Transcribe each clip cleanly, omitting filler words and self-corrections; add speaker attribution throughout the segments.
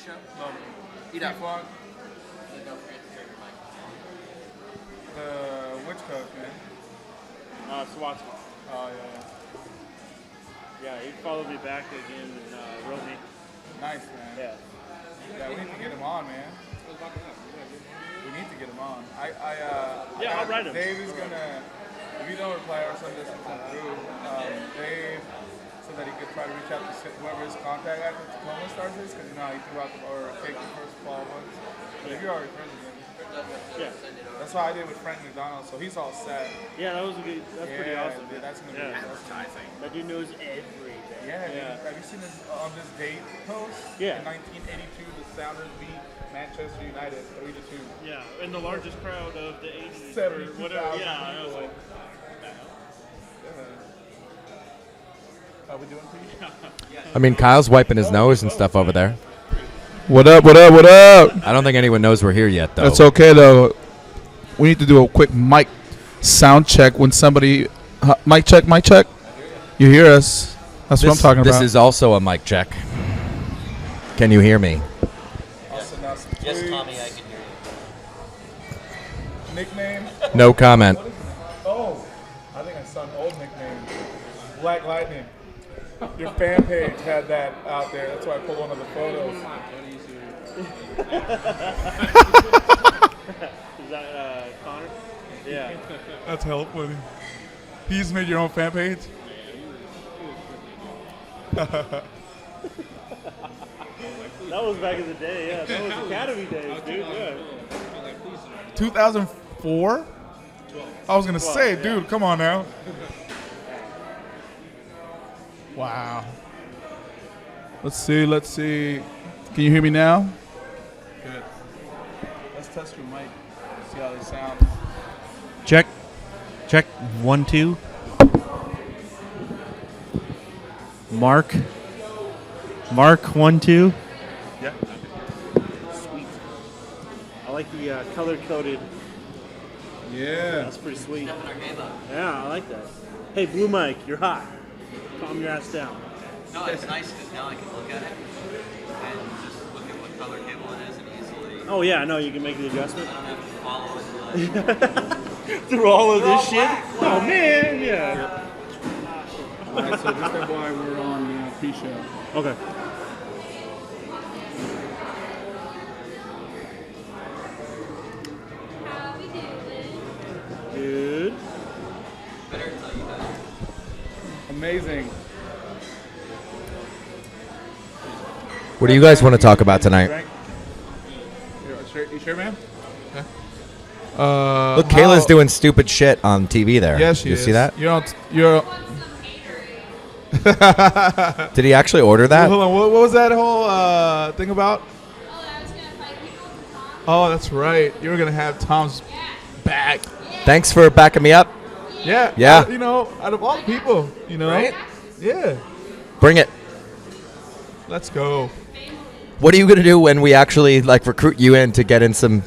Speaker 1: show?
Speaker 2: No.
Speaker 1: Eat up.
Speaker 2: Vlog.
Speaker 1: And don't forget to turn your mic.
Speaker 2: Which coach, man?
Speaker 3: Swansea.
Speaker 2: Oh, yeah.
Speaker 3: Yeah, he followed me back again and wrote me.
Speaker 2: Nice, man.
Speaker 3: Yeah.
Speaker 2: Yeah, we need to get him on, man. We need to get him on.
Speaker 3: I'll write him.
Speaker 2: Dave is gonna, if you don't reply or something doesn't come through, Dave said that he could try to reach out to whoever his contact at the Tacoma Stars is, because you know how he threw out or take the first ball once. But if you're already friends with him,
Speaker 3: Yeah.
Speaker 2: that's what I did with Frank McDonald, so he's all set.
Speaker 3: Yeah, that was a good. That's pretty awesome.
Speaker 2: Dude, that's gonna be
Speaker 1: Advertising.
Speaker 3: That dude knows everything.
Speaker 2: Yeah, dude. Have you seen this on this date post?
Speaker 3: Yeah.
Speaker 2: In 1982, the Sounders beat Manchester United 3-2.
Speaker 3: Yeah, and the largest crowd of the 80s.
Speaker 2: 72,000
Speaker 3: or whatever. Yeah, I was
Speaker 2: people.
Speaker 3: like,
Speaker 2: How we doing, Pete?
Speaker 4: I mean, Kyle's wiping his nose and stuff over there.
Speaker 5: What up, what up, what up?
Speaker 4: I don't think anyone knows we're here yet, though.
Speaker 5: That's okay, though. We need to do a quick mic sound check when somebody... mic check, mic check. You hear us. That's what I'm talking about.
Speaker 4: This is also a mic check. Can you hear me?
Speaker 1: Yes, Tommy, I can hear you.
Speaker 2: Nickname?
Speaker 4: No comment.
Speaker 2: Oh, I think I saw an old nickname. Black Lightning. Your fan page had that out there. That's why I pulled one of the photos.
Speaker 3: is that Connor? Yeah.
Speaker 2: That's hella funny. He's made your own fan page?
Speaker 3: That was back in the day, yeah. That was Academy days, dude. Yeah.
Speaker 2: 2004? I was going to say, dude, come on now. Wow. Let's see. Can you hear me now? Good. Let's test your mic. See how they sound.
Speaker 6: Check. 1, 2. Mark 1, 2.
Speaker 3: Yeah. Sweet. I like the color-coded.
Speaker 2: Yeah.
Speaker 3: That's pretty sweet.
Speaker 1: Stepping our game up.
Speaker 3: Yeah, I like that. Hey, Blue Mike, you're hot. Calm your ass down.
Speaker 1: No, it's nice because now I can look at it and just look at what color cable it is and easily.
Speaker 3: Oh, yeah, I know. You can make the adjustment.
Speaker 1: I don't have to follow it.
Speaker 3: Through all of this shit? Oh, man, yeah.
Speaker 2: All right, so just FYI, we're on the pre-show.
Speaker 3: Okay. Good.
Speaker 1: Better tell you that.
Speaker 2: Amazing.
Speaker 4: What do you guys want to talk about tonight?
Speaker 2: You sure, man?
Speaker 4: Look, Kayla's doing stupid shit on TV there.
Speaker 2: Yes, she
Speaker 4: you
Speaker 2: is.
Speaker 4: see that?
Speaker 2: You're.
Speaker 4: Did he actually order that?
Speaker 2: Hold on. What was that whole thing about? Oh, that's right. You were gonna have Tom's back.
Speaker 4: Thanks for backing me up.
Speaker 2: Yeah.
Speaker 4: Yeah.
Speaker 2: Out of all the people,
Speaker 4: Right?
Speaker 2: Yeah.
Speaker 4: Bring it.
Speaker 2: Let's go.
Speaker 4: What are you gonna do when we actually recruit you in to get in some?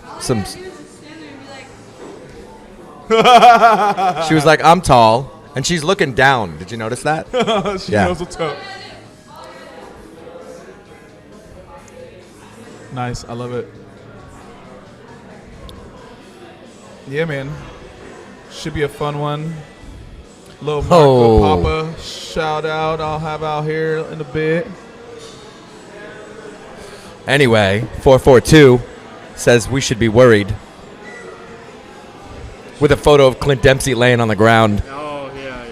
Speaker 4: She was like, "I'm tall," and she's looking down. Did you notice that?
Speaker 2: She knows what's up. Nice. I love it. Yeah, man. Should be a fun one. Little Marco Papa shout out I'll have out here in a bit.
Speaker 4: Anyway, 442 says we should be worried. With a photo of Clint Dempsey laying on the ground.
Speaker 3: Oh, yeah.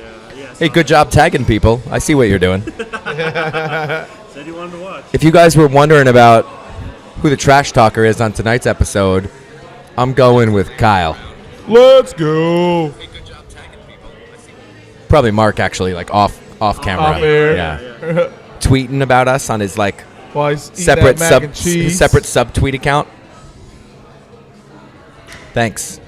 Speaker 4: Hey, good job tagging people. I see what you're doing.
Speaker 3: Said you wanted to watch.
Speaker 4: If you guys were wondering about who the trash talker is on tonight's episode, I'm going with Kyle.
Speaker 2: Let's go.
Speaker 1: Hey, good job tagging people.
Speaker 4: Probably Mark, actually, off camera.
Speaker 2: Off air.
Speaker 4: Yeah. Tweeting about us on his
Speaker 2: While he's eating
Speaker 4: separate
Speaker 2: that mac and cheese.
Speaker 4: separate sub-tweet account. Thanks.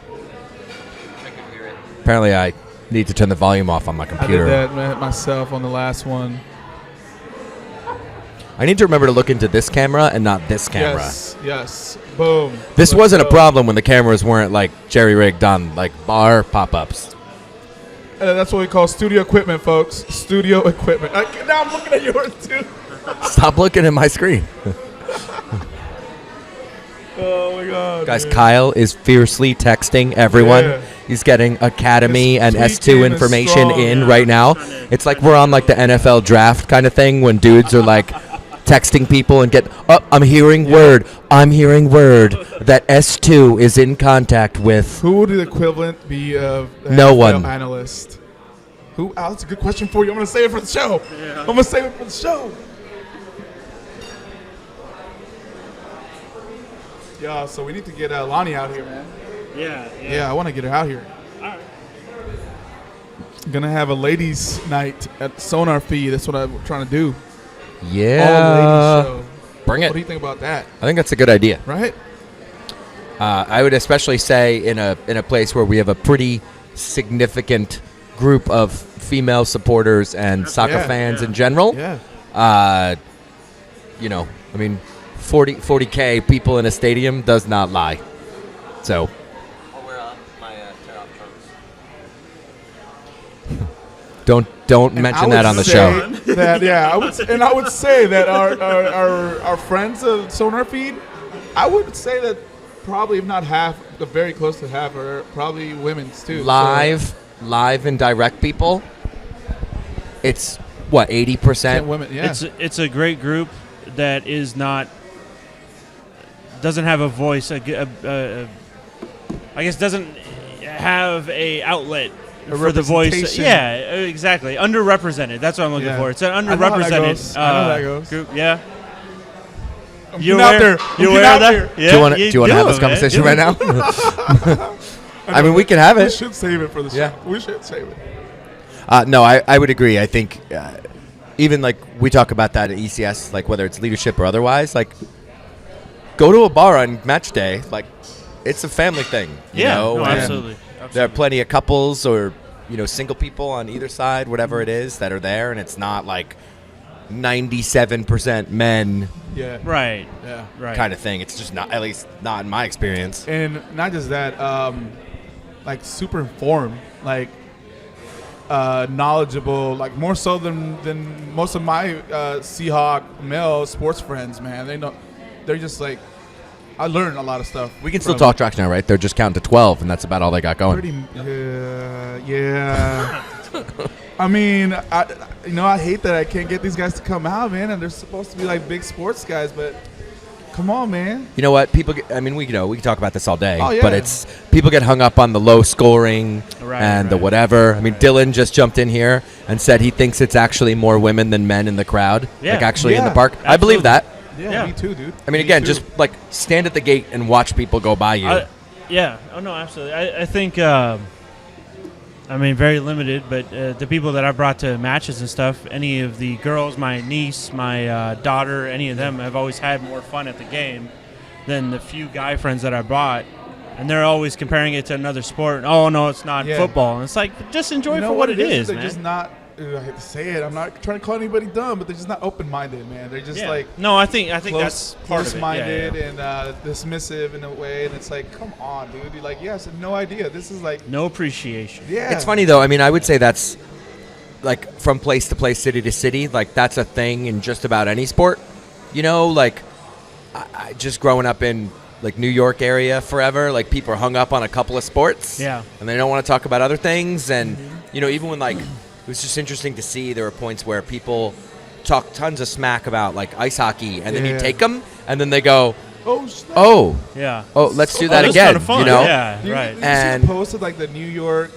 Speaker 1: I can hear it.
Speaker 4: Apparently, I need to turn the volume off on my
Speaker 2: I
Speaker 4: computer.
Speaker 2: did that myself on the last one.
Speaker 4: I need to remember to look into this camera and not this camera.
Speaker 2: Yes. Boom.
Speaker 4: This
Speaker 2: Let's
Speaker 4: wasn't a
Speaker 2: go.
Speaker 4: problem when the cameras weren't jerry-rigged on bar pop-ups.
Speaker 2: That's what we call studio equipment, folks. Studio equipment. Now I'm looking at yours too.
Speaker 4: Stop looking at my screen.
Speaker 2: Oh my god,
Speaker 4: Guys,
Speaker 2: man.
Speaker 4: Kyle is fiercely texting everyone.
Speaker 2: Yeah.
Speaker 4: He's getting Academy
Speaker 2: His
Speaker 4: and
Speaker 2: tweet
Speaker 4: S2
Speaker 2: game is
Speaker 4: information
Speaker 2: strong.
Speaker 4: in
Speaker 3: Yeah,
Speaker 4: right now.
Speaker 3: trying to-
Speaker 4: It's like we're on like the NFL draft kind of thing when dudes are like texting people and get, oh, I'm hearing word that S2 is in contact with.
Speaker 2: Who would the equivalent be of an
Speaker 4: No
Speaker 2: NFL
Speaker 4: one.
Speaker 2: analyst? Who? Oh, that's a good question for you. I'm gonna save it for the show. I'm gonna save it for the show. Yeah, so we need to get Lonnie out here, man.
Speaker 3: Yeah.
Speaker 2: Yeah, I want to get her out here. Gonna have a ladies' night at SonarFeed. That's what I'm trying to do. All
Speaker 4: Yeah.
Speaker 2: ladies show.
Speaker 4: Bring
Speaker 2: What do
Speaker 4: it.
Speaker 2: you think about that?
Speaker 4: I think that's a good idea.
Speaker 2: Right?
Speaker 4: I would especially say in a place where we have a pretty significant group of female supporters and soccer
Speaker 2: Yeah,
Speaker 4: fans
Speaker 3: yeah.
Speaker 4: in general.
Speaker 2: Yeah.
Speaker 4: You know, I mean, 40K people in a stadium does not lie. So
Speaker 1: I'll wear my tear-off trunks.
Speaker 4: don't
Speaker 2: And
Speaker 4: mention
Speaker 2: I
Speaker 4: that
Speaker 2: would
Speaker 4: on the
Speaker 2: say
Speaker 4: show.
Speaker 2: That, yeah, I would say that our friends of SonarFeed, I would say that probably if not half, very close to half are probably women's too.
Speaker 4: Live and direct people. It's what, 80%?
Speaker 2: So, women, yeah.
Speaker 3: It's a great group that is not doesn't have a voice. I guess doesn't have a outlet for the voice.
Speaker 2: representation.
Speaker 3: Yeah, exactly. Underrepresented. That's what I'm looking
Speaker 2: Yeah.
Speaker 3: for. It's an
Speaker 2: I know how that
Speaker 3: underrepresented
Speaker 2: goes. I know how that goes.
Speaker 3: group. Yeah.
Speaker 2: I'm
Speaker 3: You
Speaker 2: getting out there.
Speaker 3: You
Speaker 2: I'm
Speaker 3: aware
Speaker 2: getting
Speaker 3: of
Speaker 2: out
Speaker 3: that?
Speaker 2: there.
Speaker 3: Yeah,
Speaker 4: do you want to have this
Speaker 3: man.
Speaker 4: conversation
Speaker 3: Do
Speaker 4: right
Speaker 3: it.
Speaker 4: now? I mean, we can have
Speaker 2: We
Speaker 4: it.
Speaker 2: should save it for the show.
Speaker 4: Yeah.
Speaker 2: We should save it.
Speaker 4: No, I would agree. I think even like we talk about that at ECS, like whether it's leadership or otherwise, like go to a bar on match day. Like it's a family thing. You
Speaker 3: Yeah,
Speaker 4: know?
Speaker 3: no,
Speaker 4: And
Speaker 3: absolutely.
Speaker 4: There are plenty of couples or single people on either side, whatever it is, that are there, and it's not like 97% men
Speaker 2: Yeah.
Speaker 3: Right.
Speaker 2: Yeah.
Speaker 3: Right.
Speaker 4: kind of thing. It's just not, at least not in my experience.
Speaker 2: And not just that, like super informed, like knowledgeable, like more so than most of my Seahawk male sports friends. Man, they're just like, I learned a lot of stuff.
Speaker 4: We can still
Speaker 2: from
Speaker 4: talk trash now, right? They're just counting to 12, and that's about all they got going.
Speaker 2: Pretty, yeah. I mean, I hate that I can't get these guys to come out, man, and they're supposed to be like big sports guys, but come on, man.
Speaker 4: You know what? People get, I mean, we can talk about this all day,
Speaker 2: Oh, yeah.
Speaker 4: but it's people get hung up on the low scoring
Speaker 3: Right,
Speaker 4: and the
Speaker 3: right.
Speaker 4: whatever. I mean, Dylan just jumped in here and said he thinks it's actually more women than men in the crowd,
Speaker 3: Yeah.
Speaker 4: like actually in the
Speaker 2: Yeah,
Speaker 4: park. I believe that.
Speaker 2: Yeah,
Speaker 3: Yeah.
Speaker 2: me too, dude.
Speaker 4: I mean,
Speaker 2: Me
Speaker 4: again,
Speaker 2: too.
Speaker 4: just like stand at the gate and watch people go by you.
Speaker 3: Yeah. Oh no, absolutely. I think. I mean, very limited, but the people that I brought to matches and stuff, any of the girls, my niece, my daughter, any of them have always had more fun at the game than the few guy friends that I brought. And they're always comparing it to another sport. Oh, no, it's not
Speaker 2: Yeah.
Speaker 3: football. And it's like, just enjoy
Speaker 2: You know
Speaker 3: for what it is,
Speaker 2: They're
Speaker 3: man.
Speaker 2: just not. I hate to say it. I'm not trying to call anybody dumb, but they're just not open-minded, man. They're just
Speaker 3: Yeah.
Speaker 2: like
Speaker 3: No, I think that's part of it.
Speaker 2: close-minded
Speaker 3: Yeah.
Speaker 2: and dismissive in a way, and it's like, come on, dude. You're like, yes, no idea. This is like,
Speaker 3: No appreciation.
Speaker 2: yeah.
Speaker 4: It's funny though. I mean, I would say that's like from place to place, city to city. Like that's a thing in just about any sport. Like I just growing up in like New York area forever. Like people are hung up on a couple of sports.
Speaker 3: Yeah.
Speaker 4: And they don't want to talk about other things. And even when like it was just interesting to see there were points where people talk tons of smack about like ice hockey, and then you
Speaker 2: Yeah.
Speaker 4: take them, and then they go,
Speaker 2: Oh, snap.
Speaker 4: oh,
Speaker 3: Yeah.
Speaker 4: let's do
Speaker 3: Oh,
Speaker 4: that
Speaker 3: that's
Speaker 4: again.
Speaker 3: kinda fun. Yeah,
Speaker 2: You-
Speaker 3: right.
Speaker 2: You
Speaker 4: And-
Speaker 2: see the post of like the New York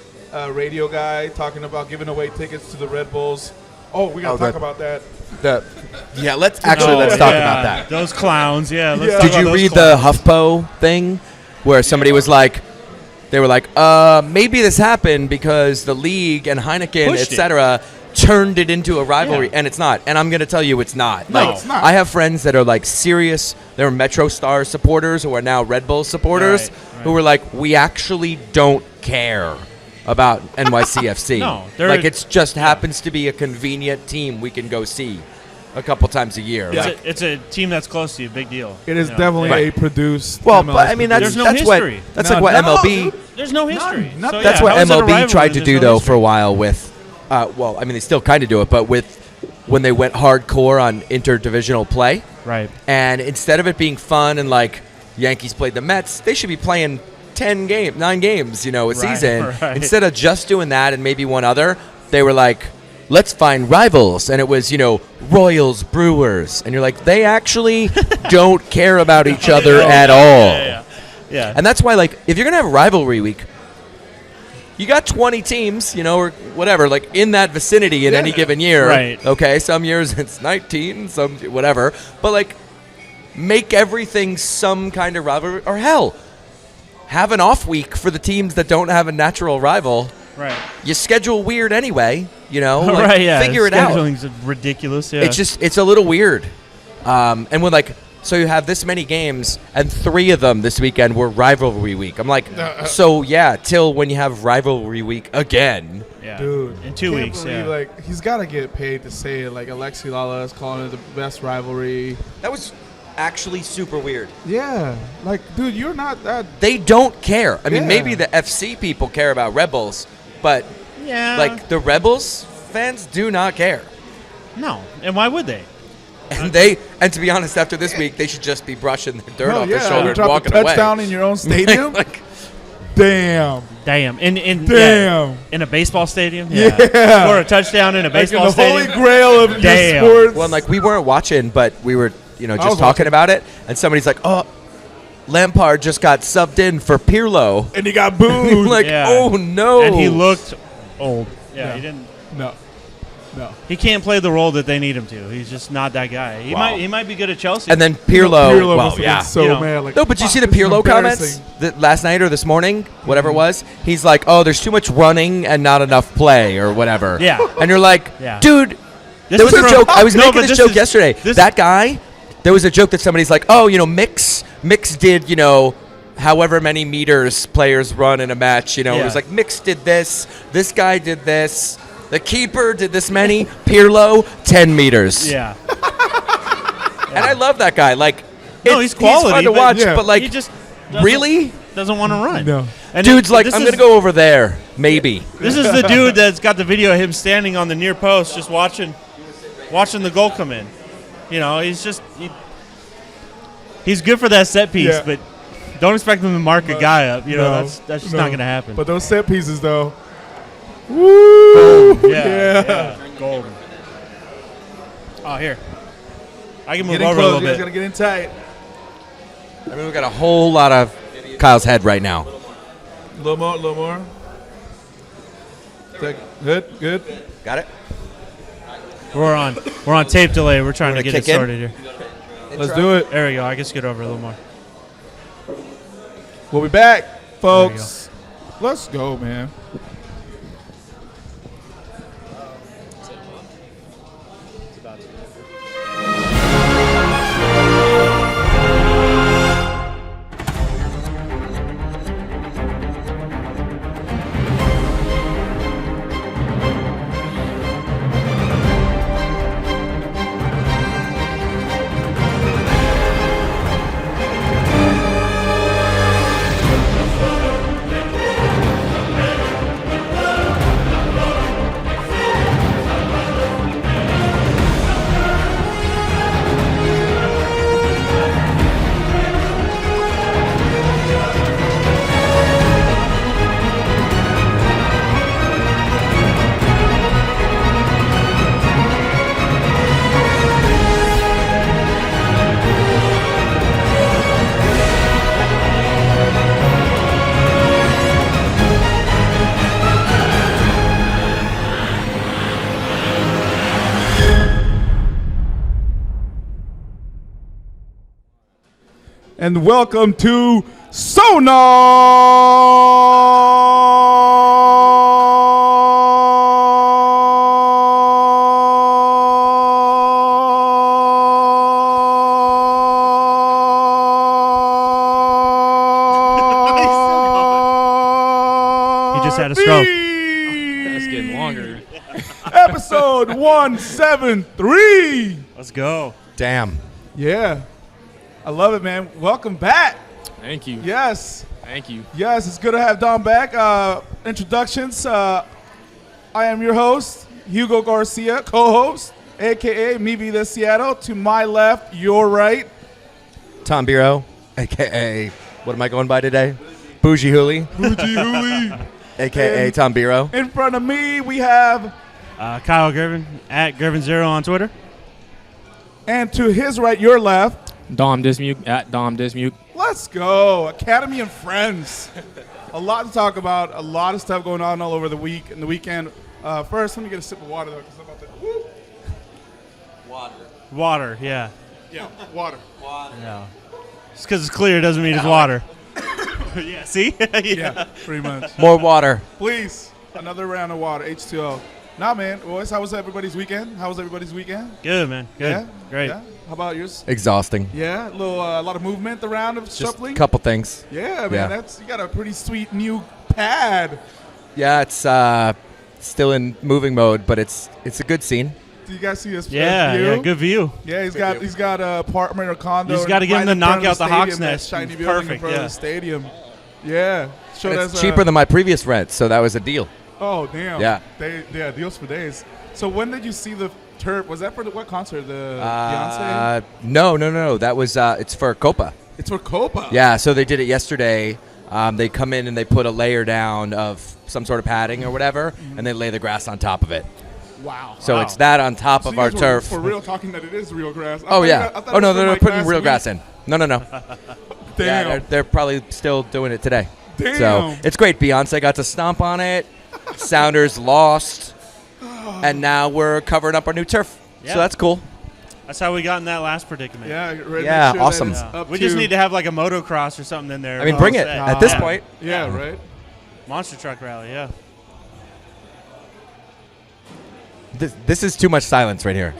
Speaker 2: radio guy talking about giving away tickets to the Red Bulls. Oh, we gotta talk about that.
Speaker 4: Let's talk
Speaker 3: Oh,
Speaker 4: about
Speaker 3: yeah.
Speaker 4: that.
Speaker 3: Those clowns, yeah. Let's
Speaker 2: Yeah.
Speaker 3: talk
Speaker 4: Did
Speaker 3: about
Speaker 4: you
Speaker 3: those
Speaker 4: read
Speaker 3: clowns.
Speaker 4: the HuffPo thing where somebody was like, they were like, maybe this happened because the league and Heineken,
Speaker 3: Pushed it.
Speaker 4: etc., turned it into a rivalry,
Speaker 3: Yeah.
Speaker 4: and it's not. And I'm going to tell you it's not.
Speaker 3: No,
Speaker 4: Like,
Speaker 2: it's not.
Speaker 4: I have friends that are like serious, they're Metro Star supporters who are now Red Bull supporters
Speaker 3: Right,
Speaker 4: who
Speaker 3: right.
Speaker 4: were like, we actually don't care about NYCFC.
Speaker 3: No, they're-
Speaker 4: like it's just happens to be a convenient team we can go see a couple times a year.
Speaker 3: It's,
Speaker 4: Like,
Speaker 3: it's a team that's close to you. Big deal.
Speaker 2: It is
Speaker 3: You know,
Speaker 2: definitely
Speaker 3: yeah.
Speaker 2: a produced.
Speaker 4: well,
Speaker 2: MLS
Speaker 4: but I mean that's
Speaker 3: There's no
Speaker 4: that's
Speaker 3: history.
Speaker 4: what that's
Speaker 2: No,
Speaker 4: like what
Speaker 2: no,
Speaker 4: MLB.
Speaker 2: dude.
Speaker 3: There's no history.
Speaker 2: None.
Speaker 3: So,
Speaker 4: That's
Speaker 3: yeah,
Speaker 4: what
Speaker 3: how is it a
Speaker 4: MLB
Speaker 3: rivalry
Speaker 4: tried
Speaker 3: when
Speaker 4: to
Speaker 3: there's
Speaker 4: do
Speaker 3: no
Speaker 4: though
Speaker 3: history?
Speaker 4: for a while with, well, I mean they still kind of do it, but with when they went hardcore on interdivisional play,
Speaker 3: Right.
Speaker 4: and instead of it being fun and like Yankees played the Mets. They should be playing 9 games, a
Speaker 3: Right,
Speaker 4: season.
Speaker 3: right.
Speaker 4: Instead of just doing that and maybe one other, they were like, let's find rivals. And it was, Royals, Brewers. And you're like, they actually don't care about each other at all.
Speaker 3: Yeah.
Speaker 4: And that's why, like, if you're going to have a rivalry week, you got 20 teams, or whatever, like, in that vicinity in any given year.
Speaker 3: Right.
Speaker 4: Okay, some years it's 19, some whatever. But, like, make everything some kind of rivalry. Or, hell, have an off week for the teams that don't have a natural rival.
Speaker 3: Right.
Speaker 4: You schedule weird anyway, Like,
Speaker 3: right, yeah.
Speaker 4: figure it out.
Speaker 3: Scheduling's ridiculous, yeah.
Speaker 4: It's a little weird. And when, like, so you have this many games, and 3 of them this weekend were rivalry week. I'm like, so yeah, till when you have rivalry week again.
Speaker 3: yeah.
Speaker 2: Dude,
Speaker 3: In 2
Speaker 2: can't
Speaker 3: weeks,
Speaker 2: believe,
Speaker 3: yeah.
Speaker 2: Like, he's got to get paid to say it. Like, Alexi Lala is calling it the best rivalry.
Speaker 4: That was actually super weird.
Speaker 2: Yeah. Like, dude, you're not that.
Speaker 4: They don't care. I mean,
Speaker 2: Yeah.
Speaker 4: maybe the FC people care about Red Bulls, but
Speaker 3: yeah.
Speaker 4: like the Rebels fans do not care.
Speaker 3: No. And why would they?
Speaker 4: And to be honest, after this week, they should just be brushing their dirt
Speaker 2: Oh,
Speaker 4: off their
Speaker 2: yeah.
Speaker 4: shoulder
Speaker 2: You
Speaker 4: and
Speaker 2: drop a
Speaker 4: walking away.
Speaker 2: touchdown in your own stadium?
Speaker 4: Like,
Speaker 2: Damn.
Speaker 3: Damn. In
Speaker 2: Damn.
Speaker 3: in a baseball stadium?
Speaker 2: Yeah.
Speaker 3: Or a touchdown in a
Speaker 2: Like in
Speaker 3: baseball
Speaker 2: the holy
Speaker 3: stadium?
Speaker 2: grail of
Speaker 3: Damn.
Speaker 2: your sports.
Speaker 4: well, like we weren't watching, but we were,
Speaker 2: was
Speaker 4: just talking
Speaker 2: watching.
Speaker 4: about it, and somebody's like, "Oh, Lampard just got subbed in for Pirlo."
Speaker 2: And he got booed.
Speaker 4: Like,
Speaker 3: Yeah.
Speaker 4: oh no!
Speaker 3: And he looked old. Yeah,
Speaker 2: Yeah.
Speaker 3: he didn't.
Speaker 2: No.
Speaker 3: He can't play the role that they need him to. He's just not that guy. He might be good at Chelsea.
Speaker 4: And then Pirlo.
Speaker 2: Pirlo
Speaker 4: well,
Speaker 2: must have
Speaker 4: yeah.
Speaker 2: been so
Speaker 3: You know.
Speaker 2: mad. Like,
Speaker 4: No, but you
Speaker 2: fuck,
Speaker 4: see the
Speaker 2: this is
Speaker 4: Pirlo comments
Speaker 2: embarrassing.
Speaker 4: last night or this morning, whatever it was. He's like, "Oh, there's too much running and not enough play, or whatever."
Speaker 3: Yeah.
Speaker 4: And you're like,
Speaker 3: Yeah.
Speaker 4: "Dude,
Speaker 3: This
Speaker 4: there was
Speaker 3: is
Speaker 4: a
Speaker 3: from-
Speaker 4: joke. I was
Speaker 3: No,
Speaker 4: making
Speaker 3: but
Speaker 4: this
Speaker 3: this
Speaker 4: joke
Speaker 3: is-
Speaker 4: yesterday.
Speaker 3: this-
Speaker 4: That guy, there was a joke that somebody's like, "Oh, Mix did, however many meters players run in a match. It
Speaker 3: Yeah.
Speaker 4: was like Mix did this. This guy did this." The keeper did this many. Pirlo, 10 meters.
Speaker 3: yeah.
Speaker 4: And I love that guy. Like,
Speaker 3: No, he's quality,
Speaker 4: fun to
Speaker 3: but-
Speaker 4: watch,
Speaker 2: Yeah.
Speaker 4: but like,
Speaker 3: he just doesn't-
Speaker 4: really?
Speaker 3: doesn't want to run.
Speaker 2: No.
Speaker 3: And
Speaker 4: Dude's like,
Speaker 3: this
Speaker 4: I'm
Speaker 3: is-
Speaker 4: going to go over there, maybe.
Speaker 3: This is the dude that's got the video of him standing on the near post, just watching the goal come in. He's just he's good for that set piece,
Speaker 2: Yeah.
Speaker 3: but don't expect him to mark a guy up.
Speaker 2: No,
Speaker 3: That's just
Speaker 2: no.
Speaker 3: not going to happen.
Speaker 2: But those set pieces, though. Woo!
Speaker 3: yeah. Golden. Oh, here. I can move
Speaker 2: Get in
Speaker 3: over a
Speaker 2: close.
Speaker 3: little
Speaker 2: You guys
Speaker 3: bit.
Speaker 2: gotta get in tight.
Speaker 4: I mean, we got a whole lot of Kyle's head right now.
Speaker 2: A little more, a little more. Good.
Speaker 4: Got it?
Speaker 3: We're on tape delay. We're trying to
Speaker 4: Wanna
Speaker 3: get it
Speaker 4: kick in?
Speaker 3: started here.
Speaker 2: Let's do it.
Speaker 3: There we go. I can scoot over a little more.
Speaker 2: We'll be back, folks. Let's go, man. And welcome to
Speaker 3: He just had a stroke.
Speaker 6: That's getting longer.
Speaker 2: Episode 173.
Speaker 3: Let's go.
Speaker 4: Damn.
Speaker 2: Yeah. I love it, man. Welcome back.
Speaker 6: Thank you.
Speaker 2: Yes.
Speaker 6: Thank you.
Speaker 2: Yes, it's good to have Don back. Introductions. I am your host, Hugo Garcia, co-host, a.k.a. Me Be The Seattle. To my left, your right.
Speaker 4: Tom Biro, a.k.a. what am I going by today? Bougie Hooli, a.k.a. Tom Biro.
Speaker 5: In front of me, we have,
Speaker 3: Kyle Gervin at Gervin0 on Twitter.
Speaker 5: and to his right, your left.
Speaker 6: Dom Dismuke at Dom Dismuke.
Speaker 5: Let's go. Academy and Friends. A lot to talk about. A lot of stuff going on all over the week and the weekend. First, let me get a sip of water, though, because I'm about to. Woo.
Speaker 3: Water, yeah.
Speaker 5: Yeah, water.
Speaker 3: Yeah. Just because it's clear doesn't mean it's water. Yeah, see?
Speaker 5: Yeah, pretty much.
Speaker 4: More water.
Speaker 5: Please, another round of water, H2O. Nah, man. Boys, how was everybody's weekend? How was everybody's weekend?
Speaker 3: Good, man. Good.
Speaker 5: Yeah?
Speaker 3: Great.
Speaker 5: Yeah? How about yours?
Speaker 4: Exhausting.
Speaker 5: Yeah, a lot of movement around of
Speaker 4: Just
Speaker 5: shuffling.
Speaker 4: a couple things.
Speaker 5: Yeah, man.
Speaker 4: Yeah.
Speaker 5: You got a pretty sweet new pad.
Speaker 4: Yeah, it's still in moving mode, but it's a good scene.
Speaker 5: Do you guys see his view?
Speaker 3: Yeah, good view.
Speaker 5: Yeah, he's got a apartment or condo.
Speaker 3: You just got to get him
Speaker 5: right
Speaker 3: to
Speaker 5: in front
Speaker 3: knock
Speaker 5: of the
Speaker 3: out the Hawk's
Speaker 5: stadium, that
Speaker 3: Nest.
Speaker 5: shiny building in
Speaker 3: Perfect,
Speaker 5: front of
Speaker 3: yeah.
Speaker 5: the stadium. Yeah, so
Speaker 4: And
Speaker 5: that's
Speaker 4: it's cheaper than my previous rent, so that was a deal.
Speaker 5: Oh damn.
Speaker 4: Yeah.
Speaker 5: Yeah, deals for days. So when did you see the turf? Was that for what concert? The Beyonce?
Speaker 4: No. That was it's for Copa.
Speaker 5: It's for Copa.
Speaker 4: Yeah, so they did it yesterday. They come in and they put a layer down of some sort of padding or whatever, and they lay the grass on top of it.
Speaker 5: Wow.
Speaker 4: So it's that on top
Speaker 5: So
Speaker 4: of
Speaker 5: you
Speaker 4: our
Speaker 5: guys were
Speaker 4: turf.
Speaker 5: For real, talking that it is real grass.
Speaker 4: Oh yeah.
Speaker 5: I thought
Speaker 4: Oh
Speaker 5: it
Speaker 4: no,
Speaker 5: was
Speaker 4: they're
Speaker 5: like
Speaker 4: putting
Speaker 5: last
Speaker 4: real
Speaker 5: week.
Speaker 4: grass in. No. Yeah,
Speaker 5: Damn.
Speaker 4: they're probably still doing it today.
Speaker 5: Damn.
Speaker 4: So it's great. Beyonce got to stomp on it. Sounders lost, and now we're covering up our new turf.
Speaker 3: Yeah.
Speaker 4: So that's cool.
Speaker 3: That's how we got in that last predicament.
Speaker 5: Yeah. Make
Speaker 4: Yeah,
Speaker 5: sure
Speaker 4: awesome.
Speaker 5: That it's up
Speaker 3: We just
Speaker 5: to-
Speaker 3: need to have like a motocross or something in there.
Speaker 4: I mean, bring it
Speaker 3: Set.
Speaker 4: at this
Speaker 3: Yeah.
Speaker 4: point.
Speaker 5: Yeah. Right.
Speaker 3: Monster truck rally, yeah.
Speaker 4: This is too much silence right here.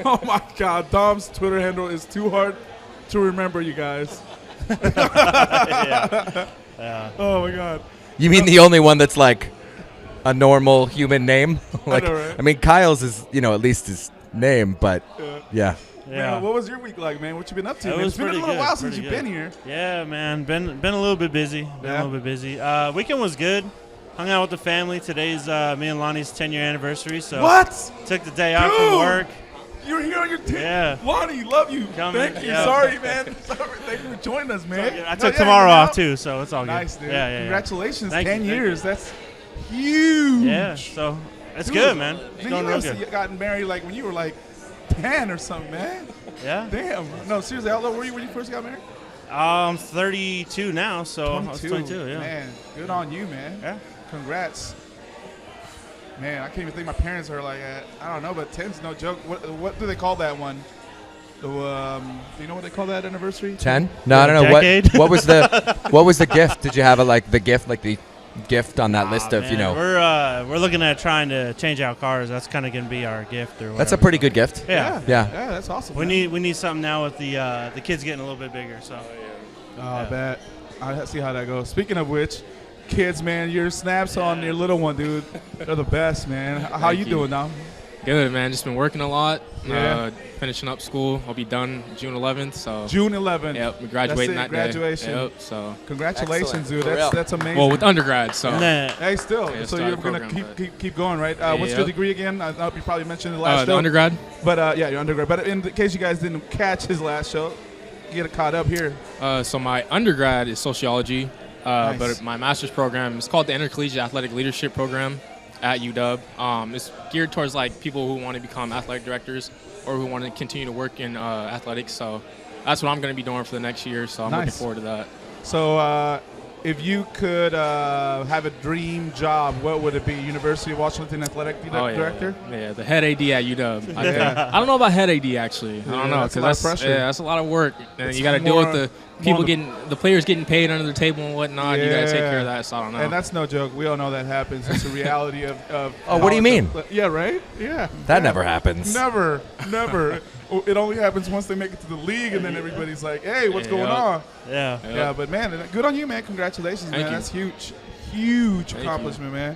Speaker 5: Oh my God, Dom's Twitter handle is too hard to remember, you guys.
Speaker 3: Yeah.
Speaker 5: Oh my God.
Speaker 4: You mean the only one that's like a normal human name? Like,
Speaker 5: know, right?
Speaker 4: I mean, Kyle's is at least his name, but yeah.
Speaker 3: Yeah.
Speaker 5: Man, what was your week like, man? What you been up to?
Speaker 3: It
Speaker 5: Man?
Speaker 3: was
Speaker 5: It's been a
Speaker 3: pretty
Speaker 5: little
Speaker 3: good,
Speaker 5: while since
Speaker 3: pretty
Speaker 5: you've been
Speaker 3: good.
Speaker 5: here.
Speaker 3: Yeah, man. Been a little bit busy. Weekend was good. Hung out with the family. Today's me and Lonnie's 10-year anniversary, so
Speaker 5: What?
Speaker 3: took the day off
Speaker 5: Dude!
Speaker 3: from work.
Speaker 5: You're here on your team.
Speaker 3: Yeah.
Speaker 5: Lonnie, love you.
Speaker 3: Come
Speaker 5: Thank
Speaker 3: in,
Speaker 5: you.
Speaker 3: yeah.
Speaker 5: Sorry, man. Thank you for joining us, man.
Speaker 3: I took tomorrow off too, so it's all
Speaker 5: Nice,
Speaker 3: good.
Speaker 5: dude.
Speaker 3: Yeah.
Speaker 5: Congratulations.
Speaker 3: Thank
Speaker 5: 10
Speaker 3: you, thank
Speaker 5: years. That's huge.
Speaker 3: Yeah, so it's
Speaker 5: Dude,
Speaker 3: good, man. It's
Speaker 5: Did
Speaker 3: going
Speaker 5: you
Speaker 3: real
Speaker 5: have
Speaker 3: good.
Speaker 5: gotten married like when you were like 10 or something, man?
Speaker 3: Yeah.
Speaker 5: Damn. No, seriously, how old were you when you first got married?
Speaker 3: I'm 32 now, so I was 22. Yeah.
Speaker 5: Man, good on you, man.
Speaker 3: Yeah.
Speaker 5: Congrats. Man, I can't even think my parents are like, I don't know, but 10's no joke. What do they call that one? Do you know what they call that anniversary?
Speaker 4: 10? No, I don't know.
Speaker 3: Decade?
Speaker 4: What was the gift? Did you have the gift on that list of
Speaker 3: Man, we're looking at trying to change out cars. That's kind of gonna be our gift or whatever.
Speaker 4: That's a pretty good gift.
Speaker 3: Yeah.
Speaker 4: Yeah.
Speaker 5: Yeah, that's awesome.
Speaker 3: We
Speaker 5: man.
Speaker 3: need something now with the kids getting a little bit bigger. So
Speaker 5: I bet. I'll see how that goes. Speaking of which, kids, man, your snaps on your little one, dude. They're the best, man. How you
Speaker 6: you.
Speaker 5: doing now?
Speaker 6: Good, man. Just been working a lot.
Speaker 5: Yeah.
Speaker 6: Finishing up school. I'll be done June 11th. So.
Speaker 5: June 11th.
Speaker 6: Yep, we're graduating
Speaker 5: That's it,
Speaker 6: that
Speaker 5: graduation.
Speaker 6: day. Yep. So.
Speaker 5: Congratulations,
Speaker 4: Excellent.
Speaker 5: dude.
Speaker 4: For real.
Speaker 5: That's amazing.
Speaker 6: Well, with undergrad. So.
Speaker 3: and then
Speaker 5: Hey, still.
Speaker 6: Yeah,
Speaker 5: So
Speaker 6: start
Speaker 5: you're
Speaker 6: a
Speaker 5: gonna
Speaker 6: program,
Speaker 5: keep going, right? What's your
Speaker 6: Yep.
Speaker 5: degree again? I know you probably mentioned it last
Speaker 6: The
Speaker 5: show.
Speaker 6: undergrad.
Speaker 5: But yeah, your undergrad. But in case you guys didn't catch his last show, get it caught up here.
Speaker 6: So my undergrad is sociology,
Speaker 5: Nice.
Speaker 6: but my master's program is called the Intercollegiate Athletic Leadership Program at UW. It's geared towards like people who want to become athletic directors or who want to continue to work in athletics. So that's what I'm going to be doing for the next year. So I'm looking
Speaker 5: Nice.
Speaker 6: forward to that.
Speaker 5: So if you could have a dream job, what would it be? University of Washington athletic director?
Speaker 6: Yeah, the head AD at UW.
Speaker 5: Yeah.
Speaker 6: I don't know about head AD actually. I
Speaker 5: Yeah,
Speaker 6: don't know
Speaker 5: that's a
Speaker 6: because
Speaker 5: lot of pressure.
Speaker 6: Yeah, that's a lot of work, and
Speaker 5: It's
Speaker 6: you got to deal
Speaker 5: more-
Speaker 6: with the people
Speaker 5: more-
Speaker 6: getting the players getting paid under the table and whatnot. You got to take
Speaker 5: Yeah.
Speaker 6: care of that. So I don't know.
Speaker 5: And that's no joke. We all know that happens. It's a reality of
Speaker 4: Oh, what do you mean?
Speaker 5: Yeah, right? Yeah.
Speaker 4: That
Speaker 5: Yeah.
Speaker 4: never happens.
Speaker 5: Never. It only happens once they make it to the league, and then everybody's like, hey, what's going
Speaker 6: Yeah.
Speaker 5: on?
Speaker 3: yeah.
Speaker 6: Yep.
Speaker 5: Yeah, but man, good on you, man. Congratulations,
Speaker 6: Thank
Speaker 5: man.
Speaker 6: you.
Speaker 5: That's huge
Speaker 6: Thank
Speaker 5: accomplishment, man.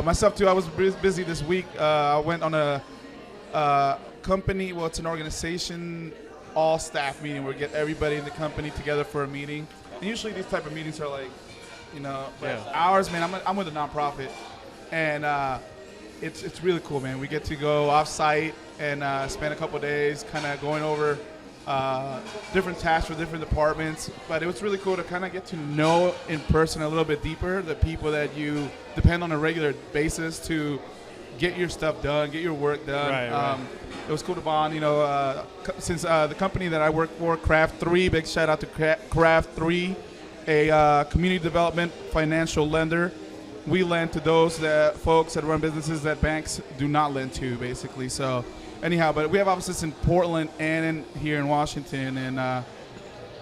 Speaker 5: Myself too. I was busy this week. I went on a company. Well, it's an organization, all staff meeting. Where we get everybody in the company together for a meeting. And usually these type of meetings are like, but
Speaker 3: Yeah.
Speaker 5: ours, man. I'm with a nonprofit, and it's really cool, man. We get to go off site and spend a couple days, kind of going over different tasks for different departments. But it was really cool to kind of get to know in person a little bit deeper the people that you depend on a regular basis to get your stuff done, get your work done.
Speaker 3: Right.
Speaker 5: It was cool to bond, since the company that I work for, Craft 3, big shout out to Craft 3, a community development financial lender. We lend to those folks that run businesses that banks do not lend to, basically. So anyhow, but we have offices in Portland and here in Washington, and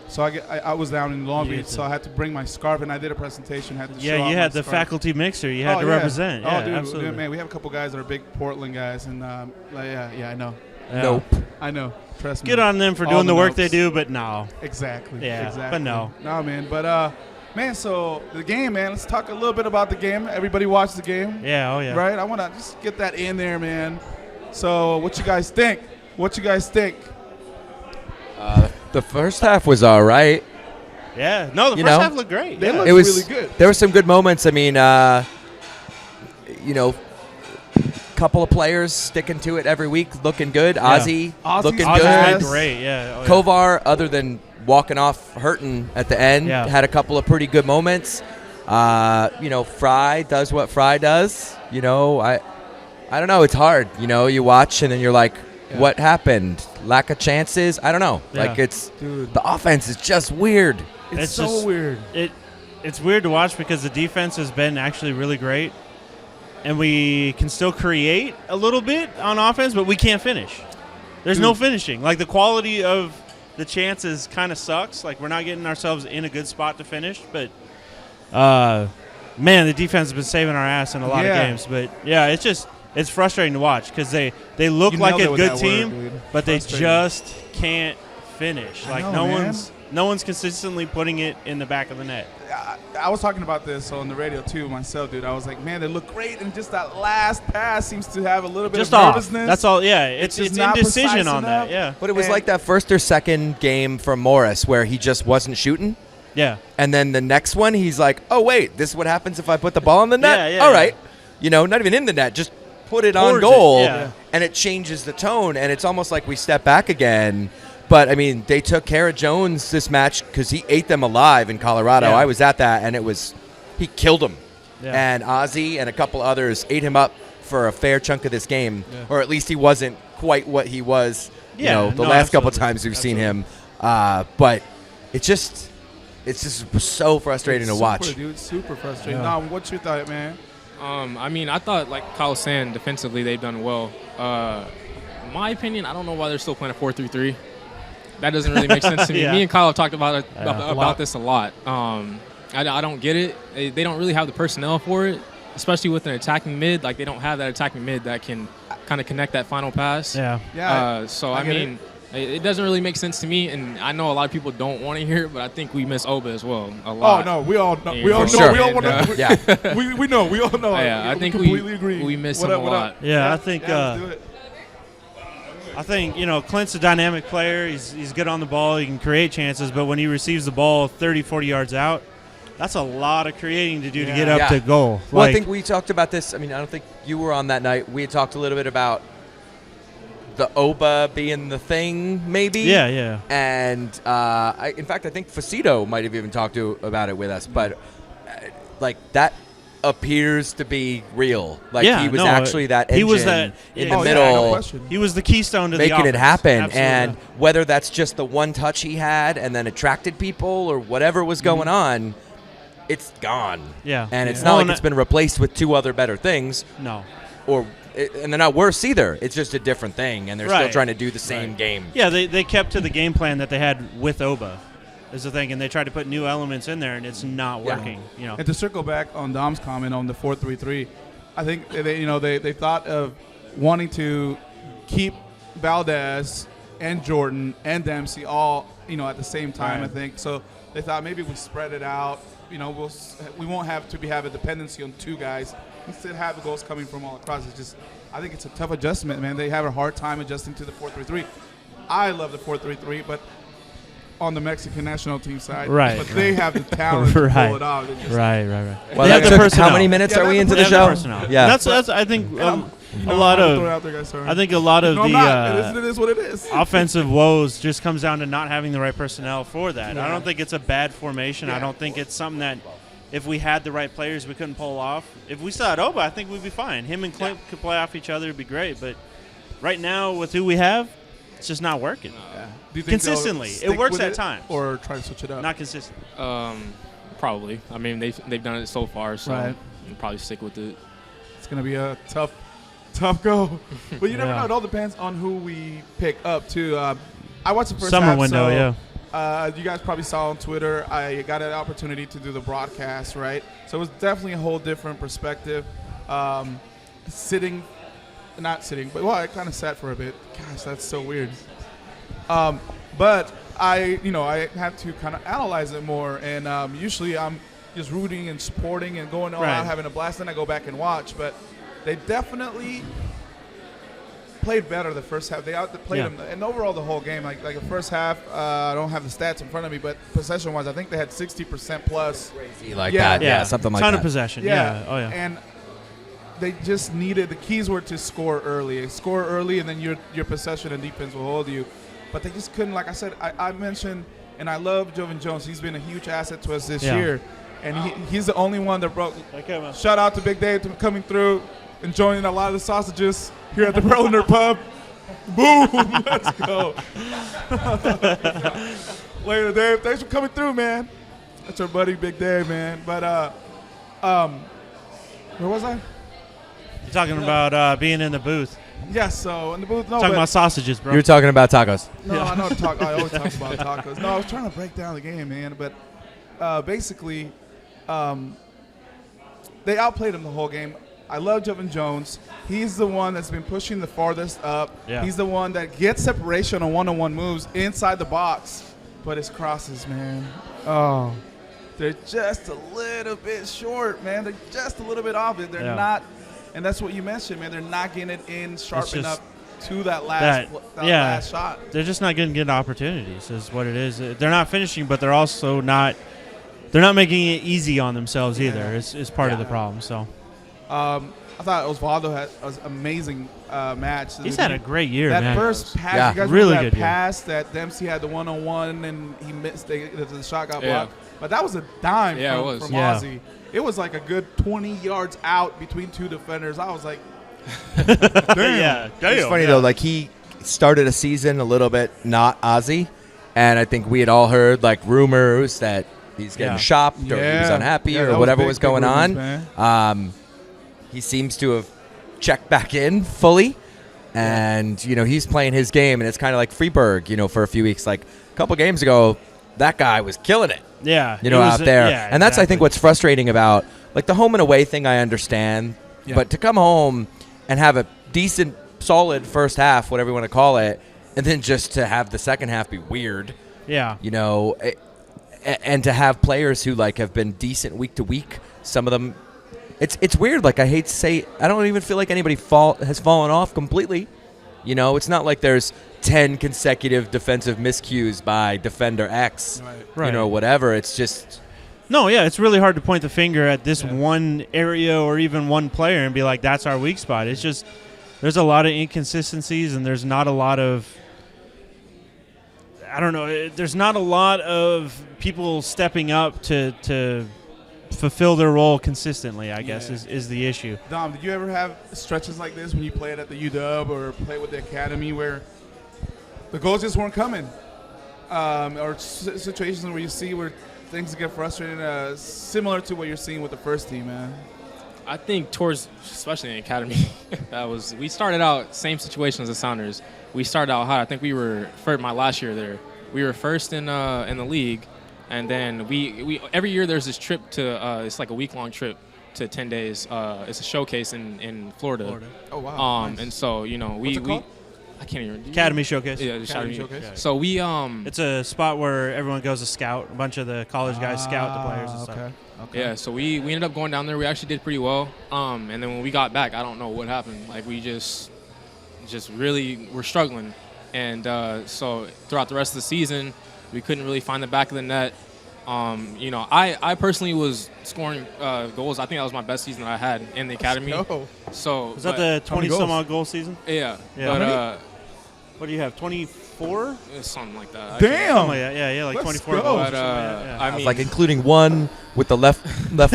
Speaker 5: so I was down in Long Beach, so I had to bring my scarf, and I did a presentation. Had to show
Speaker 3: Yeah,
Speaker 5: off
Speaker 3: you
Speaker 5: my
Speaker 3: had the
Speaker 5: scarf.
Speaker 3: faculty mixer. You had to represent.
Speaker 5: Oh,
Speaker 3: Yeah,
Speaker 5: dude,
Speaker 3: absolutely.
Speaker 5: man, we have a couple guys that are big Portland guys, and I know.
Speaker 3: Yeah.
Speaker 4: Nope.
Speaker 5: I know. Trust me.
Speaker 3: Good on them for
Speaker 5: All
Speaker 3: doing the work
Speaker 5: notes.
Speaker 3: they do, but no.
Speaker 5: Exactly.
Speaker 3: Yeah,
Speaker 5: exactly.
Speaker 3: but no.
Speaker 5: No, man. But man, so the game, man. Let's talk a little bit about the game. Everybody watched the game,
Speaker 3: Yeah, oh yeah.
Speaker 5: right? I want to just get that in there, man. So, what you guys think?
Speaker 4: The first half was all right.
Speaker 3: Yeah. No, the
Speaker 4: You
Speaker 3: first
Speaker 4: know,
Speaker 3: half looked great.
Speaker 5: They
Speaker 3: Yeah.
Speaker 5: looked
Speaker 4: It was
Speaker 5: really good.
Speaker 4: There were some good moments. I mean, couple of players sticking to it every week, looking good. Ozzy
Speaker 5: Ozzy's
Speaker 4: looking
Speaker 3: Ozzy's
Speaker 4: good.
Speaker 3: been great. Yeah. Oh, yeah.
Speaker 4: Kovar, other than walking off hurting at the end,
Speaker 3: Yeah.
Speaker 4: had a couple of pretty good moments. Fry does what Fry does. I don't know. It's hard. You watch and then you're like, what happened? Lack of chances? I don't know.
Speaker 3: Yeah.
Speaker 4: Like
Speaker 5: Dude.
Speaker 4: the offense is just weird.
Speaker 5: It's so
Speaker 3: just
Speaker 5: weird.
Speaker 3: It's weird to watch because the defense has been actually really great, and we can still create a little bit on offense, but we can't finish. There's no finishing. Like the quality of the chances kind of sucks. Like we're not getting ourselves in a good spot to finish. But man, the defense has been saving our ass in a lot of
Speaker 5: Yeah.
Speaker 3: games. But yeah, it's frustrating to watch because they look
Speaker 5: You
Speaker 3: like
Speaker 5: nailed it
Speaker 3: a
Speaker 5: with
Speaker 3: good
Speaker 5: that
Speaker 3: team,
Speaker 5: word, dude.
Speaker 3: but they
Speaker 5: Frustrating.
Speaker 3: just can't finish.
Speaker 5: I
Speaker 3: Like
Speaker 5: know, man.
Speaker 3: no one's consistently putting it in the back of the net.
Speaker 5: I was talking about this on the radio too myself, dude. I was like, man, they look great, and just that last pass seems to have a little bit
Speaker 3: Just
Speaker 5: of
Speaker 3: off.
Speaker 5: nervousness.
Speaker 3: That's all. Yeah, it's
Speaker 5: just not
Speaker 3: indecision
Speaker 5: precise
Speaker 3: on
Speaker 5: enough.
Speaker 3: that. Yeah,
Speaker 4: But it was
Speaker 5: And-
Speaker 4: like that first or second game from Morris where he just wasn't shooting.
Speaker 3: yeah.
Speaker 4: And then the next one, he's like, oh, wait, this is what happens if I put the ball in the net?
Speaker 3: Yeah, yeah,
Speaker 4: All
Speaker 3: yeah.
Speaker 4: right. Not even in the net. Just put it on
Speaker 3: Towards it,
Speaker 4: goal.
Speaker 3: yeah.
Speaker 4: And it changes the tone. And it's almost like we step back again. But, I mean, they took care of Jones this match because he ate them alive in Colorado.
Speaker 3: Yeah.
Speaker 4: I was at that, and he killed them.
Speaker 3: Yeah.
Speaker 4: And Ozzy and a couple others ate him up for a fair chunk of this game.
Speaker 3: Yeah.
Speaker 4: Or at least he wasn't quite what he was,
Speaker 3: Yeah,
Speaker 4: the
Speaker 3: no,
Speaker 4: last couple
Speaker 3: absolutely.
Speaker 4: times we've seen him. But it's just so frustrating to watch.
Speaker 5: Dude, super frustrating.
Speaker 3: Yeah.
Speaker 5: Nah, what you thought, man?
Speaker 6: I thought, like Kyle was saying, defensively they've done well. My opinion, I don't know why they're still playing a 4-3-3. That doesn't really make sense to me.
Speaker 3: Yeah.
Speaker 6: Me and Kyle have talked about
Speaker 3: lot.
Speaker 6: this a lot. I don't get it. They don't really have the personnel for it, especially with an attacking mid. Like they don't have that attacking mid that can kind of connect that final pass.
Speaker 3: Yeah.
Speaker 5: Yeah.
Speaker 6: So
Speaker 5: I
Speaker 6: I
Speaker 5: get
Speaker 6: mean, it doesn't really make sense to me, and I know a lot of people don't want to hear it, but I think we miss Oba as well a
Speaker 5: Oh
Speaker 6: lot.
Speaker 5: no, we all know.
Speaker 6: Yeah,
Speaker 5: We all
Speaker 6: for
Speaker 5: know.
Speaker 6: sure.
Speaker 5: We all want
Speaker 6: And,
Speaker 5: to.
Speaker 4: Yeah.
Speaker 5: We know. We all know.
Speaker 6: Yeah, I think
Speaker 5: completely agree.
Speaker 6: we miss
Speaker 5: What
Speaker 6: him
Speaker 5: up,
Speaker 6: a
Speaker 5: what
Speaker 6: lot.
Speaker 5: up?
Speaker 3: Yeah, I think
Speaker 5: let's do it.
Speaker 3: I think Clint's a dynamic player. He's good on the ball. He can create chances, but when he receives the ball 30, 40 yards out, that's a lot of creating to do to get up
Speaker 4: Yeah.
Speaker 3: to goal.
Speaker 4: Well,
Speaker 3: Like,
Speaker 4: I think we talked about this. I mean, I don't think you were on that night. We had talked a little bit about the Oba being the thing, maybe.
Speaker 3: yeah.
Speaker 4: And in fact, I think Facito might have even talked about it with us. But like that appears to be real. Like
Speaker 3: Yeah,
Speaker 4: he was
Speaker 3: no,
Speaker 4: actually that engine
Speaker 3: he was that-
Speaker 4: in
Speaker 3: yeah.
Speaker 4: the
Speaker 5: Oh,
Speaker 4: middle.
Speaker 5: yeah, no question.
Speaker 3: He was the keystone to the
Speaker 4: making it
Speaker 3: offense.
Speaker 4: happen.
Speaker 3: Absolutely.
Speaker 4: And whether that's just the one touch he had and then attracted people or whatever was going on, it's gone.
Speaker 3: Yeah.
Speaker 4: And it's
Speaker 3: Yeah.
Speaker 4: not
Speaker 3: Well,
Speaker 4: like
Speaker 3: and
Speaker 4: it's been replaced with two other better things,
Speaker 3: no.
Speaker 4: and they're not worse either. It's just a different thing, and they're still
Speaker 3: Right.
Speaker 4: trying to do the same game.
Speaker 3: Yeah, they kept to the game plan that they had with Oba, is the thing, and they tried to put new elements in there, and it's not
Speaker 4: Yeah.
Speaker 3: working.
Speaker 5: And to circle back on Dom's comment on the 4-3-3, I think they thought of wanting to keep Valdez and Jordan and Dempsey all at the same time.
Speaker 3: Right.
Speaker 5: I think so. They thought maybe we spread it out. We won't have a dependency on two guys. Instead, have the goals coming from all across. It's just I think it's a tough adjustment, man. They have a hard time adjusting to the 4-3-3. I love the 4-3-3, but on the Mexican national team side,
Speaker 3: Right,
Speaker 5: But they have the talent to
Speaker 3: Right.
Speaker 5: pull it off. They just-
Speaker 3: Right.
Speaker 4: Well,
Speaker 3: They have
Speaker 4: that
Speaker 3: the
Speaker 4: took-
Speaker 3: personnel.
Speaker 4: how many minutes
Speaker 5: Yeah,
Speaker 4: are we
Speaker 5: they
Speaker 4: into
Speaker 3: They
Speaker 4: the
Speaker 3: have
Speaker 4: show?
Speaker 3: personnel.
Speaker 4: Yeah.
Speaker 3: That's I think a lot
Speaker 5: Throw it
Speaker 3: of.
Speaker 5: out there, guys. Sorry.
Speaker 3: I think a lot of
Speaker 5: no, I'm
Speaker 3: the
Speaker 5: not. It is what it is.
Speaker 3: offensive woes just comes down to not having the right personnel for that.
Speaker 5: Yeah.
Speaker 3: I don't think it's a bad formation.
Speaker 5: Yeah.
Speaker 3: I don't think it's something that if we had the right players we couldn't pull off. If we still had Oba, I think we'd be fine. Him and Clint could play off each other. It'd be great. But right now with who we have, it's just not working.
Speaker 5: Yeah. Do you think
Speaker 3: Consistently.
Speaker 5: they'll
Speaker 3: It
Speaker 5: stick
Speaker 3: works
Speaker 5: with
Speaker 3: at
Speaker 5: it
Speaker 3: times.
Speaker 5: or try to switch it up?
Speaker 3: Not consistent.
Speaker 6: Probably. I mean, they've done it so far, so
Speaker 5: Right.
Speaker 6: we'll probably stick with it.
Speaker 5: It's gonna be a tough go. But you never
Speaker 3: Yeah.
Speaker 5: know. It all depends on who we pick up too. I watched the first
Speaker 3: Summer
Speaker 5: half,
Speaker 3: window,
Speaker 5: so,
Speaker 3: yeah.
Speaker 5: You guys probably saw on Twitter. I got an opportunity to do the broadcast, right? So it was definitely a whole different perspective. Not sitting, but well, I kind of sat for a bit. Gosh, that's so weird. But I had to kind of analyze it more, and usually I'm just rooting and supporting and going all
Speaker 3: Right.
Speaker 5: out, having a blast. Then I go back and watch, but they definitely played better the first half. They outplayed them, and overall the whole game. Like the first half, I don't have the stats in front of me, but possession-wise, I think they had 60% plus.
Speaker 4: Crazy like
Speaker 5: Yeah.
Speaker 4: that. Yeah, something like
Speaker 3: Ton
Speaker 4: that.
Speaker 3: of possession. Yeah. Oh, yeah.
Speaker 5: And they just needed, the keys were to score early, and then your possession and defense will hold you. But they just couldn't. Like I said, I mentioned, and I love Jovan Jones. He's been a huge asset to us this year, and he's the only one that broke.
Speaker 3: Okay, man.
Speaker 5: Shout out to Big Dave for coming through, enjoying a lot of the sausages here at the Berliner Pub. Boom! Let's go. Later, Dave. Thanks for coming through, man. That's our buddy Big Dave, man. But where was I?
Speaker 3: You're talking about being in the booth.
Speaker 5: Yes, so in the booth. No,
Speaker 3: Talking
Speaker 5: but
Speaker 3: about sausages, bro.
Speaker 4: You were talking about tacos.
Speaker 5: no, I know I always talk about tacos. No, I was trying to break down the game, man. But basically, they outplayed him the whole game. I love Jovan Jones. He's the one that's been pushing the farthest up.
Speaker 3: Yeah.
Speaker 5: He's the one that gets separation on one-on-one moves inside the box. But his crosses, man. Oh, they're just a little bit short, man. They're just a little bit off it. They're not, and that's what you mentioned, man. They're not getting it in sharp enough to that last shot.
Speaker 3: They're just not getting good opportunities is what it is. They're not finishing, but they're also not – they're not making it easy on themselves either. It's part of the problem. So
Speaker 5: I thought Osvaldo had an amazing match.
Speaker 3: he's had a great year,
Speaker 5: that
Speaker 3: man.
Speaker 5: first pass,
Speaker 4: Yeah.
Speaker 5: you guys
Speaker 3: Really
Speaker 5: remember that
Speaker 3: good year.
Speaker 5: pass that Dempsey had the one-on-one and he missed, the shot got
Speaker 6: Yeah.
Speaker 5: blocked. But that was a dime
Speaker 6: Yeah, it
Speaker 5: from,
Speaker 6: was.
Speaker 5: from
Speaker 3: Yeah.
Speaker 5: Ozzy. It was like a good 20 yards out between two defenders. I was like,
Speaker 3: Yeah,
Speaker 4: It's funny though, like he started a season a little bit not Ozzy, and I think we had all heard like rumors that he's getting shopped or he was
Speaker 5: Yeah.
Speaker 4: unhappy
Speaker 5: Yeah,
Speaker 4: or
Speaker 5: that was
Speaker 4: whatever
Speaker 5: big,
Speaker 4: was going
Speaker 5: big
Speaker 4: on.
Speaker 5: rumors, man.
Speaker 4: He seems to have checked back in fully, and he's playing his game, and it's kind of like Freeberg, for a few weeks. Like a couple games ago, that guy was killing it.
Speaker 3: Yeah.
Speaker 4: Out there.
Speaker 3: Yeah,
Speaker 4: and that's, I think,
Speaker 3: exactly.
Speaker 4: what's frustrating about, like, the home and away thing I understand.
Speaker 5: Yeah.
Speaker 4: But to come home and have a decent, solid first half, whatever you want to call it, and then just to have the second half be weird,
Speaker 3: Yeah.
Speaker 4: and to have players who, like, have been decent week to week, some of them, it's weird. Like, I hate to say, I don't even feel like anybody has fallen off completely. It's not like there's 10 consecutive defensive miscues by defender X,
Speaker 3: Right.
Speaker 4: whatever. It's just...
Speaker 3: No, yeah, it's really hard to point the finger at this one area or even one player and be like, that's our weak spot. It's just there's a lot of inconsistencies and there's not a lot of – I don't know. There's not a lot of people stepping up to fulfill their role consistently, I guess, is the issue.
Speaker 5: Dom, did you ever have stretches like this when you played at the UW or played with the academy where the goals just weren't coming? Or situations where you see where things get frustrating, similar to what you're seeing with the first team, man?
Speaker 6: I think especially in the academy, we started out same situation as the Sounders. We started out hot. I think we were my last year there. We were first in the league, and then we every year there's this trip to it's like a week-long trip to 10 days. It's a showcase in Florida.
Speaker 5: Oh wow! Nice.
Speaker 6: And so
Speaker 5: What's it called?
Speaker 6: I can't even.
Speaker 3: Academy Showcase.
Speaker 6: Yeah, the
Speaker 5: Academy
Speaker 6: Showcase.
Speaker 5: Showcase.
Speaker 6: So we
Speaker 3: It's a spot where everyone goes to scout. A bunch of the college guys scout the players and stuff.
Speaker 5: Okay.
Speaker 6: Yeah, so we ended up going down there. We actually did pretty well. And then when we got back, I don't know what happened. Like we just really were struggling. And so throughout the rest of the season, we couldn't really find the back of the net. You know, I personally was scoring goals. I think that was my best season that I had in the academy.
Speaker 5: go.
Speaker 6: So
Speaker 3: Was that the 20
Speaker 5: goals?
Speaker 3: some odd goal season?
Speaker 6: yeah?
Speaker 3: Yeah.
Speaker 6: But
Speaker 3: How What do you have? 24?
Speaker 6: it's something like that.
Speaker 5: Damn.
Speaker 3: Something like that. Yeah, like
Speaker 5: Let's
Speaker 3: 24
Speaker 5: go.
Speaker 3: goals. or
Speaker 6: But
Speaker 3: something, yeah.
Speaker 6: I mean,
Speaker 4: Like including one with the left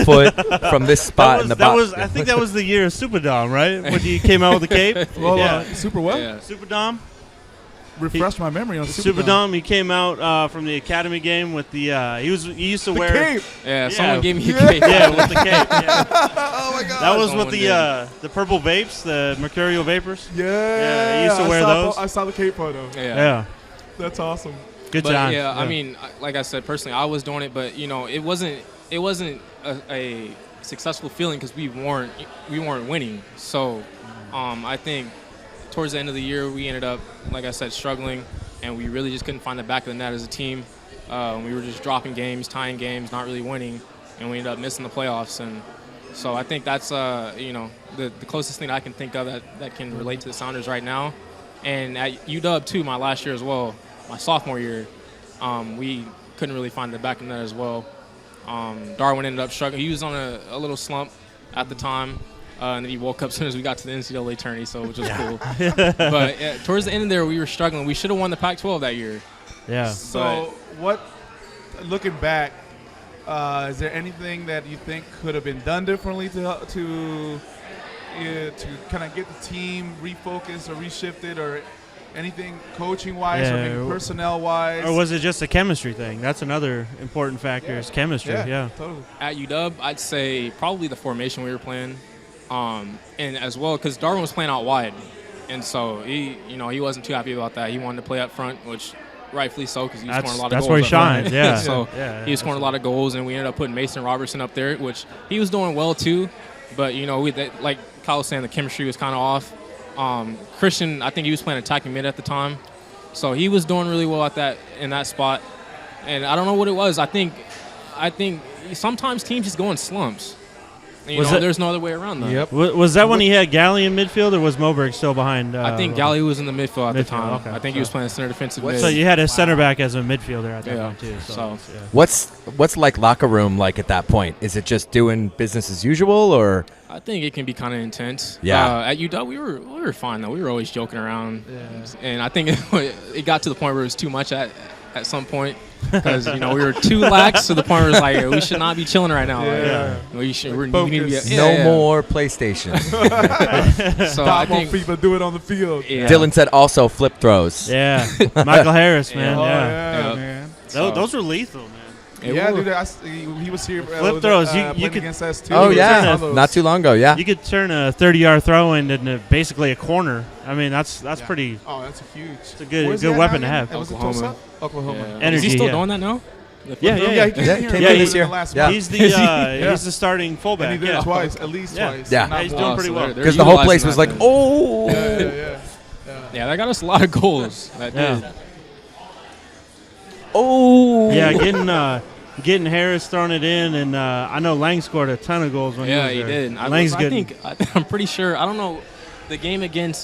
Speaker 4: foot from this spot in the box.
Speaker 3: I think that was the year of Superdome, right? When he came out with the cape.
Speaker 5: Well,
Speaker 3: yeah.
Speaker 5: Super what?
Speaker 6: yeah.
Speaker 3: Superdome.
Speaker 5: Refresh my memory on
Speaker 3: Superdome. He came out from the academy game with the. He used to
Speaker 5: The
Speaker 3: wear.
Speaker 5: cape.
Speaker 6: Yeah,
Speaker 3: Yeah.
Speaker 6: someone gave me a
Speaker 5: Yeah.
Speaker 6: cape.
Speaker 3: Yeah, with the cape. Yeah.
Speaker 5: Oh my god.
Speaker 3: That was
Speaker 6: Someone
Speaker 3: with
Speaker 6: did.
Speaker 3: the purple vapes, the mercurial vapors.
Speaker 5: Yeah.
Speaker 3: he used to
Speaker 5: I
Speaker 3: wear
Speaker 5: saw-
Speaker 3: those.
Speaker 5: I saw the cape photo.
Speaker 6: Yeah.
Speaker 5: That's awesome.
Speaker 3: Good
Speaker 6: But
Speaker 3: time.
Speaker 6: yeah, I mean, like I said, personally, I was doing it, but you know, it wasn't a successful feeling because we weren't winning. So, I think towards the end of the year, we ended up, like I said, struggling, and we really just couldn't find the back of the net as a team. We were just dropping games, tying games, not really winning, and we ended up missing the playoffs. And so I think that's you know, the closest thing I can think of that can relate to the Sounders right now. And at UW too, my last year as well, my sophomore year, we couldn't really find the back of the net as well. Darwin ended up struggling. He was on a little slump at the time, and then he woke up as soon as we got to the NCAA tourney, so which was cool. But towards the end of there, we were struggling. We should have won the Pac-12 that year.
Speaker 3: Yeah.
Speaker 5: So, looking back, is there anything that you think could have been done differently to kind of get the team refocused or reshifted, or anything coaching-wise or maybe personnel-wise?
Speaker 3: Or was it just a chemistry thing? That's another important factor is chemistry. Yeah.
Speaker 5: Totally.
Speaker 6: At UW, I'd say probably the formation we were playing, and as well because Darwin was playing out wide, and so he wasn't too happy about that. He wanted to play up front, which rightfully so because he was scoring a lot of goals.
Speaker 3: That's where he
Speaker 6: up front.
Speaker 3: shines. Yeah.
Speaker 6: So he was scoring a lot of goals, and we ended up putting Mason Robertson up there, which he was doing well too. But you know, like Kyle was saying, the chemistry was kind of off. Christian, I think he was playing attacking mid at the time, so he was doing really well in that spot. And I don't know what it was. I think sometimes teams just go in slumps. You know, there's no other way around that.
Speaker 5: Yep.
Speaker 3: Was that when he had Galley in midfield, or was Moberg still behind?
Speaker 6: I think Galley was in the midfield at the time.
Speaker 3: Okay.
Speaker 6: I think he was playing center defensive mid.
Speaker 3: So you had a center back as a midfielder at that
Speaker 6: Yeah.
Speaker 3: point too.
Speaker 6: So-
Speaker 3: yeah.
Speaker 4: What's like locker room like at that point? Is it just doing business as usual, or
Speaker 6: I think it can be kind of intense.
Speaker 4: Yeah.
Speaker 6: At UW, we were fine though. We were always joking around, and I think it got to the point where it was too much at some point because you know we were too lax to the point where it was like we should not be chilling right now.
Speaker 5: Yeah.
Speaker 6: Like, we need to be
Speaker 4: no more PlayStation?
Speaker 6: So I
Speaker 5: Stop on
Speaker 6: think
Speaker 5: FIFA, do it on the field.
Speaker 6: yeah.
Speaker 4: Dylan said also flip throws.
Speaker 3: Yeah, Michael Harris, man.
Speaker 5: Oh,
Speaker 3: Yeah,
Speaker 6: Yeah.
Speaker 5: man.
Speaker 3: Those were lethal, man.
Speaker 6: It
Speaker 5: Yeah,
Speaker 6: was-
Speaker 5: dude, he was here.
Speaker 3: Flip throws, you
Speaker 5: playing
Speaker 3: could-
Speaker 5: against us too.
Speaker 4: Oh
Speaker 5: He was
Speaker 4: yeah,
Speaker 5: on those.
Speaker 4: not too long ago. Yeah.
Speaker 3: You could turn a 30-yard throw into basically a corner. I mean, that's pretty.
Speaker 5: Oh, that's a huge.
Speaker 3: It's a good
Speaker 5: Where's he at
Speaker 3: weapon
Speaker 5: now
Speaker 3: to
Speaker 5: again?
Speaker 3: have.
Speaker 5: Was it
Speaker 6: Oklahoma.
Speaker 5: Tulsa? Oklahoma.
Speaker 6: Yeah.
Speaker 3: Energy,
Speaker 6: Is he still
Speaker 3: yeah.
Speaker 6: doing that now?
Speaker 3: Yeah,
Speaker 5: he
Speaker 3: yeah.
Speaker 5: came
Speaker 4: Yeah,
Speaker 5: here
Speaker 4: came
Speaker 3: in
Speaker 5: in
Speaker 3: this
Speaker 5: the
Speaker 4: year.
Speaker 5: last
Speaker 4: Yeah.
Speaker 5: month.
Speaker 3: He's the
Speaker 5: Yeah.
Speaker 3: he's the starting fullback.
Speaker 5: And he did
Speaker 3: yeah.
Speaker 5: it twice, at least
Speaker 3: Yeah.
Speaker 5: twice.
Speaker 4: Yeah.
Speaker 5: Not
Speaker 3: He's
Speaker 5: more.
Speaker 3: doing pretty well.
Speaker 6: they're
Speaker 4: Because the whole place
Speaker 6: utilizing
Speaker 4: was
Speaker 6: that
Speaker 4: like,
Speaker 6: then.
Speaker 4: oh.
Speaker 5: Yeah.
Speaker 6: Yeah, that got us a lot of goals. That
Speaker 3: Yeah.
Speaker 6: did.
Speaker 4: Oh.
Speaker 3: Yeah, getting Harris throwing it in, and I know Lang scored a ton of goals when
Speaker 6: Yeah,
Speaker 3: he
Speaker 6: he
Speaker 3: was there.
Speaker 6: did.
Speaker 3: Lang's good.
Speaker 6: I'm pretty sure. I don't know the game against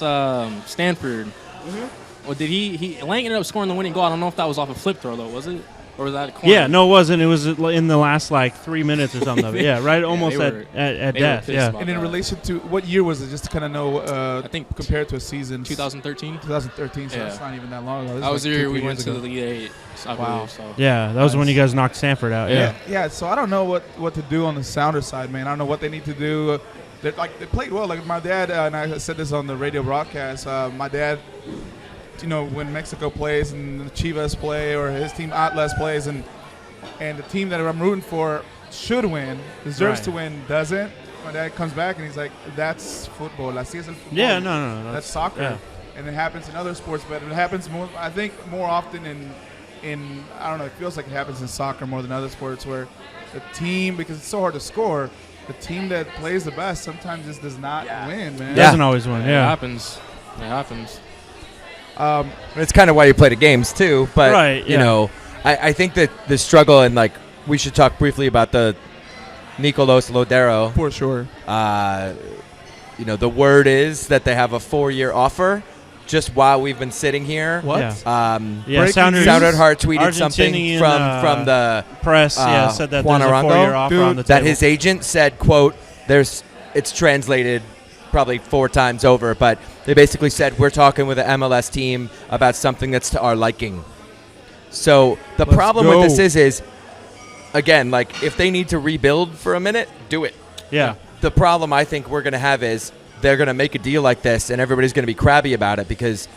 Speaker 6: Stanford. Well, did he Lang ended up scoring the winning goal? I don't know if that was off a flip throw though, was it? Or was that a corner?
Speaker 3: Yeah, no, it wasn't. It was in the last 3 minutes or something of it. Yeah, right, almost
Speaker 6: they
Speaker 3: at
Speaker 6: were-
Speaker 3: at
Speaker 6: they were
Speaker 3: death.
Speaker 6: pissed
Speaker 3: Yeah.
Speaker 6: about
Speaker 5: And in
Speaker 6: that.
Speaker 5: relation to what year was it? Just to kind of know,
Speaker 6: I think
Speaker 5: compared to a season.
Speaker 6: 2013.
Speaker 5: 2013, so
Speaker 6: Yeah.
Speaker 5: that's not even that long ago. This
Speaker 6: That was
Speaker 5: like
Speaker 6: the year
Speaker 5: 2-3
Speaker 6: we
Speaker 5: years
Speaker 6: went to
Speaker 5: ago.
Speaker 6: the Elite Eight. I
Speaker 5: Wow.
Speaker 6: believe, so.
Speaker 3: Yeah, that was when you guys knocked Stanford out. Yeah.
Speaker 5: Yeah, so I don't know what to do on the Sounder side, man. I don't know what they need to do. They played well. Like my dad, and I said this on the radio broadcast, my dad, when Mexico plays and the Chivas play or his team Atlas plays and the team that I'm rooting for should win, deserves
Speaker 3: Right.
Speaker 5: to win, doesn't. My dad comes back and he's like, that's football. Así es el fútbol.
Speaker 3: Yeah, no.
Speaker 5: That's soccer.
Speaker 3: yeah.
Speaker 5: And it happens in other sports, but it happens more, I think, more often in I don't know, it feels like it happens in soccer more than other sports where the team, because it's so hard to score, the team that plays the best sometimes just does not win, man.
Speaker 4: Yeah.
Speaker 3: Doesn't always win.
Speaker 6: It
Speaker 3: Yeah.
Speaker 6: happens. It happens.
Speaker 4: It's kind of why you play the games too. But
Speaker 3: Right,
Speaker 4: you
Speaker 3: yeah.
Speaker 4: know, I think that the struggle, and like we should talk briefly about the Nicolas Lodero.
Speaker 5: For sure.
Speaker 4: The word is that they have a 4-year offer. just while we've been sitting here.
Speaker 5: What?
Speaker 3: Yeah. Yeah,
Speaker 5: Breaking
Speaker 3: Sounders,
Speaker 4: Sounded Heart tweeted something
Speaker 3: Argentinian,
Speaker 4: from the
Speaker 3: press. Said that there's a
Speaker 4: Juan
Speaker 3: 4-year
Speaker 4: Arango,
Speaker 3: offer
Speaker 5: dude,
Speaker 3: on the
Speaker 4: that
Speaker 3: table.
Speaker 4: his agent said, quote, it's translated probably 4 times over, but they basically said, we're talking with the MLS team about something that's to our liking. So the
Speaker 5: Let's
Speaker 4: problem
Speaker 5: go.
Speaker 4: with this is, again, like, if they need to rebuild for a minute, do it.
Speaker 3: Yeah.
Speaker 4: The problem I think we're going to have is they're going to make a deal like this, and everybody's going to be crabby about it because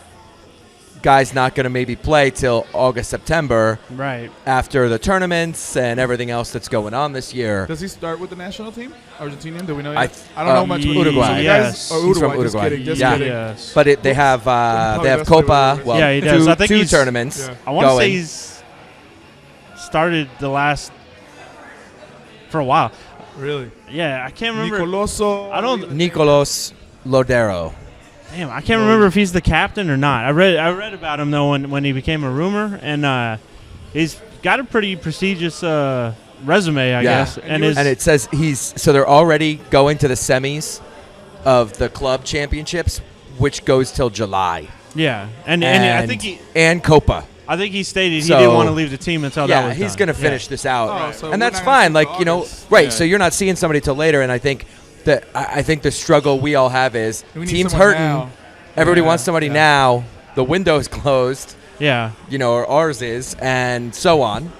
Speaker 4: guy's not going to maybe play till August, September
Speaker 3: Right.
Speaker 4: after the tournaments and everything else that's going on this year.
Speaker 5: Does he start with the national team? Argentinian? Do we know
Speaker 4: I
Speaker 5: yet? I don't know much.
Speaker 4: Uruguay.
Speaker 5: So you
Speaker 3: Yes.
Speaker 5: guys, or
Speaker 4: He's from
Speaker 5: Uruguay. Just
Speaker 4: Uruguay.
Speaker 5: kidding. Just
Speaker 4: Yeah.
Speaker 5: kidding.
Speaker 3: Yes.
Speaker 4: But they have
Speaker 5: best
Speaker 4: Copa.
Speaker 5: player.
Speaker 4: Well,
Speaker 3: Yeah, he does.
Speaker 4: two,
Speaker 3: I think
Speaker 4: two
Speaker 3: he's-
Speaker 4: tournaments.
Speaker 5: Yeah.
Speaker 3: I want to say
Speaker 4: going.
Speaker 3: he's started the last for a while.
Speaker 5: Really?
Speaker 3: Yeah, I can't remember.
Speaker 5: Nicoloso.
Speaker 3: I don't.
Speaker 4: Nicolas Lodero.
Speaker 3: Damn, I can't remember if he's the captain or not. I read about him though when he became a rumor, and he's got a pretty prestigious resume, I guess.
Speaker 5: And
Speaker 3: And
Speaker 4: And it says they're already going to the semis of the club championships, which goes till July.
Speaker 3: yeah, and I think
Speaker 4: Copa.
Speaker 3: he stated he
Speaker 4: So-
Speaker 3: didn't want to leave the team until that
Speaker 4: Yeah,
Speaker 3: was
Speaker 4: he's
Speaker 3: done.
Speaker 4: going to finish this out,
Speaker 5: Oh, so
Speaker 4: and
Speaker 5: we're
Speaker 4: that's
Speaker 5: not gonna
Speaker 4: fine.
Speaker 5: see
Speaker 4: Like
Speaker 5: August.
Speaker 4: right.
Speaker 5: Yeah.
Speaker 4: So you're not seeing somebody till later, and I think that I think the struggle we all have is
Speaker 5: We need
Speaker 4: teams
Speaker 5: someone
Speaker 4: hurting.
Speaker 5: now.
Speaker 4: Everybody
Speaker 5: Yeah,
Speaker 4: wants somebody
Speaker 5: yeah.
Speaker 4: now. The window's closed.
Speaker 3: Yeah,
Speaker 4: Or ours is, and so on.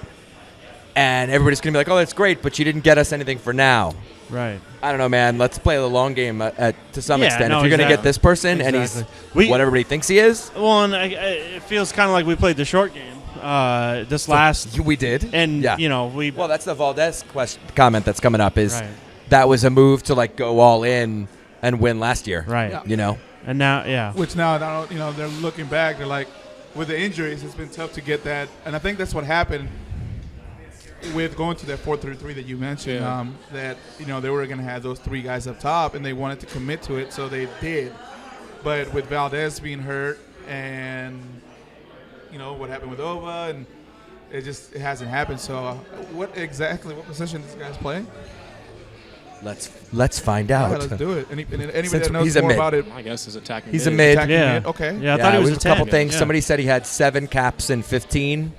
Speaker 4: And everybody's going to be like, oh, that's great, but you didn't get us anything for now.
Speaker 3: right.
Speaker 4: I don't know, man. Let's play the long game to some
Speaker 3: Yeah,
Speaker 4: extent.
Speaker 3: no,
Speaker 4: If you're going to get
Speaker 3: exactly.
Speaker 4: this person and
Speaker 3: Exactly.
Speaker 4: he's what everybody thinks he is,
Speaker 3: Well, and it feels kind of like we played the short game this last,
Speaker 4: we did.
Speaker 3: and
Speaker 4: yeah.
Speaker 3: we
Speaker 4: Well, that's the Valdez comment that's coming up is
Speaker 3: right,
Speaker 4: that was a move to, like, go all in and win last year.
Speaker 3: right,
Speaker 5: Yeah.
Speaker 4: You know?
Speaker 3: and now
Speaker 5: Which now, they're looking back. They're like, with the injuries, it's been tough to get that. And I think that's what happened with going to that 4-3-3 that you mentioned.
Speaker 6: Yeah.
Speaker 5: That they were going to have those 3 guys up top, and they wanted to commit to it, so they did. But with Valdez being hurt, and what happened with Ova, and it hasn't happened. So, what position does this guy's play?
Speaker 4: Let's find out.
Speaker 5: Yeah, let's do it. Anybody
Speaker 4: Since
Speaker 5: that knows
Speaker 4: he's a
Speaker 5: more
Speaker 4: mid.
Speaker 5: about it?
Speaker 6: I guess is attacking.
Speaker 4: He's a
Speaker 6: mid.
Speaker 4: mid.
Speaker 5: Attacking
Speaker 3: Yeah.
Speaker 5: mid? Okay.
Speaker 3: Yeah, I thought he was
Speaker 4: there's
Speaker 3: a
Speaker 4: a couple
Speaker 3: 10.
Speaker 4: things.
Speaker 3: Yeah.
Speaker 4: Somebody said he had 7 caps in 15.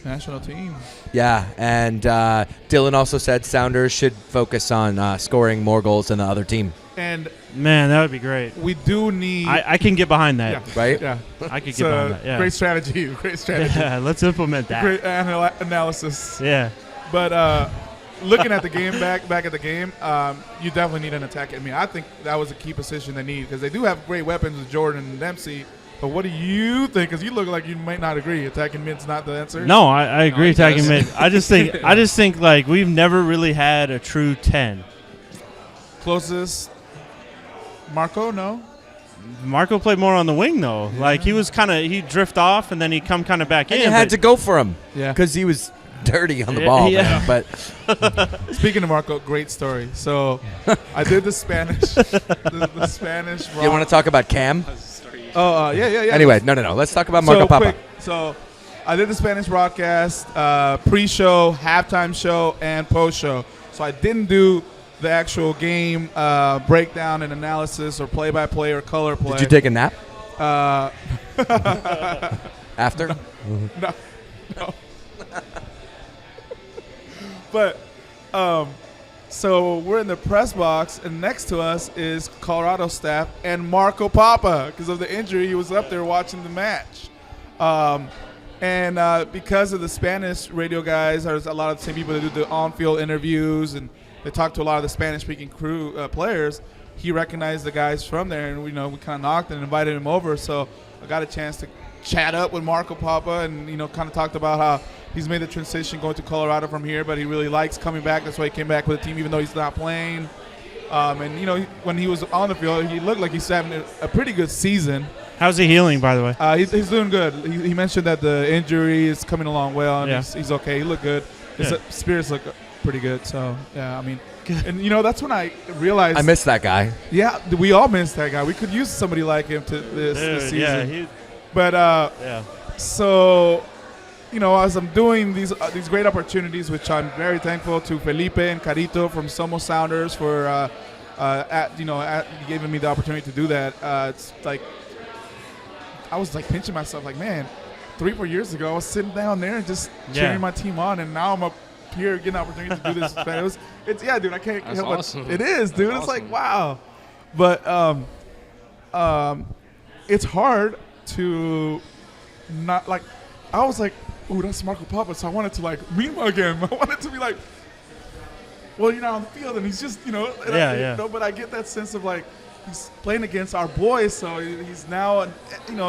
Speaker 5: National team.
Speaker 4: Yeah, and Dylan also said Sounders should focus on scoring more goals than the other team,
Speaker 5: And
Speaker 3: man, that would be great.
Speaker 5: we do need.
Speaker 3: I can get behind that.
Speaker 5: Yeah.
Speaker 4: right?
Speaker 5: Yeah.
Speaker 3: I could get
Speaker 5: So,
Speaker 3: behind that. Yeah.
Speaker 5: great strategy. Great strategy.
Speaker 3: Yeah, let's implement that.
Speaker 5: Great analysis.
Speaker 3: Yeah.
Speaker 5: But looking at the game, back at the game, you definitely need an attack. I mean, I think that was a key position they need because they do have great weapons with Jordan and Dempsey. But what do you think? Because you look like you might not agree. Attacking mid's not the answer.
Speaker 3: No, I agree.
Speaker 6: he
Speaker 3: Attacking
Speaker 6: does.
Speaker 3: mid. I just think like we've never really had a true 10.
Speaker 5: Closest. Marco, no.
Speaker 3: Marco played more on the wing though. Like he'd drift off and then he'd come kind of back
Speaker 4: And
Speaker 3: in.
Speaker 4: you had to
Speaker 3: but-
Speaker 4: go for him
Speaker 5: Yeah.
Speaker 4: because he was dirty on the
Speaker 3: Yeah,
Speaker 4: ball.
Speaker 3: yeah.
Speaker 4: Man. But
Speaker 5: Speaking of Marco, great story. So I did the Spanish. the Spanish.
Speaker 4: you want to talk about Cam?
Speaker 5: Oh, yeah.
Speaker 4: Anyway, no. Let's talk about Marco Papa.
Speaker 5: Quick, so I did the Spanish broadcast, pre-show, halftime show, and post-show. So I didn't do the actual game breakdown and analysis or play-by-play or color play.
Speaker 4: Did you take a nap
Speaker 5: Uh,
Speaker 4: after?
Speaker 5: no. But so we're in the press box, and next to us is Colorado staff and Marco Papa. Because of the injury, he was up there watching the match. And because of the Spanish radio guys, there's a lot of the same people that do the on-field interviews, and they talk to a lot of the Spanish-speaking crew players. He recognized the guys from there, and we kind of knocked and invited him over. So I got a chance to chat up with Marco Papa, and kind of talked about how he's made the transition going to Colorado from here, but he really likes coming back. That's why he came back with the team, even though he's not playing. And when he was on the field, he looked like he's having a pretty good season.
Speaker 3: How's he healing, by the way?
Speaker 5: He's doing good. He mentioned that the injury is coming along well, and
Speaker 3: Yeah.
Speaker 5: he's okay. He looked good. His
Speaker 3: Good.
Speaker 5: spirits look pretty good. So yeah, I mean, and that's when I realized
Speaker 4: I miss that guy.
Speaker 5: Yeah, we all miss that guy. We could use somebody like him to this
Speaker 3: Dude,
Speaker 5: season.
Speaker 3: yeah,
Speaker 5: But
Speaker 3: yeah.
Speaker 5: so, as I'm doing these great opportunities, which I'm very thankful to Felipe and Carito from Somos Sounders for giving me the opportunity to do that. It's like I was like pinching myself, like, man, 3-4 years ago, I was sitting down there and just
Speaker 3: Yeah.
Speaker 5: cheering my team on, and now I'm up here getting an opportunity to do this. Man, it's yeah, dude. I can't
Speaker 6: That's
Speaker 5: help
Speaker 6: awesome.
Speaker 5: it. It is, dude.
Speaker 6: That's
Speaker 5: It's like
Speaker 6: awesome.
Speaker 5: wow, but it's hard to not like. I was like, ooh, that's Marco Papa, so I wanted to like meet him again. I wanted to be like, well, you're not on the field, and he's just, and
Speaker 3: Yeah,
Speaker 5: I,
Speaker 3: yeah.
Speaker 5: But I get that sense of like he's playing against our boys, so he's now,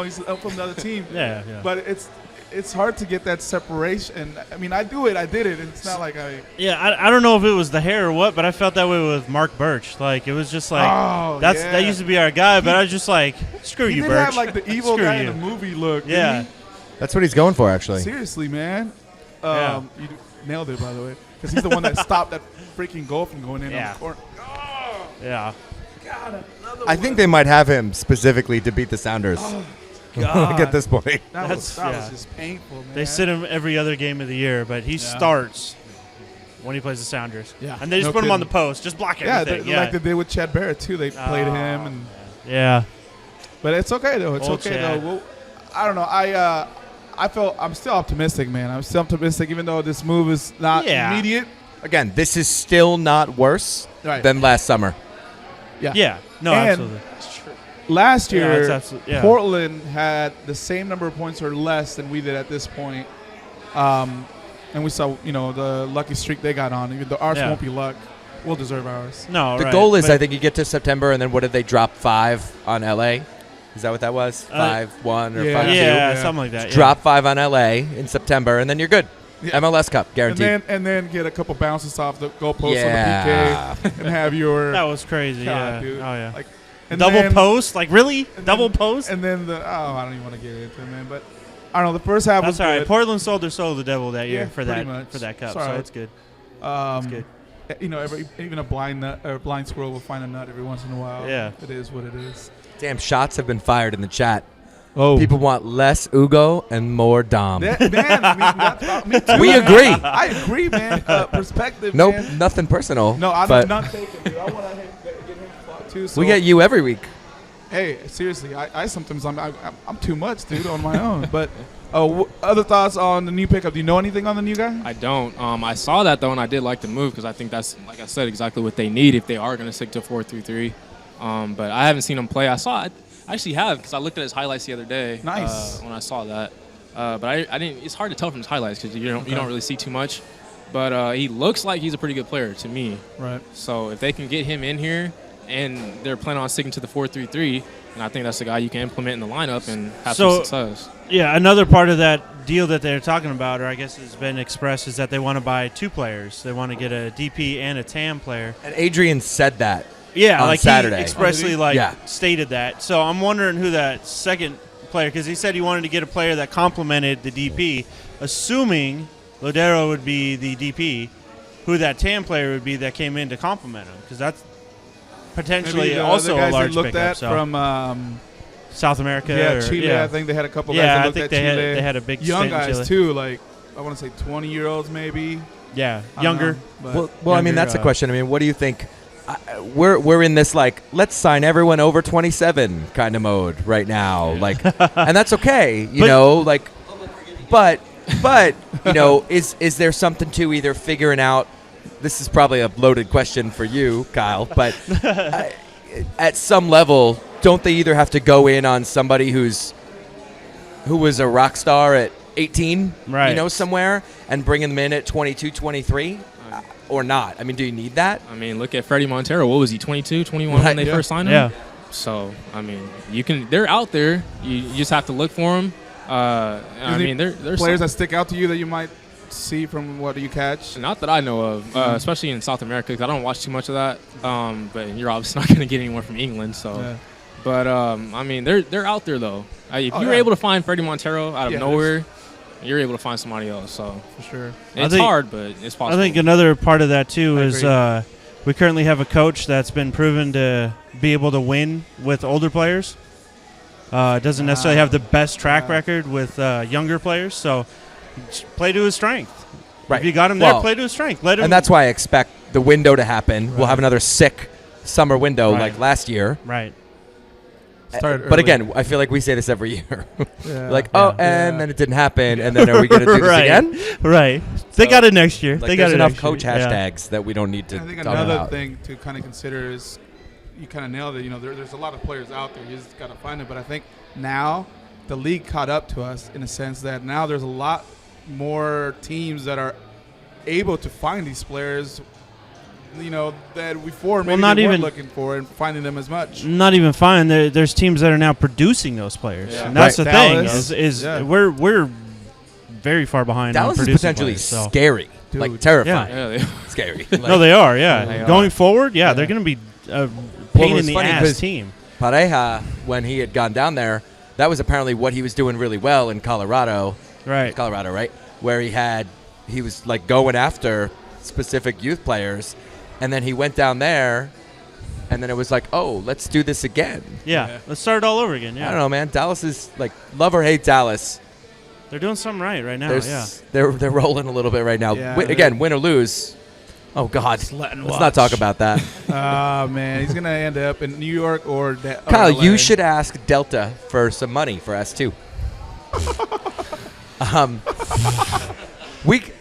Speaker 5: he's up from the other team.
Speaker 3: Yeah, yeah.
Speaker 5: But it's hard to get that separation. I mean, I did it, and it's not like
Speaker 3: Yeah, I don't know if it was the hair or what, but I felt that way with Mark Birch. Like, it was just like,
Speaker 5: Oh,
Speaker 3: that
Speaker 5: yeah.
Speaker 3: used to be our guy, but I was just like, screw
Speaker 5: he
Speaker 3: you,
Speaker 5: did
Speaker 3: Birch.
Speaker 5: have like the evil
Speaker 3: Screw
Speaker 5: guy
Speaker 3: you.
Speaker 5: in the movie look. didn't
Speaker 3: Yeah.
Speaker 5: he?
Speaker 4: That's what he's going for, actually.
Speaker 5: Seriously, man.
Speaker 3: Yeah.
Speaker 5: You nailed it, by the way, because he's the one that stopped that freaking goal from going in
Speaker 3: Yeah.
Speaker 5: on the corner.
Speaker 3: Yeah.
Speaker 4: I think they might have him specifically to beat the Sounders.
Speaker 5: God.
Speaker 4: At this point.
Speaker 5: That was
Speaker 3: yeah.
Speaker 5: just painful, man.
Speaker 3: They sit him every other game of the year, but he starts when he plays the Sounders.
Speaker 5: Yeah,
Speaker 3: And they just
Speaker 5: no
Speaker 3: put him on the
Speaker 5: kidding.
Speaker 3: post, just block
Speaker 5: Yeah,
Speaker 3: everything.
Speaker 5: like they did with Chad Barrett too. They played him, and
Speaker 3: Yeah.
Speaker 5: but it's okay though. It's
Speaker 3: Old
Speaker 5: okay
Speaker 3: Chad.
Speaker 5: though. Well, I don't know. I'm still optimistic, man. I'm still optimistic, even though this move is not
Speaker 3: Yeah.
Speaker 5: immediate.
Speaker 4: Again, this is still not worse
Speaker 5: Right.
Speaker 4: than last summer.
Speaker 3: Yeah. No,
Speaker 5: And
Speaker 3: absolutely.
Speaker 5: Last
Speaker 3: Yeah,
Speaker 5: year,
Speaker 3: it's absolute- yeah.
Speaker 5: Portland had the same number of points or less than we did at this point. And we saw, the lucky streak they got on. Even though ours
Speaker 3: Yeah.
Speaker 5: won't be luck, we'll deserve ours.
Speaker 3: No,
Speaker 4: The
Speaker 3: right.
Speaker 4: goal is,
Speaker 3: But-
Speaker 4: I think, you get to September, and then what did they drop 5 on LA? Is that what that was? 5-1 or
Speaker 5: yeah.
Speaker 4: 5-2?
Speaker 3: yeah,
Speaker 5: Yeah.
Speaker 3: something like that. Yeah.
Speaker 4: Drop 5 on LA in September, and then you're good.
Speaker 5: Yeah.
Speaker 4: MLS Cup, guaranteed.
Speaker 5: And then get a couple bounces off the goalpost
Speaker 4: Yeah.
Speaker 5: on the PK and have your
Speaker 3: That was crazy.
Speaker 5: God,
Speaker 3: Yeah.
Speaker 5: dude.
Speaker 3: Oh, yeah.
Speaker 5: Like, and
Speaker 3: Double
Speaker 5: then-
Speaker 3: post? Like, really?
Speaker 5: and
Speaker 3: Double
Speaker 5: then-
Speaker 3: post?
Speaker 5: And then I don't even want to get into it, man. But I don't know. The first half
Speaker 3: That's
Speaker 5: was
Speaker 3: all right.
Speaker 5: good.
Speaker 3: Portland sold their soul to the devil that year
Speaker 5: Yeah,
Speaker 3: for
Speaker 5: pretty
Speaker 3: that
Speaker 5: much.
Speaker 3: for that cup,
Speaker 5: It's
Speaker 3: so
Speaker 5: all right.
Speaker 3: it's good.
Speaker 5: It's
Speaker 3: good.
Speaker 5: Even a blind nut or blind squirrel will find a nut every once in a while.
Speaker 3: Yeah.
Speaker 5: It is what it is.
Speaker 4: Damn, shots have been fired in the chat.
Speaker 5: Oh,
Speaker 4: People want less Ugo and more Dom.
Speaker 5: man. Me too,
Speaker 4: We
Speaker 5: man.
Speaker 4: agree.
Speaker 5: I agree, man. Perspective.
Speaker 4: Nope,
Speaker 5: man.
Speaker 4: nothing personal.
Speaker 5: No, I'm
Speaker 4: but
Speaker 5: not taking it. I want to get him fought too. So,
Speaker 4: we get you every week.
Speaker 5: Hey, seriously, I sometimes I'm too much, dude, on my own. But other thoughts on the new pickup? Do you know anything on the new guy?
Speaker 6: I don't. I saw that though, and I did like the move because I think that's, like I said, exactly what they need if they are going to stick to 4-3-3. But I haven't seen him play. I actually have because I looked at his highlights the other day.
Speaker 5: Nice.
Speaker 6: When I saw that, but I didn't. It's hard to tell from his highlights because you don't really see too much. But he looks like he's a pretty good player to me.
Speaker 5: Right.
Speaker 6: So if they can get him in here, and they're planning on sticking to the 4-3-3, and I think that's the guy you can implement in the lineup and have some success.
Speaker 3: Yeah, another part of that deal that they're talking about, or I guess has been expressed, is that they want to buy 2 players. They want to get a DP and a TAM player.
Speaker 4: And Adrian said that.
Speaker 3: Yeah,
Speaker 4: On
Speaker 3: like
Speaker 4: Saturday.
Speaker 3: he expressly
Speaker 4: Yeah.
Speaker 3: stated that. So I'm wondering who that second player, because he said he wanted to get a player that complemented the DP, assuming Lodero would be the DP, who that TAM player would be that came in to complement him, because that's potentially
Speaker 5: Maybe the
Speaker 3: also
Speaker 5: guys
Speaker 3: a large
Speaker 5: they looked
Speaker 3: pickup.
Speaker 5: at
Speaker 3: So
Speaker 5: from
Speaker 3: South America, or,
Speaker 5: Chile.
Speaker 3: yeah.
Speaker 5: I think they had a couple guys
Speaker 3: Yeah,
Speaker 5: that
Speaker 3: I
Speaker 5: looked
Speaker 3: think
Speaker 5: at
Speaker 3: they
Speaker 5: Chile.
Speaker 3: had a big
Speaker 5: young
Speaker 3: stint in
Speaker 5: guys
Speaker 3: Chile.
Speaker 5: too. Like I want to say 20-year-olds maybe.
Speaker 3: Yeah,
Speaker 5: I don't
Speaker 3: younger.
Speaker 5: know, but
Speaker 4: Well, I mean,
Speaker 3: Younger,
Speaker 4: that's the question. I mean, what do you think? We're in this, like, let's sign everyone over 27 kind of mode right now. Like, and that's okay, you
Speaker 3: But-
Speaker 4: know, like, but, you know, is there something to either figuring out, this is probably a loaded question for you, Kyle, but at some level, don't they either have to go in on somebody who was a rock star at 18,
Speaker 3: Right.
Speaker 4: you know, somewhere, and bring them in at 22, 23, or not? I mean, do you need that?
Speaker 6: I mean, look at Freddie Montero. What was he, 22, 21
Speaker 4: Right,
Speaker 6: when they
Speaker 5: yeah.
Speaker 6: first signed him?
Speaker 3: Yeah.
Speaker 6: So, I mean, they're out there. You just have to look for them. I
Speaker 5: Any
Speaker 6: mean, there's
Speaker 5: players that stick out to you that you might see from what you catch.
Speaker 6: not that I know of, especially in South America, because I don't watch too much of that. But you're obviously not going to get anyone from England. So,
Speaker 5: Yeah.
Speaker 6: but I mean, they're out there though. If
Speaker 5: Oh,
Speaker 6: you're
Speaker 5: yeah.
Speaker 6: able to find Freddie Montero out of
Speaker 5: Yeah,
Speaker 6: nowhere, you're able to find somebody else. So
Speaker 5: For sure.
Speaker 6: it's
Speaker 3: think-
Speaker 6: hard, but it's
Speaker 3: I
Speaker 6: possible.
Speaker 3: think another part of that too
Speaker 5: I
Speaker 3: is
Speaker 5: agree.
Speaker 3: we currently have a coach that's been proven to be able to win with older players. Doesn't necessarily have the best track record with younger players, so just play to his strength.
Speaker 4: Right.
Speaker 3: If you got him
Speaker 4: Well,
Speaker 3: there, play to his strength. Let him.
Speaker 4: And that's why I expect the window to happen. We'll
Speaker 3: Right.
Speaker 4: have another sick summer window
Speaker 3: Right.
Speaker 4: like last year.
Speaker 3: right.
Speaker 5: Start
Speaker 4: But
Speaker 5: early.
Speaker 4: again, I feel like we say this every year.
Speaker 5: Yeah.
Speaker 4: Like,
Speaker 5: Yeah.
Speaker 4: and then it didn't happen, and then are we going to do this
Speaker 3: right.
Speaker 4: again?
Speaker 3: Right. They got it next year.
Speaker 4: Like,
Speaker 3: they got
Speaker 4: there's
Speaker 3: it
Speaker 4: enough
Speaker 3: next
Speaker 4: coach
Speaker 3: year. Yeah.
Speaker 4: hashtags that we don't need to
Speaker 5: I think
Speaker 4: talk
Speaker 5: another
Speaker 4: about.
Speaker 5: thing to kind of consider is you kind of nailed it. You know, there's a lot of players out there. You just got to find it. But I think now the league caught up to us in a sense that now there's a lot more teams that are able to find these players, you know, that before maybe
Speaker 3: not
Speaker 5: they weren't
Speaker 3: even-
Speaker 5: looking for and finding them as much.
Speaker 3: Not even fine. There's teams that are now producing those players.
Speaker 5: Yeah.
Speaker 3: And that's
Speaker 5: Right.
Speaker 3: the thing
Speaker 5: Dallas.
Speaker 3: is
Speaker 5: Yeah.
Speaker 3: we're very far behind.
Speaker 4: Dallas
Speaker 3: on
Speaker 4: is
Speaker 3: producing
Speaker 4: potentially
Speaker 3: players, so.
Speaker 4: scary,
Speaker 5: Dude.
Speaker 4: like terrifying.
Speaker 6: Yeah,
Speaker 4: Scary.
Speaker 3: No, they are. Yeah,
Speaker 6: They are.
Speaker 3: going forward, yeah,
Speaker 5: Yeah.
Speaker 3: they're going to be a
Speaker 4: Well,
Speaker 3: pain
Speaker 4: it was
Speaker 3: in the
Speaker 4: funny
Speaker 3: ass
Speaker 4: 'cause
Speaker 3: team.
Speaker 4: Pareja, when he had gone down there, that was apparently what he was doing really well in Colorado.
Speaker 3: Right.
Speaker 4: Colorado, right? Where he was like going after specific youth players, and then he went down there, and then it was like, oh, let's do this again.
Speaker 3: Yeah. Let's start it all over again. Yeah.
Speaker 4: I don't know, man. Dallas is like, love or hate Dallas.
Speaker 3: They're doing something right now.
Speaker 4: There's-
Speaker 3: Yeah.
Speaker 4: They're rolling a little bit right now.
Speaker 5: Yeah,
Speaker 4: Again, win or lose. Oh God, let's not talk about that.
Speaker 5: Oh, man. He's going to end up in New York or
Speaker 4: Kyle,
Speaker 5: LA.
Speaker 4: you should ask Delta for some money for S2.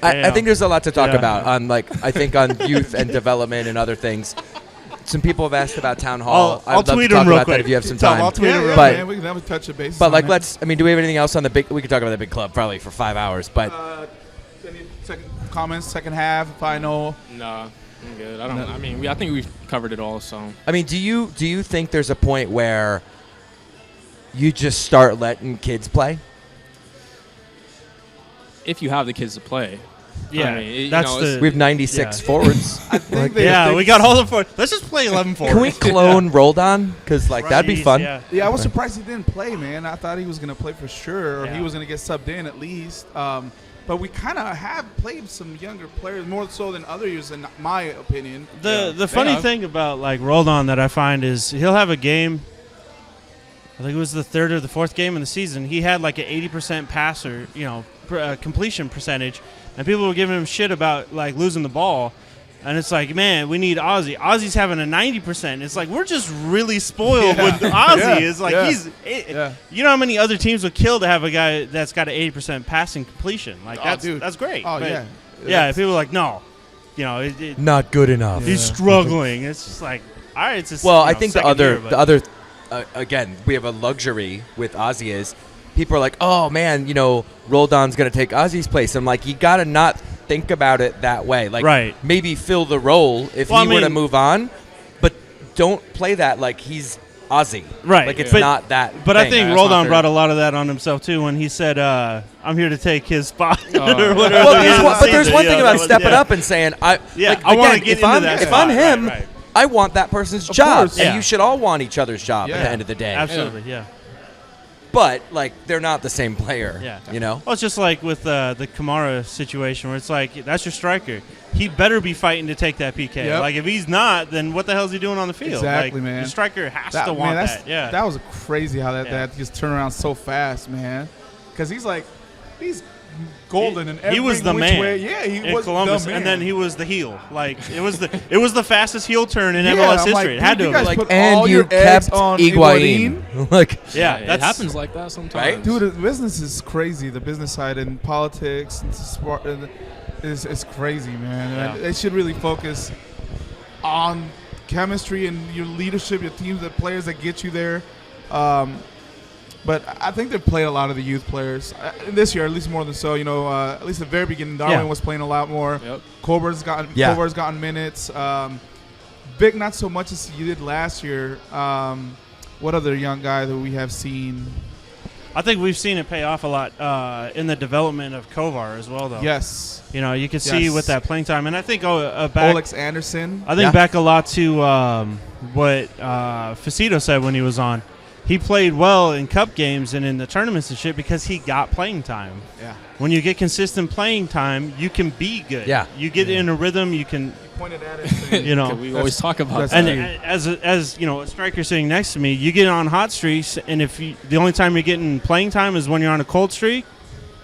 Speaker 4: I
Speaker 3: Damn.
Speaker 4: think there's a lot to talk
Speaker 3: Yeah.
Speaker 4: about on I think on youth and development and other things. Some people have asked about town hall.
Speaker 3: I'll
Speaker 4: I'd love
Speaker 3: tweet
Speaker 4: to talk
Speaker 3: him real
Speaker 4: about that
Speaker 3: quick.
Speaker 4: if you have some
Speaker 5: Tom,
Speaker 4: time.
Speaker 5: I'll tweet it,
Speaker 4: But-
Speaker 5: man. We can have a touch of base.
Speaker 4: But
Speaker 5: on
Speaker 4: like,
Speaker 5: it.
Speaker 4: do we have anything else on the big? We could talk about the big club probably for 5 hours. But
Speaker 5: Any second comments, second half, final.
Speaker 6: Nah, I'm good. I think we've covered it all. So
Speaker 4: I mean, do you think there's a point where you just start letting kids play?
Speaker 6: if you have the kids to play,
Speaker 3: Yeah.
Speaker 6: I mean,
Speaker 3: That's
Speaker 6: it's-
Speaker 3: the.
Speaker 4: We have 96
Speaker 3: Yeah.
Speaker 4: forwards.
Speaker 5: I think they,
Speaker 3: yeah,
Speaker 5: they-
Speaker 3: we got all the four. Let's just play 11 forwards.
Speaker 4: Can we clone Roldan? Because that'd be
Speaker 3: Jeez,
Speaker 4: fun.
Speaker 3: Yeah.
Speaker 5: Yeah, I was surprised he didn't play, man. I thought he was going to play for sure, or
Speaker 3: Yeah.
Speaker 5: he was going to get subbed in at least. But we kind of have played some younger players more so than other years, in my opinion.
Speaker 3: The funny
Speaker 6: Yeah.
Speaker 3: thing about like Roldan that I find is he'll have a game. I think it was the third or the fourth game in the season. He had like an 80% passer, completion percentage, and people were giving him shit about like losing the ball. And it's like, man, we need Ozzy. Ozzy's having a 90%. It's like we're just really spoiled with Ozzy.
Speaker 5: Yeah.
Speaker 3: It's like
Speaker 5: Yeah.
Speaker 3: he's. You know how many other teams would kill to have a guy that's got an 80% passing completion? Like
Speaker 5: dude.
Speaker 3: that's great.
Speaker 5: Oh,
Speaker 3: But,
Speaker 5: yeah.
Speaker 3: yeah. People are like, no,
Speaker 4: Not good enough.
Speaker 3: he's struggling. It's just like, all right, it's a
Speaker 4: Well, I think the
Speaker 3: second
Speaker 4: other,
Speaker 3: year, but-
Speaker 4: again, we have a luxury with Ozzy is people are like, oh man, Roldan's gonna take Ozzy's place. I'm like, you gotta not think about it that way. Like,
Speaker 3: Right.
Speaker 4: maybe fill the role if
Speaker 3: Well,
Speaker 4: he
Speaker 3: I
Speaker 4: were to
Speaker 3: mean-
Speaker 4: move on, but don't play that like he's Ozzy.
Speaker 3: Right.
Speaker 4: Like it's
Speaker 3: But-
Speaker 4: not that.
Speaker 3: But I
Speaker 4: thing.
Speaker 3: think
Speaker 6: that's not
Speaker 3: Roldan
Speaker 6: fair.
Speaker 3: brought a lot of that on himself too when he said, "I'm here to take his spot." or
Speaker 6: Oh.
Speaker 3: whatever.
Speaker 4: Well,
Speaker 3: the end of the
Speaker 4: but there's
Speaker 3: season,
Speaker 4: one thing
Speaker 3: that
Speaker 4: about
Speaker 3: was-
Speaker 4: stepping
Speaker 3: yeah.
Speaker 4: up and saying, I
Speaker 3: Yeah, I wanna
Speaker 4: again,
Speaker 3: get
Speaker 4: if
Speaker 3: into
Speaker 4: I'm
Speaker 3: that
Speaker 4: if
Speaker 3: spot.
Speaker 4: I'm him,
Speaker 3: Right.
Speaker 4: I want that person's
Speaker 5: Of
Speaker 4: job,
Speaker 5: course.
Speaker 4: and
Speaker 3: Yeah.
Speaker 4: you should all want each other's job at
Speaker 5: Yeah.
Speaker 4: the end of the day.
Speaker 3: Absolutely, yeah.
Speaker 4: But like, they're not the same player.
Speaker 3: Yeah.
Speaker 4: Well,
Speaker 3: Well, it's just like with the Kamara situation where it's like that's your striker. He better be fighting to take that PK.
Speaker 5: Yep.
Speaker 3: Like if he's not, then what the hell is he doing on the field?
Speaker 5: Exactly,
Speaker 3: like,
Speaker 5: man.
Speaker 3: The striker has to want
Speaker 5: that's-
Speaker 3: that. Yeah.
Speaker 5: That was crazy how that
Speaker 3: Yeah.
Speaker 5: just turned around so fast, man. Because he's golden in every
Speaker 3: he was the
Speaker 5: which
Speaker 3: man.
Speaker 5: way. Yeah, he
Speaker 3: in
Speaker 5: was
Speaker 3: Columbus,
Speaker 5: the man.
Speaker 3: and then he was the heel. Like it was the fastest heel turn in
Speaker 5: Yeah,
Speaker 3: MLS
Speaker 5: I'm
Speaker 3: history.
Speaker 5: like,
Speaker 3: it had
Speaker 5: dude,
Speaker 3: to
Speaker 5: you
Speaker 3: have
Speaker 5: guys
Speaker 3: been.
Speaker 5: put
Speaker 4: and
Speaker 5: all
Speaker 4: you
Speaker 5: your eggs
Speaker 4: kept
Speaker 5: on
Speaker 4: Higuain. Like,
Speaker 3: Yeah,
Speaker 6: it
Speaker 3: that's
Speaker 6: happens like that sometimes.
Speaker 4: Right?
Speaker 5: Dude, the business is crazy. The business side and politics and sport is crazy, man.
Speaker 3: Yeah.
Speaker 5: And they should really focus on chemistry and your leadership, your teams, the players that get you there. But I think they've played a lot of the youth players this year, at least more than so. At least at the very beginning, Darwin
Speaker 3: Yeah.
Speaker 5: was playing a lot more.
Speaker 6: Yep.
Speaker 5: Colbert's gotten minutes. Vic, not so much as you did last year. What other young guy that we have seen?
Speaker 3: I think we've seen it pay off a lot in the development of Kovar as well, though.
Speaker 5: Yes,
Speaker 3: You can see
Speaker 5: Yes.
Speaker 3: with that playing time, and I think back.
Speaker 5: Olex Anderson.
Speaker 3: I think
Speaker 4: Yeah.
Speaker 3: back a lot to what Facito said when he was on. He played well in cup games and in the tournaments and shit because he got playing time.
Speaker 5: Yeah.
Speaker 3: When you get consistent playing time, you can be good.
Speaker 4: Yeah.
Speaker 3: You get in a rhythm. You can,
Speaker 5: Pointed at it. saying,
Speaker 6: We always talk about
Speaker 5: that's-
Speaker 6: that.
Speaker 3: and as a striker sitting next to me, you get on hot streaks, and if the only time you're getting playing time is when you're on a cold streak,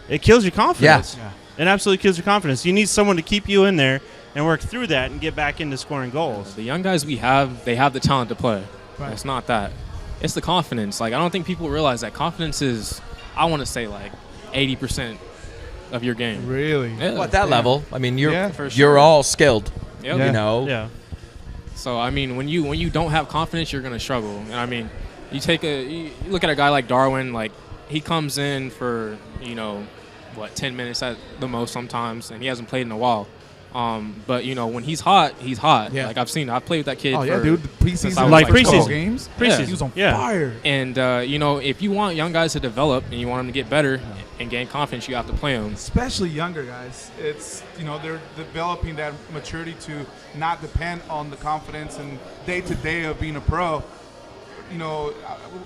Speaker 3: it kills your confidence.
Speaker 5: Yeah.
Speaker 3: It absolutely kills your confidence. You need someone to keep you in there and work through that and get back into scoring goals.
Speaker 6: The young guys we have, they have the talent to play.
Speaker 5: Right.
Speaker 6: It's not that. It's the confidence. Like, I don't think people realize that confidence is, I want to say, like 80% of your game.
Speaker 5: Really?
Speaker 6: Yeah.
Speaker 4: Well, at that level, I mean, you're
Speaker 5: Yeah.
Speaker 6: For sure.
Speaker 4: you're all skilled.
Speaker 6: Yep.
Speaker 4: You know.
Speaker 3: Yeah.
Speaker 6: So I mean, when you don't have confidence, you're gonna struggle. And I mean, you look at a guy like Darwin. Like, he comes in for 10 minutes at the most sometimes, and he hasn't played in a while. But when he's hot, he's hot.
Speaker 5: Yeah.
Speaker 6: Like, I've played with that kid.
Speaker 5: Oh yeah,
Speaker 6: for,
Speaker 5: dude. The preseason,
Speaker 6: since I was,
Speaker 3: like,
Speaker 5: 12
Speaker 3: preseason.
Speaker 5: games.
Speaker 3: Preseason.
Speaker 5: He was on
Speaker 3: Yeah.
Speaker 5: fire.
Speaker 6: And if you want young guys to develop and you want them to get better and gain confidence, you have to play them.
Speaker 5: Especially younger guys. It's they're developing that maturity to not depend on the confidence and day to day of being a pro.